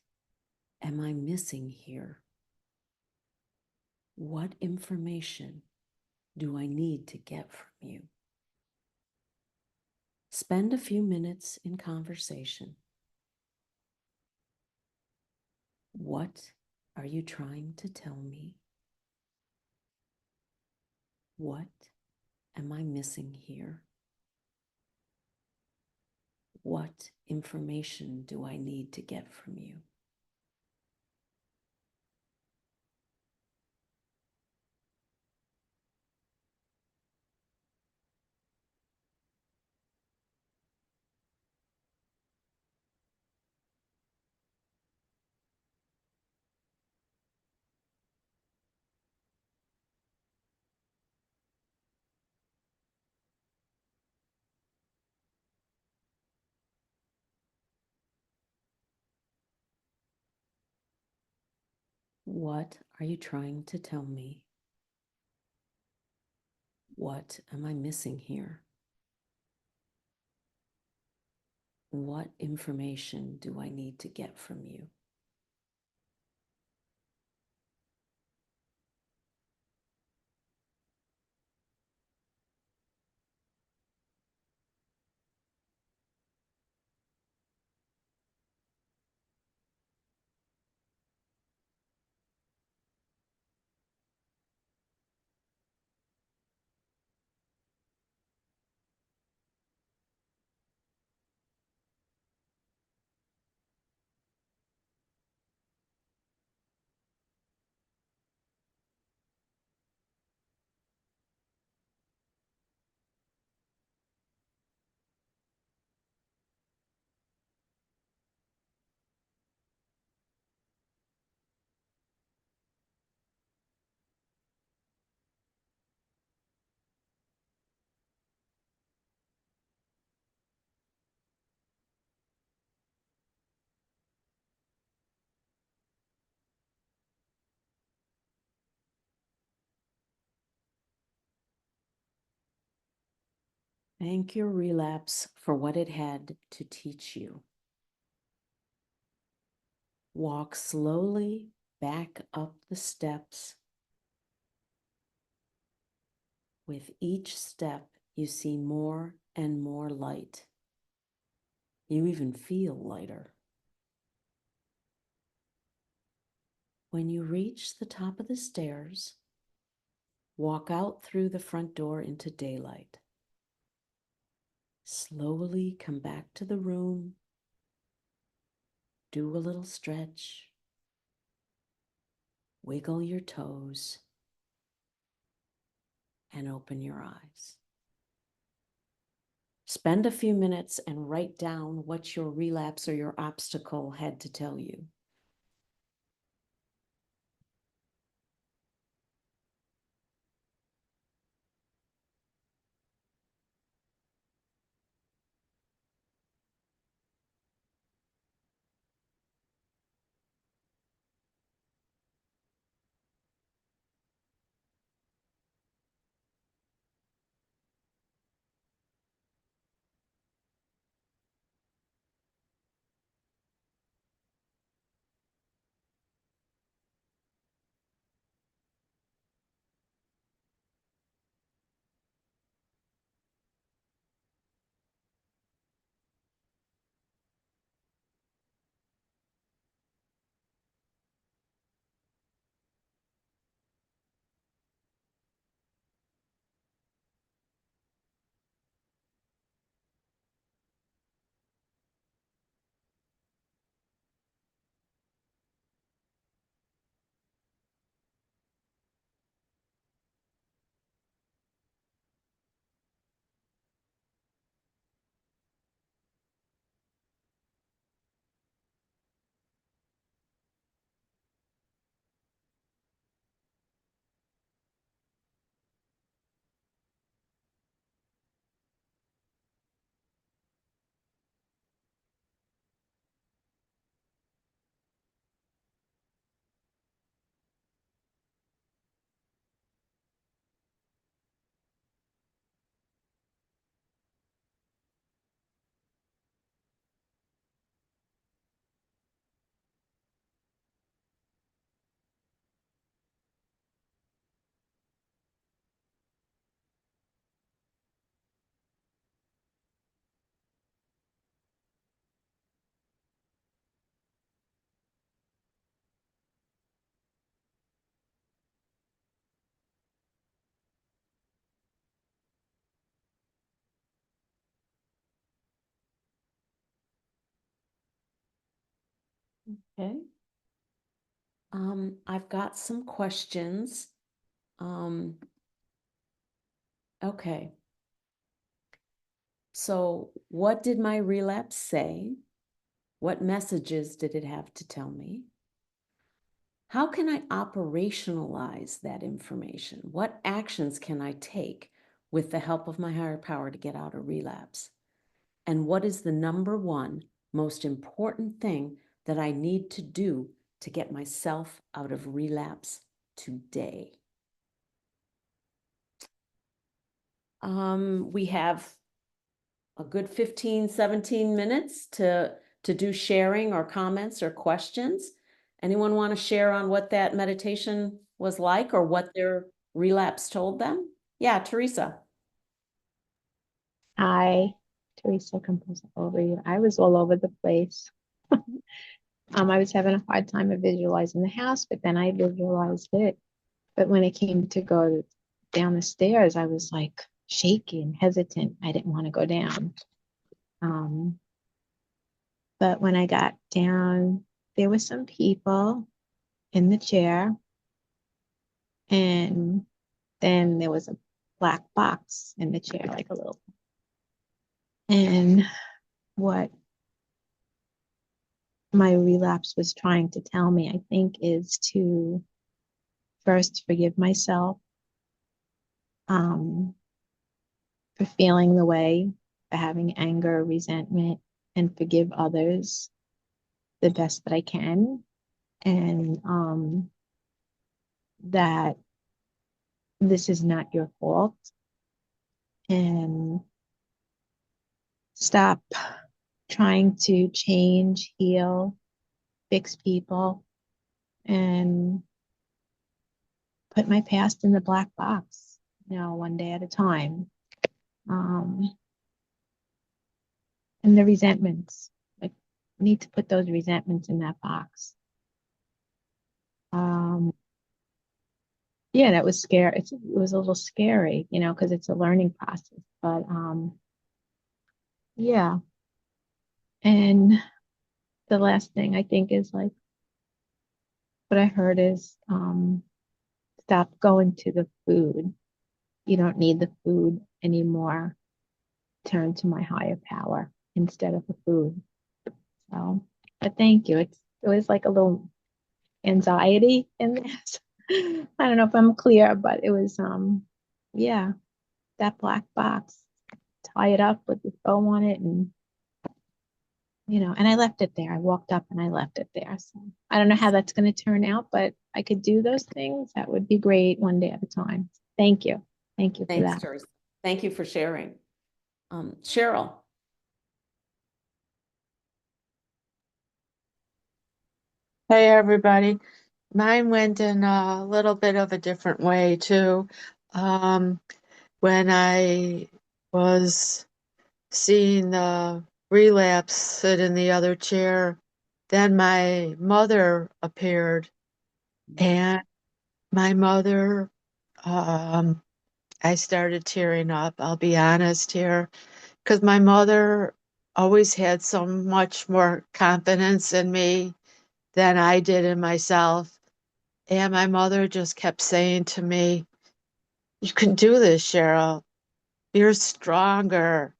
am I missing here? What information do I need to get from you? Spend a few minutes in conversation. What are you trying to tell me? What am I missing here? What information do I need to get from you? What are you trying to tell me? What am I missing here? What information do I need to get from you? Thank your relapse for what it had to teach you. Walk slowly back up the steps. With each step, you see more and more light. You even feel lighter. When you reach the top of the stairs, walk out through the front door into daylight. Slowly come back to the room. Do a little stretch. Wiggle your toes and open your eyes. Spend a few minutes and write down what your relapse or your obstacle had to tell you. Okay. I've got some questions. Okay. So what did my relapse say? What messages did it have to tell me? How can I operationalize that information? What actions can I take with the help of my higher power to get out of relapse? And what is the number one most important thing that I need to do to get myself out of relapse today? We have a good 15, 17 minutes to do sharing or comments or questions. Anyone want to share on what that meditation was like or what their relapse told them? Yeah, Teresa. Hi, Teresa Composer over you. I was all over the place. I was having a hard time of visualizing the house, but then I visualized it. But when it came to go down the stairs, I was like shaking, hesitant. I didn't want to go down. But when I got down, there were some people in the chair, and then there was a black box in the chair, like a little. And what my relapse was trying to tell me, I think, is to first forgive myself for feeling the way, for having anger, resentment, and forgive others the best that I can. And that this is not your fault. And stop trying to change, heal, fix people, and put my past in the black box, one day at a time. And the resentments, like, need to put those resentments in that box. Yeah, that was scary. It was a little scary, because it's a learning process. But yeah. And the last thing I think is like what I heard is stop going to the food. You don't need the food anymore. Turn to my higher power instead of the food. So, but thank you. It was like a little anxiety in this. I don't know if I'm clear, but it was yeah, that black box. Tie it up with the bow on it, and and I left it there. I walked up and I left it there. So I don't know how that's going to turn out, but I could do those things. That would be great, one day at a time. Thank you. Thank you for Thanks, that. Teresa. Thank you for sharing. Cheryl. Hey, everybody. Mine went in a little bit of a different way, too. When I was seeing the relapse sit in the other chair, then my mother appeared. And my mother, I started tearing up, I'll be honest here, because my mother always had so much more confidence in me than I did in myself. And my mother just kept saying to me, "You can do this, Cheryl. You're stronger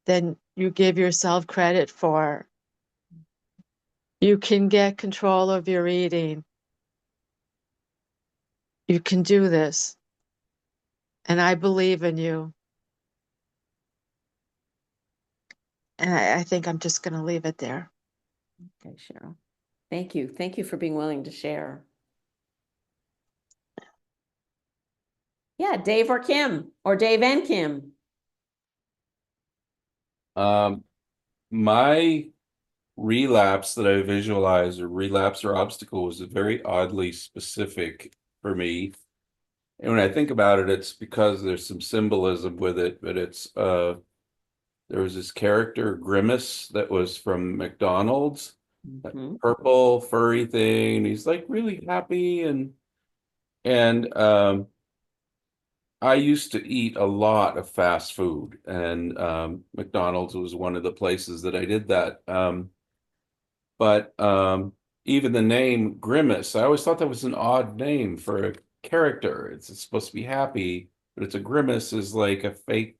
than you give yourself credit for. You can get control of your eating. You can do this. And I believe in you." And I think I'm just going to leave it there. Okay, Cheryl. Thank you. Thank you for being willing to share. Yeah, Dave or Kim, or Dave and Kim. My relapse that I visualized, or relapse or obstacle, was very oddly specific for me. And when I think about it, it's because there's some symbolism with it, but it's there was this character Grimace that was from McDonald's, that purple furry thing, and he's like really happy, and I used to eat a lot of fast food, and McDonald's was one of the places that I did that. But even the name Grimace, I always thought that was an odd name for a character. It's supposed to be happy, but it's a grimace is like a fake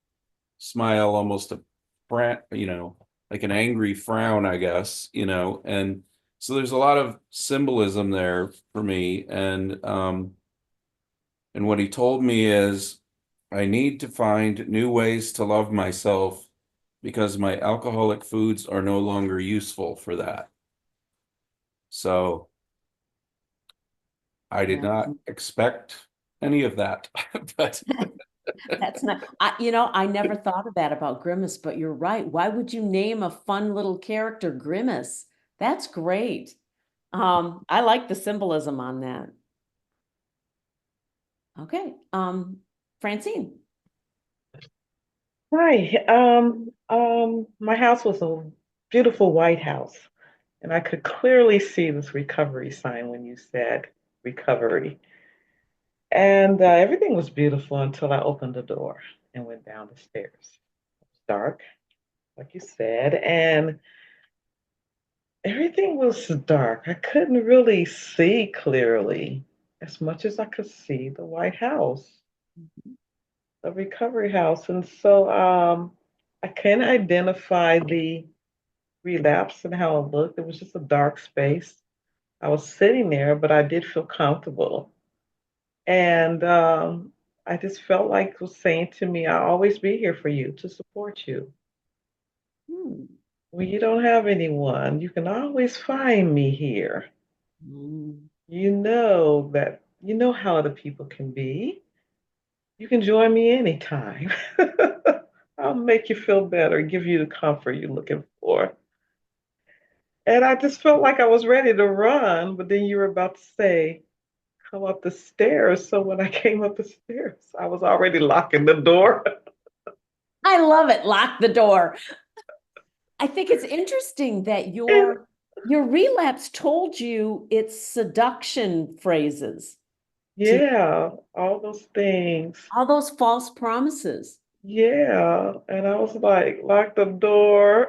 smile, almost a frown, like an angry frown, I guess, and so there's a lot of symbolism there for me. And what he told me is I need to find new ways to love myself because my alcoholic foods are no longer useful for that. So I did not expect any of that, but That's not, I never thought of that about Grimace, but you're right. Why would you name a fun little character Grimace? That's great. I like the symbolism on that. Okay, Francine. Hi. My house was a beautiful white house, and I could clearly see this recovery sign when you said recovery. And everything was beautiful until I opened the door and went down the stairs. It was dark, like you said, and everything was dark. I couldn't really see clearly as much as I could see the White House, the recovery house. And so I can identify the relapse and how it looked. It was just a dark space. I was sitting there, but I did feel comfortable. And I just felt like it was saying to me, I'll always be here for you to support you. Hmm. When you don't have anyone, you can always find me here. You know that, you know how other people can be. You can join me anytime. I'll make you feel better, give you the comfort you're looking for. And I just felt like I was ready to run, but then you were about to say, come up the stairs. So when I came up the stairs, I was already locking the door. I love it. Lock the door. I think it's interesting that your relapse told you it's seduction phrases. Yeah, all those things. All those false promises. Yeah. And I was like, lock the door.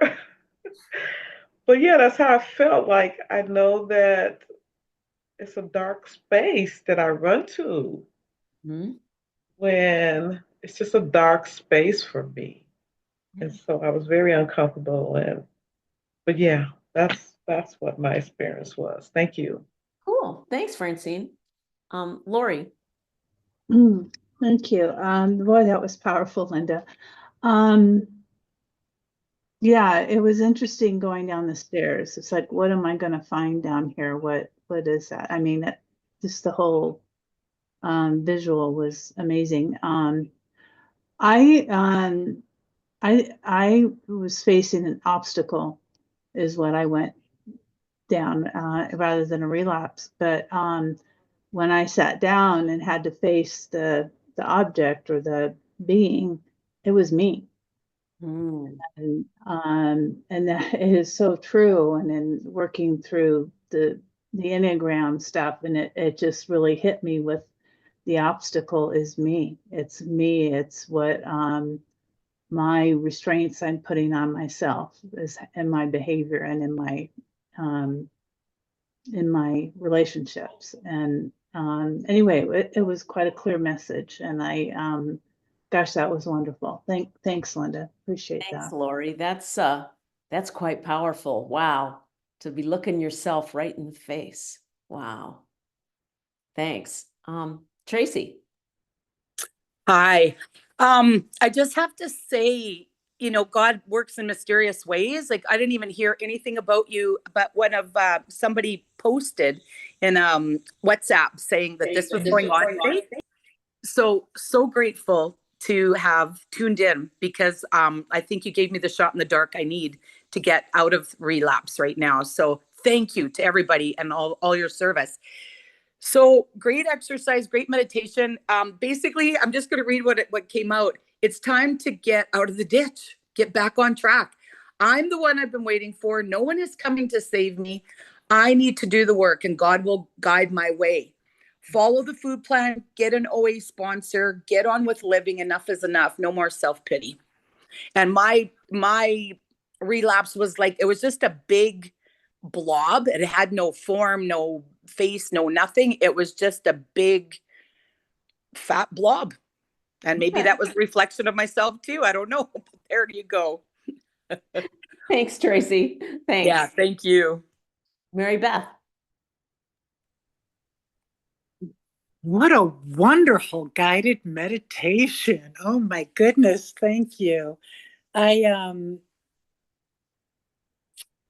But yeah, that's how I felt. Like I know that it's a dark space that I run to when it's just a dark space for me. And so I was very uncomfortable but yeah, that's what my experience was. Thank you. Cool. Thanks, Francine. Lori. Thank you. Boy, that was powerful, Linda. Yeah, it was interesting going down the stairs. It's like, what am I going to find down here? What is that? I mean, just the whole visual was amazing. I I was facing an obstacle, is what I went down rather than a relapse. But when I sat down and had to face the object or the being, it was me. And that is so true. And then working through the Enneagram stuff, and it just really hit me with the obstacle is me. It's me. It's what my restraints I'm putting on myself is in my behavior and in my relationships. And anyway, it was quite a clear message. And gosh, that was wonderful. Thanks, Linda. Appreciate Thanks, that. Lori. That's quite powerful. Wow. To be looking yourself right in the face. Wow. Thanks. Tracy. Hi. I just have to say, God works in mysterious ways. Like I didn't even hear anything about you, but one of somebody posted in WhatsApp saying that this was going on today. So grateful to have tuned in because I think you gave me the shot in the dark I need to get out of relapse right now. So thank you to everybody and all your service. So great exercise, great meditation. Basically, I'm just going to read what came out. It's time to get out of the ditch, get back on track. I'm the one I've been waiting for. No one is coming to save me. I need to do the work and God will guide my way. Follow the food plan, get an OA sponsor, get on with living. Enough is enough. No more self-pity. And my relapse was like, it was just a big blob. It had no form, no face, no nothing. It was just a big fat blob. And maybe that was a reflection of myself too. I don't know. There you go. Thanks, Tracy. Thanks. Yeah, thank you. Mary Beth. What a wonderful guided meditation. Oh my goodness, thank you.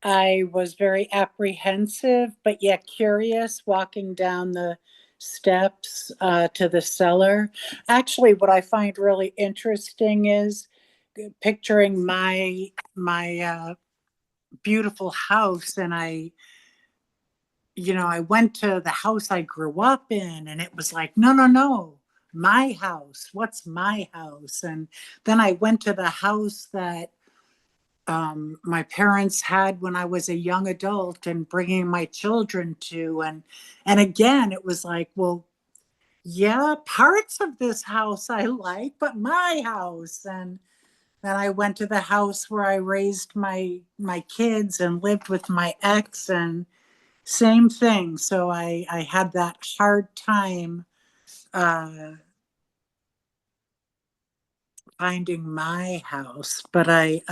I was very apprehensive, but yet curious walking down the steps to the cellar. Actually, what I find really interesting is picturing my beautiful house, and I went to the house I grew up in, and it was like, no, no, no, my house. What's my house? And then I went to the house that my parents had when I was a young adult and bringing my children to. And again, it was like, well, yeah, parts of this house I like, but my house. And then I went to the house where I raised my kids and lived with my ex, and same thing. So I had that hard time finding my house, but I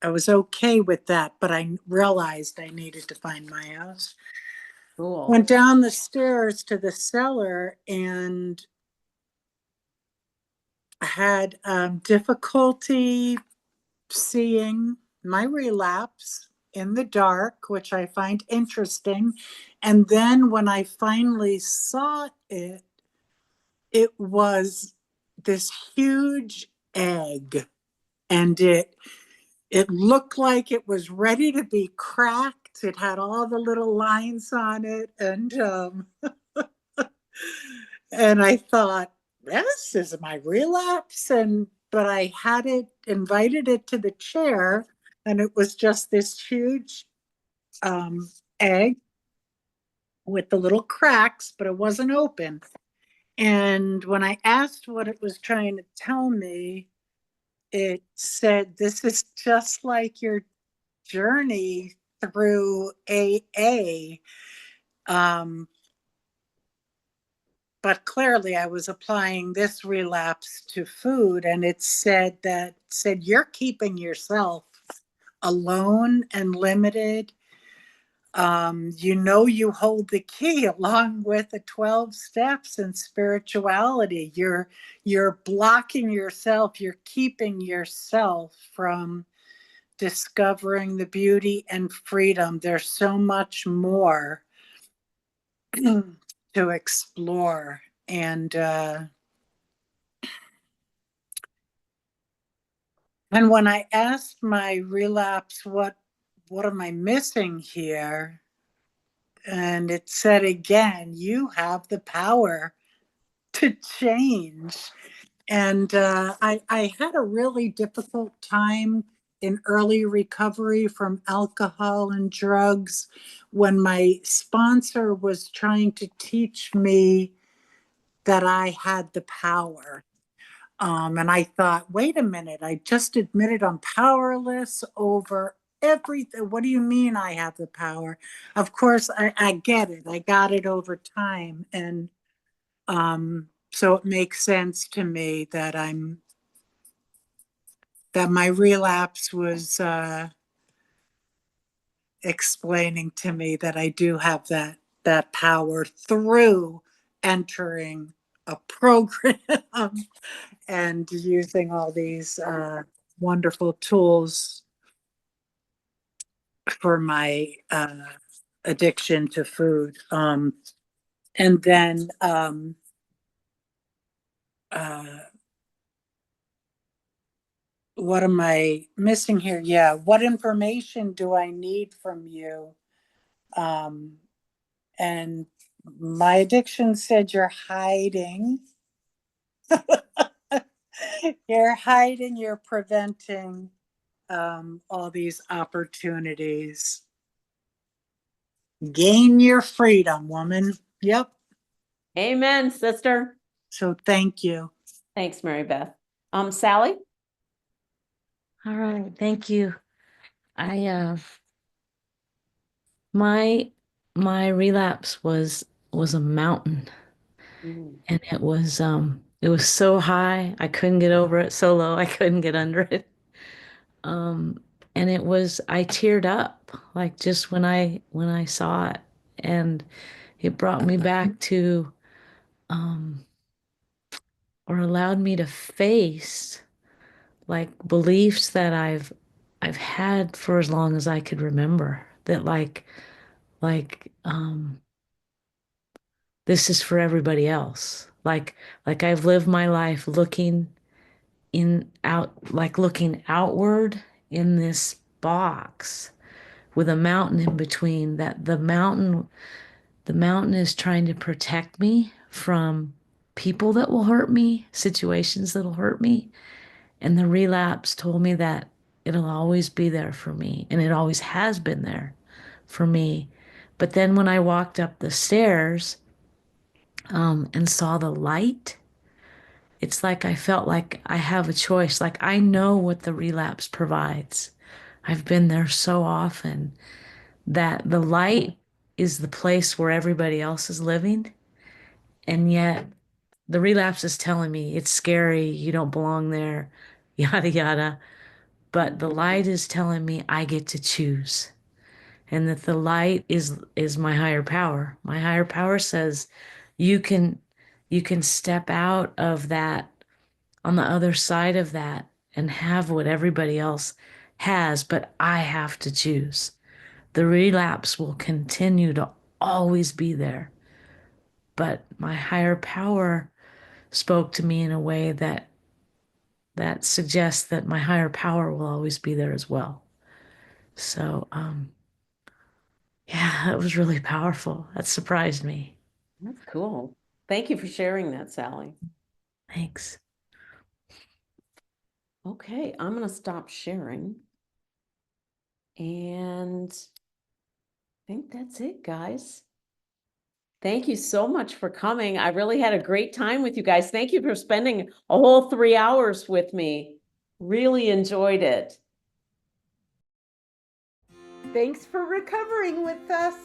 was okay with that, but I realized I needed to find my house. Cool. Went down the stairs to the cellar and had difficulty seeing my relapse in the dark, which I find interesting. And then when I finally saw it, it was this huge egg, and it looked like it was ready to be cracked. It had all the little lines on it, and and I thought, this is my relapse. But I had invited it to the chair, and it was just this huge egg with the little cracks, but it wasn't open. And when I asked what it was trying to tell me, it said, this is just like your journey through AA. But clearly I was applying this relapse to food, and it said you're keeping yourself alone and limited. You hold the key along with the 12 steps in spirituality. You're blocking yourself, you're keeping yourself from discovering the beauty and freedom. There's so much more to explore. And when I asked my relapse, what am I missing here? And it said again, you have the power to change. And I had a really difficult time in early recovery from alcohol and drugs when my sponsor was trying to teach me that I had the power. And I thought, wait a minute, I just admitted I'm powerless over everything. What do you mean I have the power? Of course, I get it. I got it over time. And so it makes sense to me that my relapse was explaining to me that I do have that power through entering a program and using all these wonderful tools for my addiction to food. And then what am I missing here? Yeah, what information do I need from you? And my addiction said you're hiding. You're hiding, you're preventing all these opportunities. Gain your freedom, woman. Yep. Amen, sister. So thank you. Thanks, Mary Beth. Sally? All right, thank you. my relapse was a mountain, Mm. and it was so high I couldn't get over it, so low I couldn't get under it. Um, and I teared up like just when I saw it, and it brought me back to or allowed me to face like beliefs that I've had for as long as I could remember, that this is for everybody else. Like I've lived my life looking outward in this box with a mountain in between, that the mountain is trying to protect me from people that will hurt me, situations that'll hurt me. And the relapse told me that it'll always be there for me, and it always has been there for me. But then when I walked up the stairs, and saw the light, it's like I felt like I have a choice. Like I know what the relapse provides. I've been there so often that the light is the place where everybody else is living. And yet the relapse is telling me it's scary, you don't belong there, yada, yada. But the light is telling me I get to choose. And that the light is my higher power. My higher power says you can step out of that, on the other side of that, and have what everybody else has, but I have to choose. The relapse will continue to always be there, but my higher power spoke to me in a way that suggests that my higher power will always be there as well. So, yeah, that was really powerful. That surprised me. That's cool. Thank you for sharing that, Sally. Thanks. Okay, I'm going to stop sharing. And I think that's it, guys. Thank you so much for coming. I really had a great time with you guys. Thank you for spending a whole 3 hours with me. Really enjoyed it. Thanks for recovering with us.